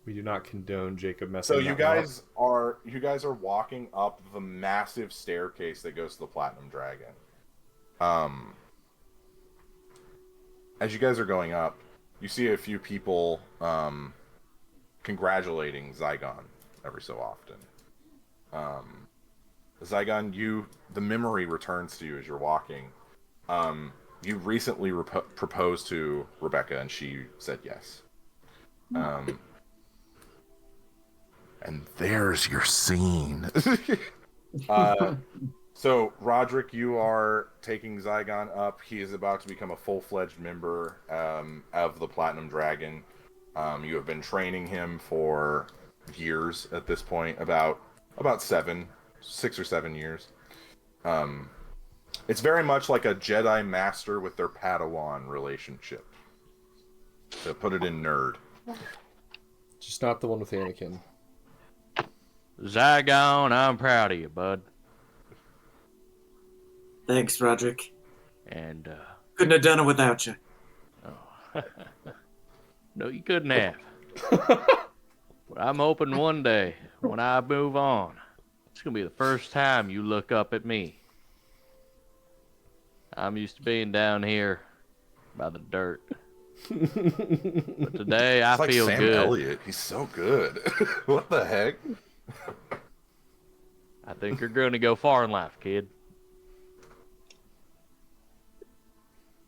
We do not condone Jacob messing So that you up. guys are walking up the massive staircase that goes to the Platinum Dragon. As you guys are going up, you see a few people congratulating Zaigon every so often. Zaigon, the memory returns to you as you're walking. You recently proposed to Rebecca, and she said yes. And there's your scene. So, Roderick, you are taking Zaigon up. He is about to become a full-fledged member of the Platinum Dragon. You have been training him for years at this point, about 6 or 7 years. It's very much like a Jedi Master with their Padawan relationship. To put it in nerd. Just not the one with Anakin. Zaigon, I'm proud of you, bud. Thanks, Roderick. And, Couldn't have done it without you. no, you couldn't have. But I'm hoping one day, when I move on, it's going to be the first time you look up at me. I'm used to being down here by the dirt. But today, I It's like feel Sam good. Elliott. He's so good. What the heck? I think you're going to go far in life, kid.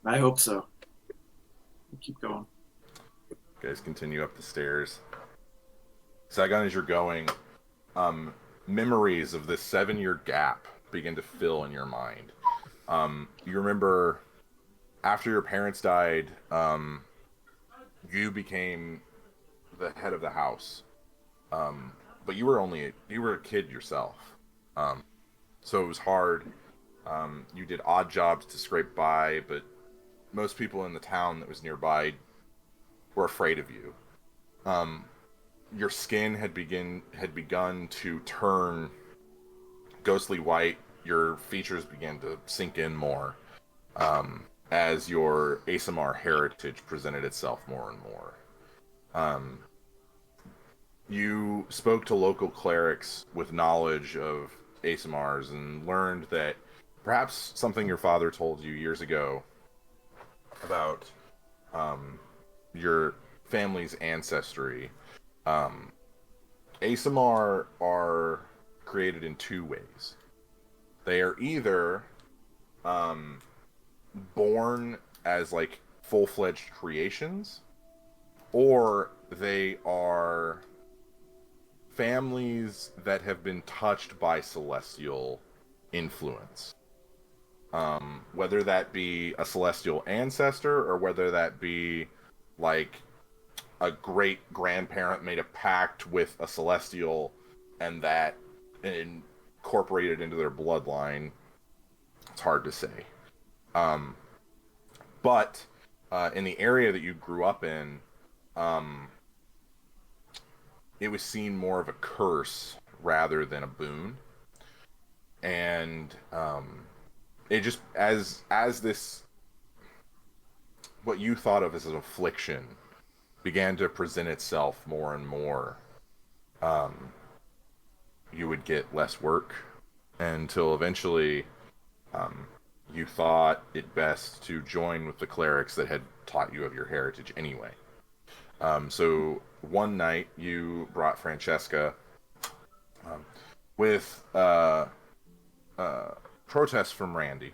I hope so. Keep going. You guys continue up the stairs. Saigon, as you're going, memories of this 7-year gap begin to fill in your mind. You remember after your parents died, you became the head of the house. But you were a kid yourself. So it was hard. You did odd jobs to scrape by, but most people in the town that was nearby were afraid of you. Your skin had begun to turn ghostly white. Your features began to sink in more as your ASMR heritage presented itself more and more. You spoke to local clerics with knowledge of ASMRs and learned that perhaps something your father told you years ago about your family's ancestry. ASMR are created in two ways. They are either born as like full-fledged creations, or they are families that have been touched by celestial influence. Whether that be a celestial ancestor, or whether that be like a great grandparent made a pact with a celestial and that incorporated into their bloodline. It's hard to say. But in the area that you grew up in, it was seen more of a curse rather than a boon. And it just, as this, what you thought of as an affliction began to present itself more and more, you would get less work until eventually you thought it best to join with the clerics that had taught you of your heritage anyway. So one night you brought Francesca with protests from Randy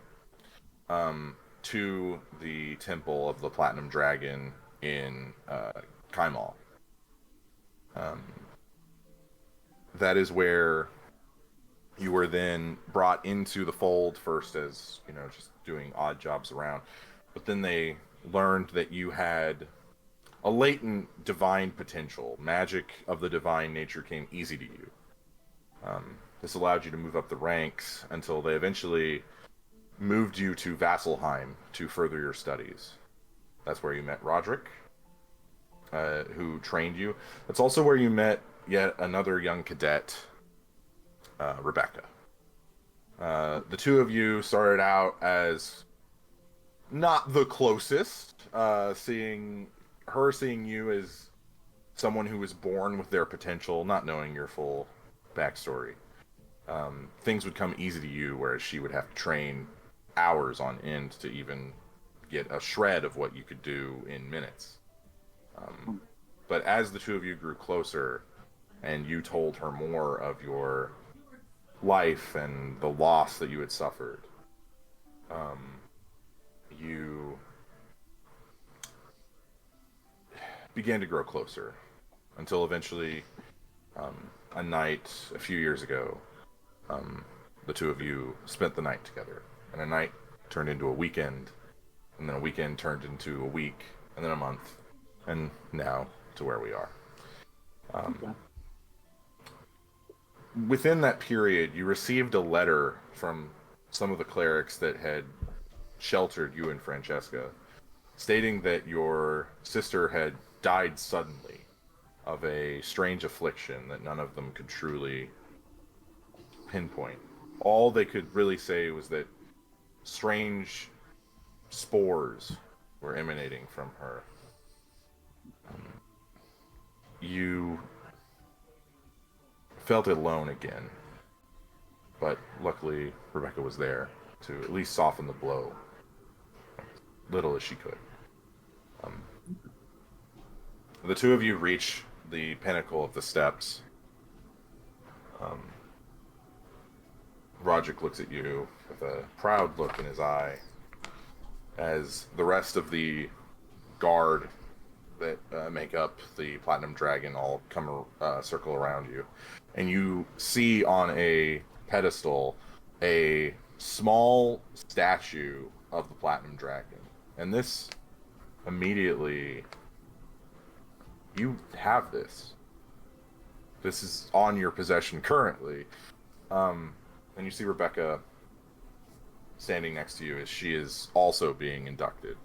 to the Temple of the Platinum Dragon in Kaimal. That is where you were then brought into the fold, first as, you know, just doing odd jobs around. But then they learned that you had a latent divine potential. Magic of the divine nature came easy to you. This allowed you to move up the ranks until they eventually moved you to Vasselheim to further your studies. That's where you met Roderick, who trained you. That's also where you met yet another young cadet, Rebecca. The two of you started out as not the closest, seeing you as someone who was born with their potential, not knowing your full backstory. Things would come easy to you, whereas she would have to train hours on end to even get a shred of what you could do in minutes. But as the two of you grew closer, and you told her more of your life and the loss that you had suffered, you began to grow closer, until eventually, a night a few years ago, the two of you spent the night together, and a night turned into a weekend, and then a weekend turned into a week, and then a month, and now to where we are. Okay. Within that period, you received a letter from some of the clerics that had sheltered you and Francesca, stating that your sister had died suddenly of a strange affliction that none of them could truly pinpoint. All they could really say was that strange spores were emanating from her. You felt alone again, but luckily Rebecca was there to at least soften the blow, little as she could. The two of you reach the pinnacle of the steps. Roderick looks at you with a proud look in his eye as the rest of the guard that make up the Platinum Dragon all come circle around you. And you see on a pedestal a small statue of the Platinum Dragon. And this immediately, you have this. This is on your possession currently. And you see Rebecca standing next to you as she is also being inducted.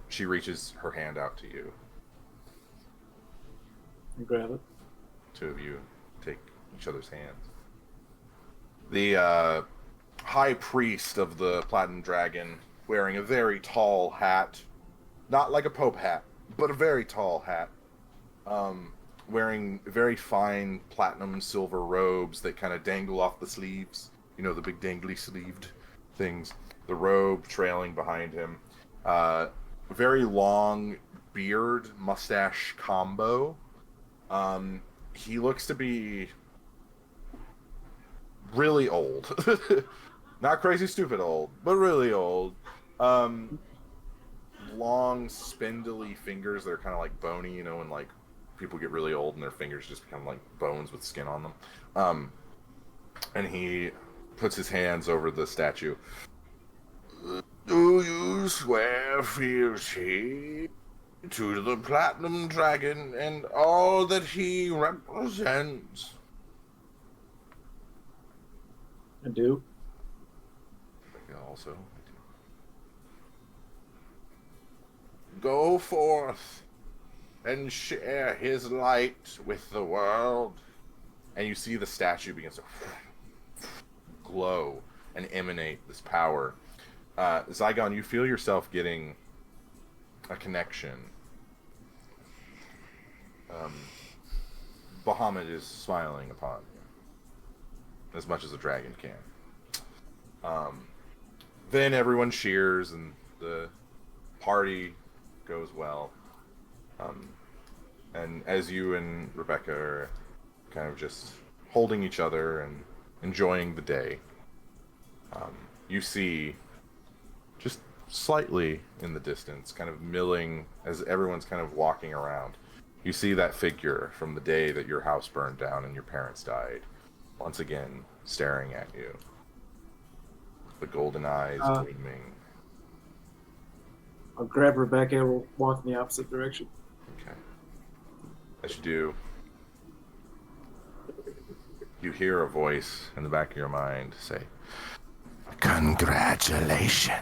She reaches her hand out to you. You grab it. Two of you take each other's hands. The high priest of the Platinum Dragon, wearing a very tall hat, not like a pope hat, but a very tall hat, wearing very fine platinum silver robes that kind of dangle off the sleeves. You know, the big dangly sleeved things. The robe trailing behind him. Very long beard, mustache combo. He looks to be really old. Not crazy stupid old, but really old. Long, spindly fingers that are kind of like bony, you know, when like people get really old and their fingers just become like bones with skin on them. And he puts his hands over the statue. Do you swear fealty to the Platinum Dragon and all that he represents? I do. Also, go forth and share his light with the world. And you see the statue begins to glow and emanate this power. Zaigon, you feel yourself getting a connection. Bahamut is smiling upon you, as much as a dragon can. Then everyone cheers and the party goes well. And as you and Rebecca are kind of just holding each other and enjoying the day, you see just slightly in the distance, kind of milling as everyone's kind of walking around. You see that figure from the day that your house burned down and your parents died, once again staring at you. The golden eyes gleaming. I'll grab Rebecca and we'll walk in the opposite direction. Okay. As you do, you hear a voice in the back of your mind say, "Congratulations."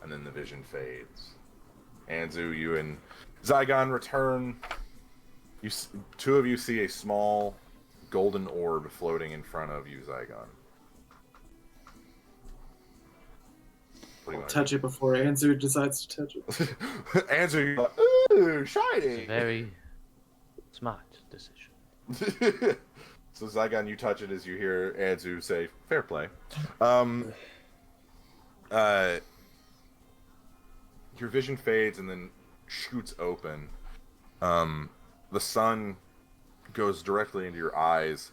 And then the vision fades. Anzu, you and Zaigon return. Two of you see a small golden orb floating in front of you, Zaigon. I'll touch it before Anzu decides to touch it. Anzu, you're like, ooh, shiny! Very smart decision. So Zaigon, you touch it as you hear Anzu say, "Fair play." Your vision fades and then shoots open. The sun goes directly into your eyes.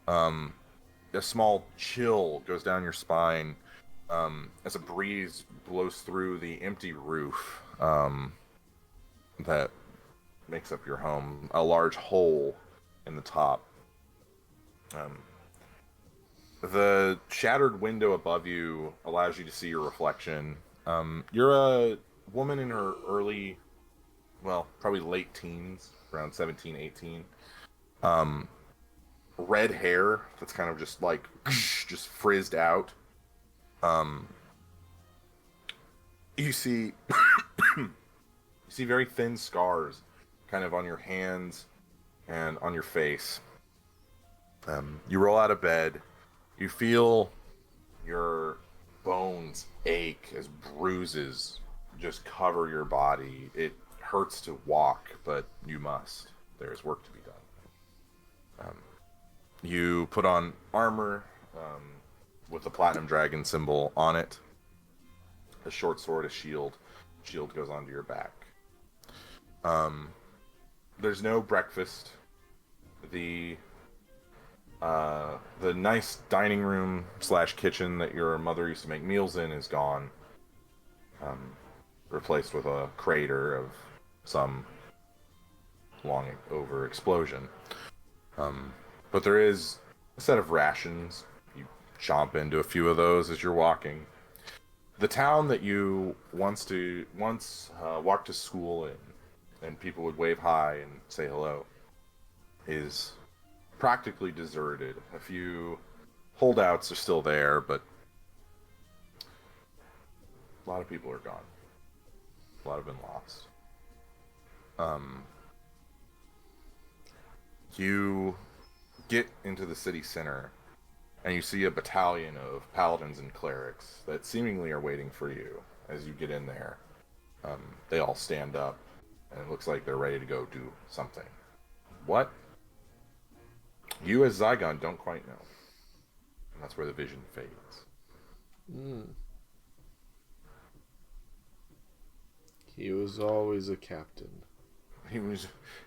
A small chill goes down your spine as a breeze blows through the empty roof that makes up your home. A large hole in the top. The shattered window above you allows you to see your reflection. You're a woman in her early, well, probably late teens, around 17, 18. Red hair that's kind of just like, just frizzed out. You see, you see very thin scars kind of on your hands and on your face. You roll out of bed. You feel your bones ache as bruises just cover your body. It hurts to walk, but you must. There's work to be done. You put on armor with the Platinum Dragon symbol on it. A short sword, a shield. Shield goes onto your back. There's no breakfast. The nice dining room / kitchen that your mother used to make meals in is gone. Replaced with a crater of some long over explosion. But there is a set of rations. You chomp into a few of those as you're walking. The town that you once walked to school in, and people would wave hi and say hello, is practically deserted. A few holdouts are still there, but a lot of people are gone. A lot have been lost. You get into the city center, and you see a battalion of paladins and clerics that seemingly are waiting for you as you get in there. They all stand up, and it looks like they're ready to go do something. What? You as Zaigon don't quite know. that's where the vision fades. He was always a captain.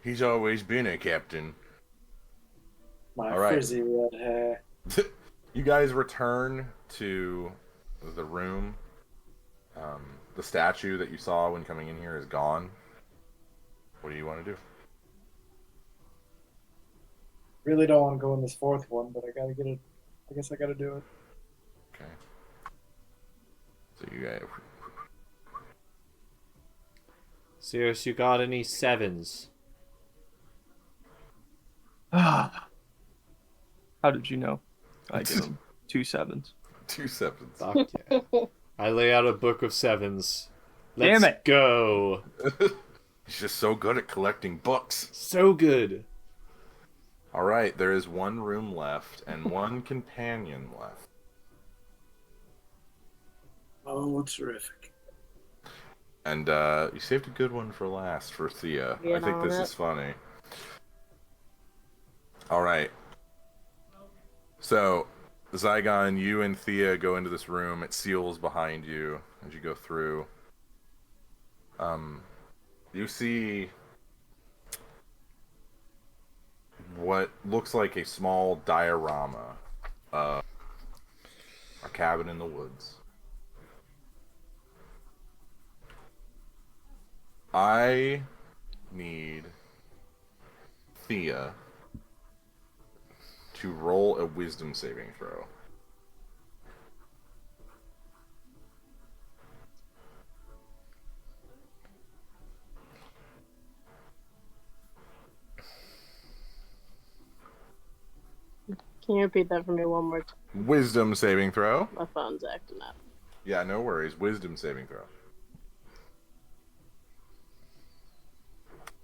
He's always been a captain. My All right. frizzy red hair. You guys return to the room. The statue that you saw when coming in here is gone. What do you want to do? Really don't want to go in this fourth one, but I gotta get it. I guess I gotta do it. Okay. So you guys. Serious, you got any sevens? How did you know? I give him 2 7s. 2 7s. Fuck yeah. I lay out a book of sevens. Damn Let's it. go. He's just so good at collecting books. So good. All right, there is one room left and one companion left. Oh, terrific. And you saved a good one for last for Thea. Get I think on this it. is funny. All right. So, Zaigon, you and Thea go into this room. It seals behind you as you go through. You see what looks like a small diorama of a cabin in the woods. I need Thea to roll a wisdom saving throw. Can you repeat that for me one more time? Wisdom saving throw. My phone's acting up. Yeah, no worries. Wisdom saving throw.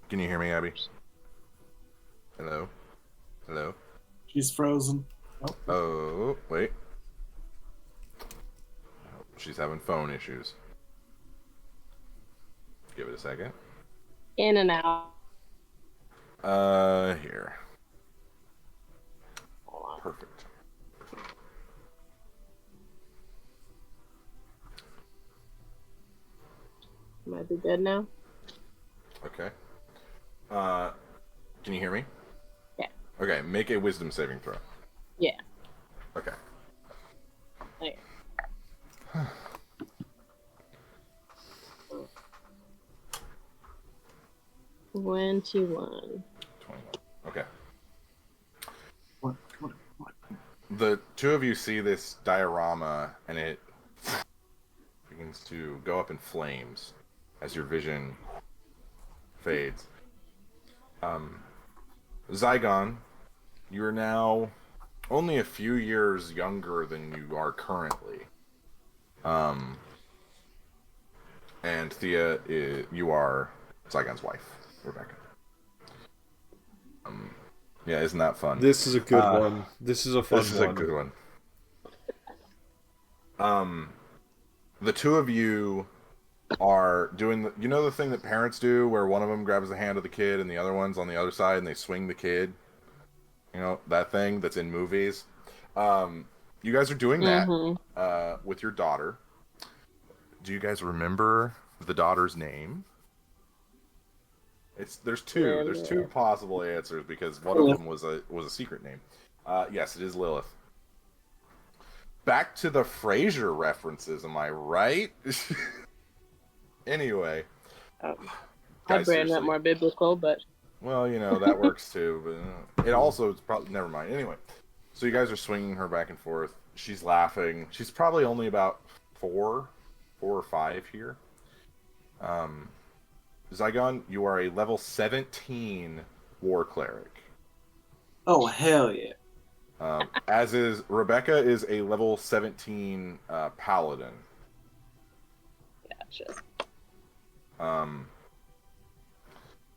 Can you hear me, Abby? Hello? Hello? She's frozen. Oh, wait. Oh, she's having phone issues. Give it a second. In and out. Here. Hold on. Perfect. Might be good now. Okay. Can you hear me? Yeah. Okay, make a wisdom saving throw. Yeah. Okay. Okay. 21. 21. Okay. What? The two of you see this diorama, and it begins to go up in flames as your vision fades. Zaigon, you are now only a few years younger than you are currently. And Thea, you are Zaigon's wife, Rebecca. Yeah, isn't that fun? This is a good one. This is a fun one. This is a good one. The two of you are doing you know the thing that parents do where one of them grabs the hand of the kid and the other one's on the other side and they swing the kid? You know, that thing that's in movies? You guys are doing that with your daughter. Do you guys remember the daughter's name? There's two possible answers because one of them was a secret name. Yes, it is Lilith. Back to the Frasier references, am I right? Anyway, My guys, brain seriously. went more biblical, but Well, you know that works too, but it also is probably never mind. Anyway, so you guys are swinging her back and forth. She's laughing. She's probably only about 4 or 5 here. Zaigon, you are a level 17 war cleric. Oh, hell yeah. As is Rebecca is a level 17 paladin. gotcha.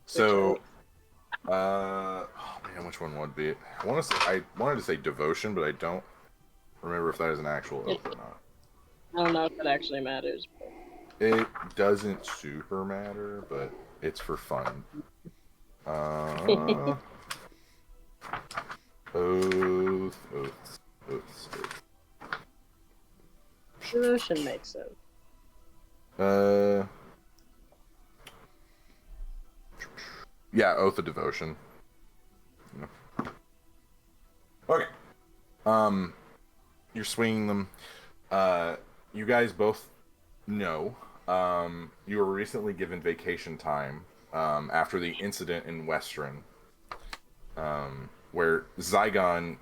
So, oh man, which one would be it? I wanted to say devotion, but I don't remember if that is an actual oath or not. I don't know if it actually matters. It doesn't super matter, but it's for fun. Oaths. Devotion makes sense. Yeah, Oath of Devotion. Okay. You're swinging them. You guys both know. You were recently given vacation time after the incident in Western, where Zaigon,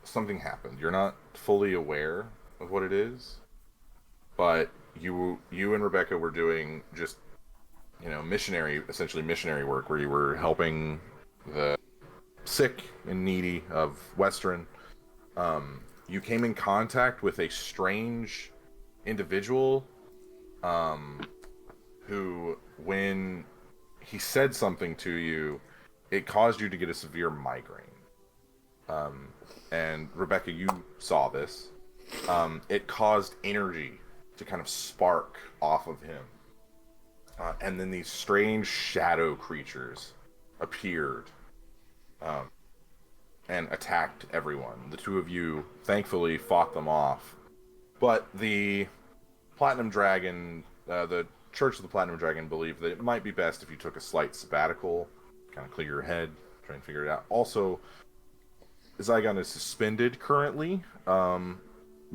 something happened. You're not fully aware of what it is, but you and Rebecca were doing just, essentially missionary work, where you were helping the sick and needy of Western. You came in contact with a strange individual who, when he said something to you, it caused you to get a severe migraine. And Rebecca, you saw this. It caused energy to kind of spark off of him. And then these strange shadow creatures appeared and attacked everyone. The two of you thankfully fought them off. But the Platinum Dragon, the Church of the Platinum Dragon, believed that it might be best if you took a slight sabbatical, kind of clear your head, try and figure it out. Also, Zaigon is suspended currently,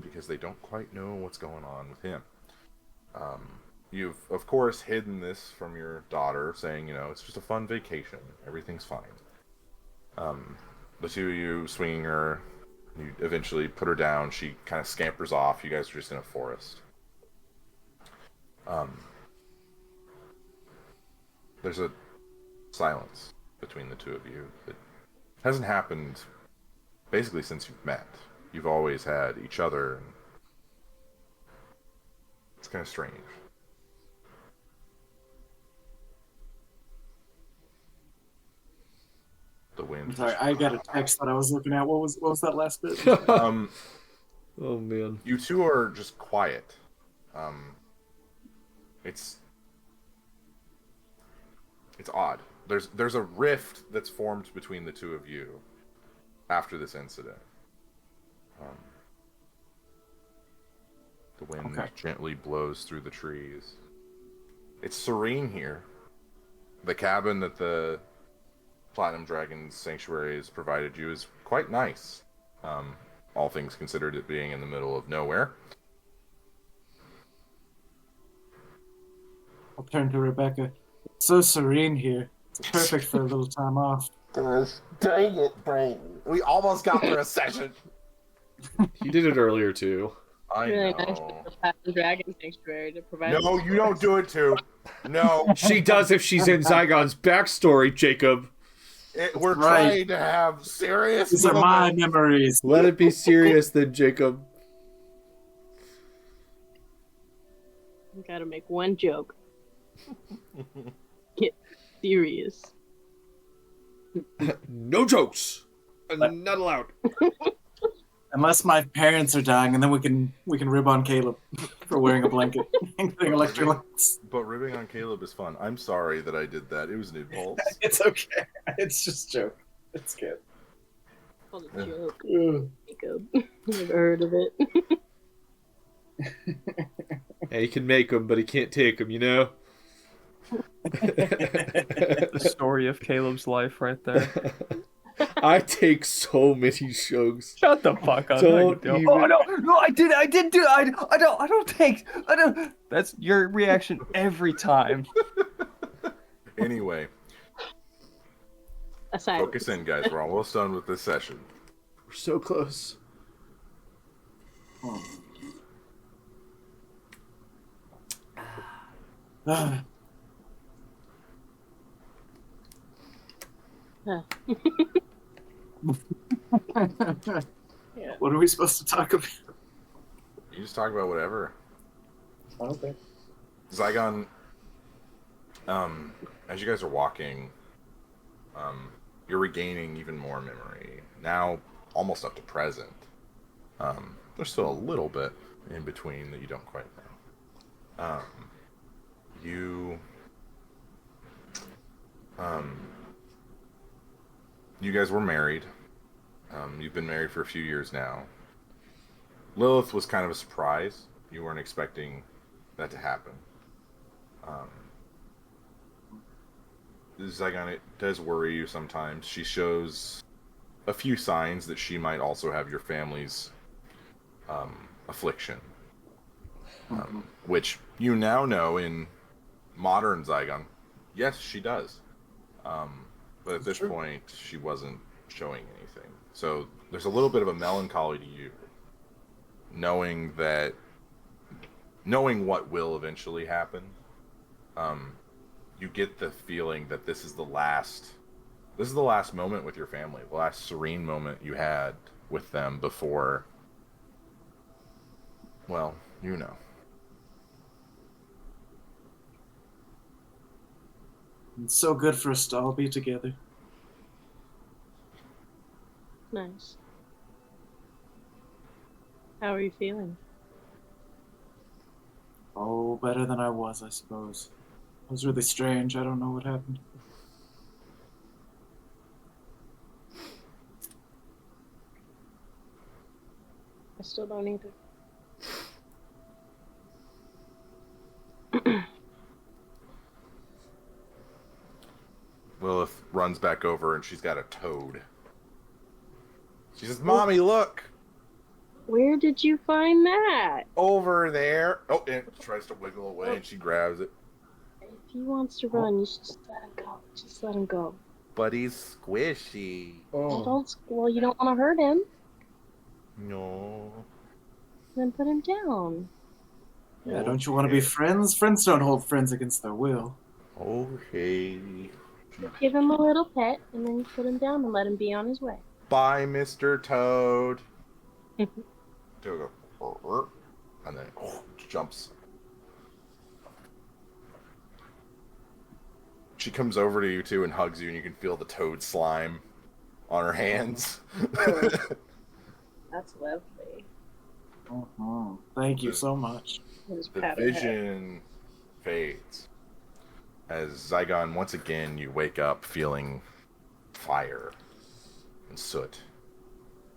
because they don't quite know what's going on with him. You've, of course, hidden this from your daughter, saying, it's just a fun vacation. Everything's fine. The two of you swinging her, you eventually put her down. She kind of scampers off. You guys are just in a forest. There's a silence between the two of you that hasn't happened basically since you've met. You've always had each other, and it's kind of strange. The wind. I'm sorry, I got a text that I was looking at. What was that last bit? Oh man. You two are just quiet. It's odd. There's a rift that's formed between the two of you after this incident. The wind gently blows through the trees. It's serene here. The cabin that the Platinum Dragon's Sanctuary has provided you is quite nice. All things considered, it being in the middle of nowhere. I'll turn to Rebecca. It's so serene here. It's perfect for a little time off. Dang it, Brain. We almost got through a session. He did it earlier too. I Really know. nice for the Platinum Dragon Sanctuary to provide. No, you don't do it too. No. She does if she's in Zygon's backstory, Jacob. We're Right. trying to have serious. These are my memories. Let it be serious then, Jacob. You gotta make one joke. Get serious. No jokes. Not allowed. Unless my parents are dying, and then we can rib on Caleb for wearing a blanket and getting electrolytes. But ribbing on Caleb is fun. I'm sorry that I did that. It was an impulse. It's okay. It's just a joke. It's good. Called a joke. Ugh. Jacob. Never heard of it. Yeah, he can make them, but he can't take them, The story of Caleb's life right there. I take so many shows. Shut the fuck up. Don't No, you even- don't. Oh no, I did do. I don't. That's your reaction every time. Anyway, Aside. focus in, guys. We're almost done with this session. We're so close. Yeah. What are we supposed to talk about? You just talk about whatever. Okay. Zaigon, as you guys are walking, you're regaining even more memory. Now, almost up to present. There's still a little bit in between that you don't quite know. You guys were married. You've been married for a few years now. Lilith was kind of a surprise. You weren't expecting that to happen. Zaigon, it does worry you sometimes. She shows a few signs that she might also have your family's affliction. Which you now know in modern Zaigon. Yes, she does. But at this point, she wasn't showing anything. So there's a little bit of a melancholy to you, knowing what will eventually happen. You get the feeling that this is the last moment with your family, the last serene moment you had with them before, well, you know. It's so good for us to all be together. Nice. How are you feeling? Oh, better than I was, I suppose. It was really strange. I don't know what happened. I still don't either. Lilith runs back over and she's got a toad. She says, "Mommy, look! Where did you find that? Over there!" Oh, and it tries to wiggle away and she grabs it. If he wants to run, you should just let him go. Just let him go. But he's squishy. Well, you don't want to hurt him. No. Then put him down. Yeah, don't you want to be friends? Friends don't hold friends against their will. Okay. Give him a little pet, and then you put him down and let him be on his way. Bye, Mr. Toad. Toad goes, and then jumps. She comes over to you too and hugs you, and you can feel the toad slime on her hands. That's lovely. Thank you so much. The vision fades. As Zaigon, once again, you wake up feeling fire and soot.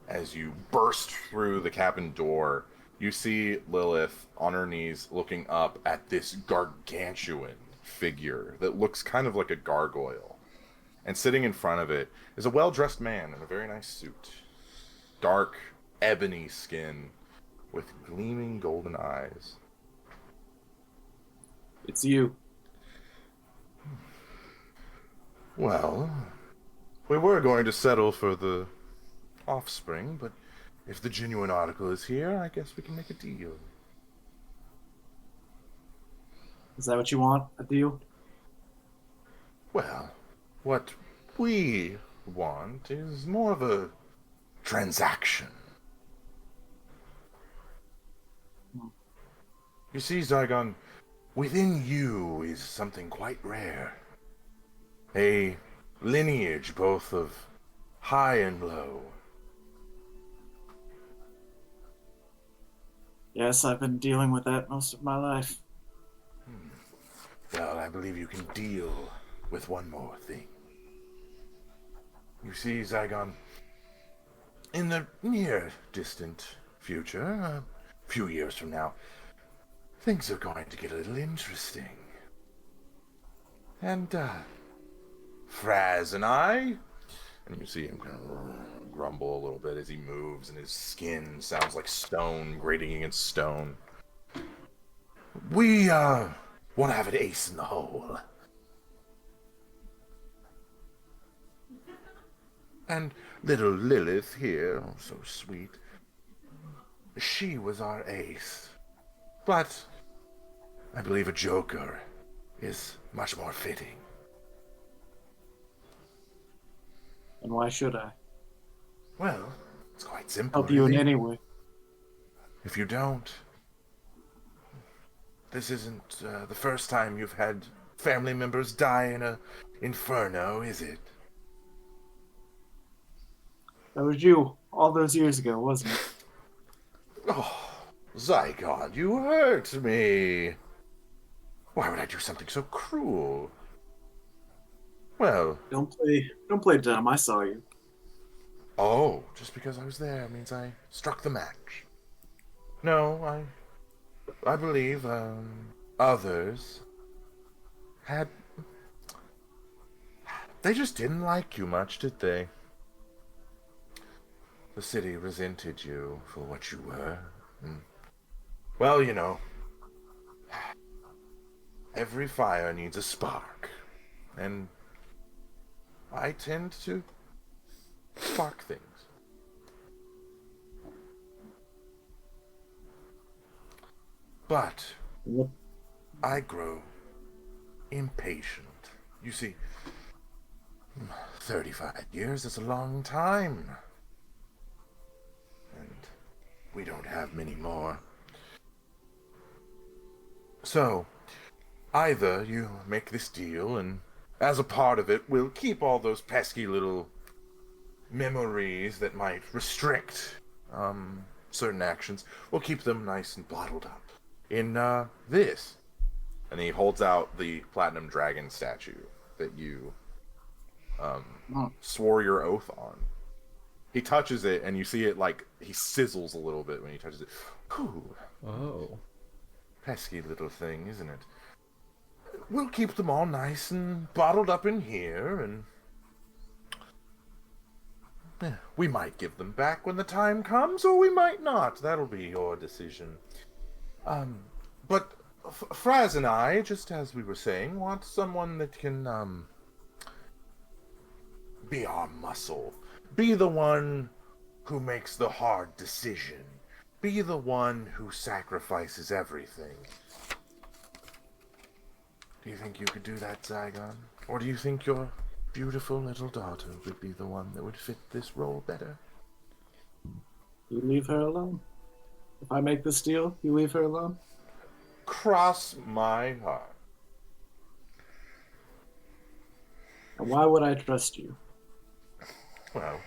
As you burst through the cabin door, you see Lilith on her knees looking up at this gargantuan figure that looks kind of like a gargoyle. And sitting in front of it is a well-dressed man in a very nice suit. Dark, ebony skin with gleaming golden eyes. It's you. Well, we were going to settle for the offspring, but if the genuine article is here, I guess we can make a deal. Is that what you want? A deal? Well, what we want is more of a transaction. You see, Zaigon, within you is something quite rare. A lineage both of high and low. Yes, I've been dealing with that most of my life. Well, I believe you can deal with one more thing. You see, Zaigon, in the near distant future, a few years from now, things are going to get a little interesting. And, Fraz and I, and you see him kind of grumble a little bit as he moves, and his skin sounds like stone grating against stone. We, want to have an ace in the hole. And little Lilith here, oh, so sweet, she was our ace. But I believe a joker is much more fitting. And why should I? Well, it's quite simple. Help you in really. any way. If you don't, this isn't the first time you've had family members die in a inferno, is it? That was you all those years ago, wasn't it? Oh, Zaigon, you hurt me. Why would I do something so cruel? Well, Don't play dumb. I saw you. oh, just because I was there means I struck the match. No, I believe others had. They just didn't like you much, did they? The city resented you for what you were. And, well, you know, every fire needs a spark. And I tend to spark things. But I grow impatient. You see, 35 years is a long time. And we don't have many more. So, either you make this deal, and as a part of it, we'll keep all those pesky little memories that might restrict certain actions. We'll keep them nice and bottled up in this. And he holds out the platinum dragon statue that you swore your oath on. He touches it, and you see it like he sizzles a little bit when he touches it. Ooh. Oh. Pesky little thing, isn't it? We'll keep them all nice and bottled up in here, and we might give them back when the time comes, or we might not. That'll be your decision. But Fraz and I, just as we were saying, want someone that can be our muscle. Be the one who makes the hard decision. Be the one who sacrifices everything. Do you think you could do that, Zaigon? Or do you think your beautiful little daughter would be the one that would fit this role better? You leave her alone. If I make this deal, you leave her alone. Cross my heart. And why would I trust you? Well,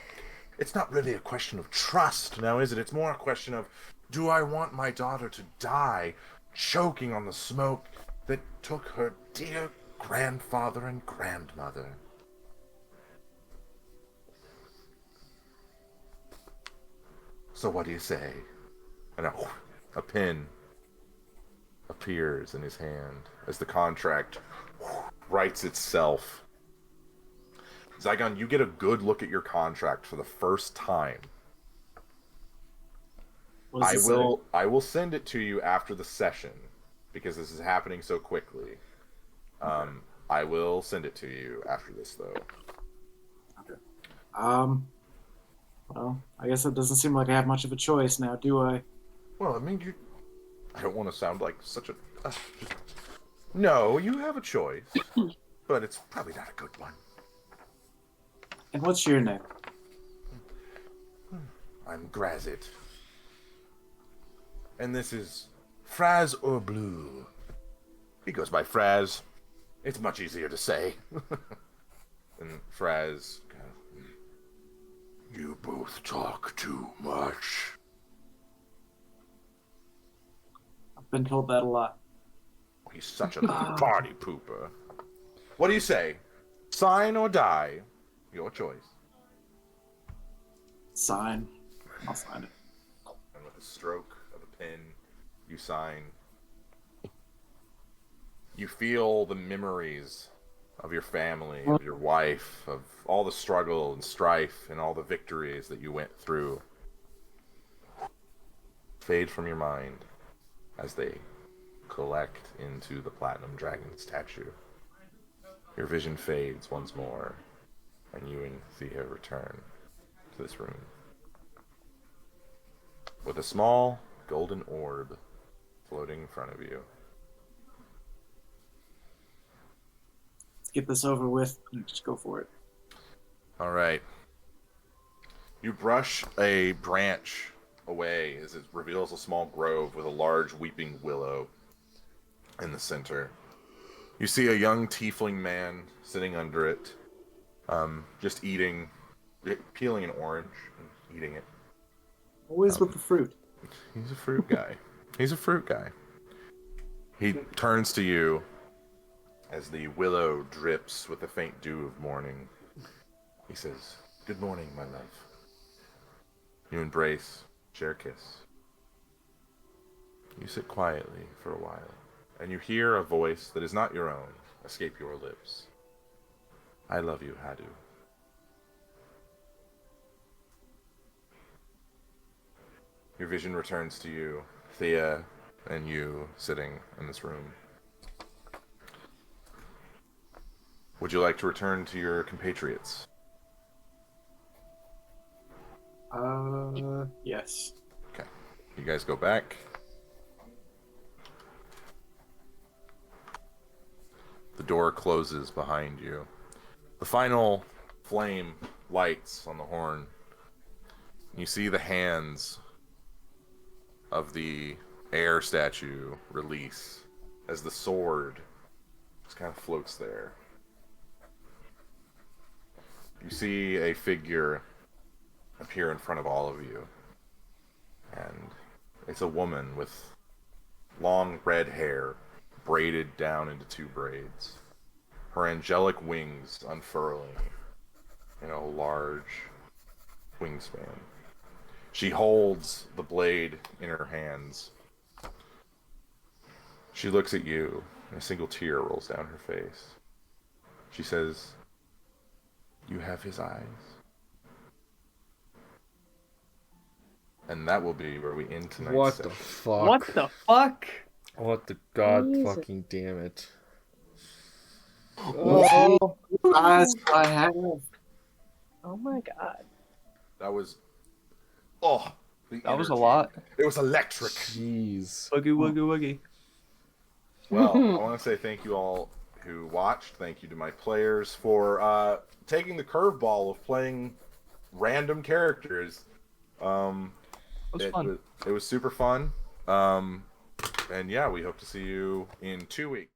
it's not really a question of trust now, is it? It's more a question of, do I want my daughter to die choking on the smoke that took her dear grandfather and grandmother? So what do you say? And a pin appears in his hand as the contract writes itself. Zaigon, you get a good look at your contract for the first time. I will send it to you after the session because this is happening so quickly. I will send it to you after this, though. Okay. Well, I guess it doesn't seem like I have much of a choice now, do I? Well, I mean, I don't want to sound like such a... No, you have a choice, but it's probably not a good one. And what's your name? I'm Grazit. And this is Fraz or Blue. He goes by Fraz. It's much easier to say. And Fraz goes, you both talk too much. I've been told that a lot. He's such a little party pooper. What do you say? Sign or die? Your choice. Sign. I'll sign it. And with a stroke of a pen, you sign. You feel the memories of your family, of your wife, of all the struggle and strife and all the victories that you went through fade from your mind as they collect into the platinum dragon statue. Your vision fades once more, and you and Thea return to this room with a small golden orb floating in front of you. Let's get this over with and just go for it. All right. You brush a branch away as it reveals a small grove with a large weeping willow in the center. You see a young tiefling man sitting under it, just peeling an orange and eating it. Always with the fruit. He's a fruit guy. He's a fruit guy. He turns to you as the willow drips with the faint dew of morning. He says, "Good morning, my love." You embrace, share a kiss. You sit quietly for a while, and you hear a voice that is not your own escape your lips. I love you, Hadu. Your vision returns to you, Thea, and you sitting in this room. Would you like to return to your compatriots? Yes. Okay. You guys go back. The door closes behind you. The final flame lights on the horn. You see the hands of the air statue release as the sword just kind of floats there. You see a figure appear in front of all of you. And it's a woman with long red hair braided down into 2 braids. Her angelic wings unfurling in a large wingspan. She holds the blade in her hands. She looks at you, and a single tear rolls down her face. She says, "You have his eyes." And that will be where we end tonight's What session. the fuck? What the fuck? What the god Jesus. fucking damn it. Oh, eyes I have. Oh my god. That was... the That was a energy. lot. It was electric. Jeez. Woogie woogie woogie. Well, I want to say thank you all who watched. Thank you to my players for taking the curveball of playing random characters. It was fun. It was super fun. And yeah, we hope to see you in 2 weeks.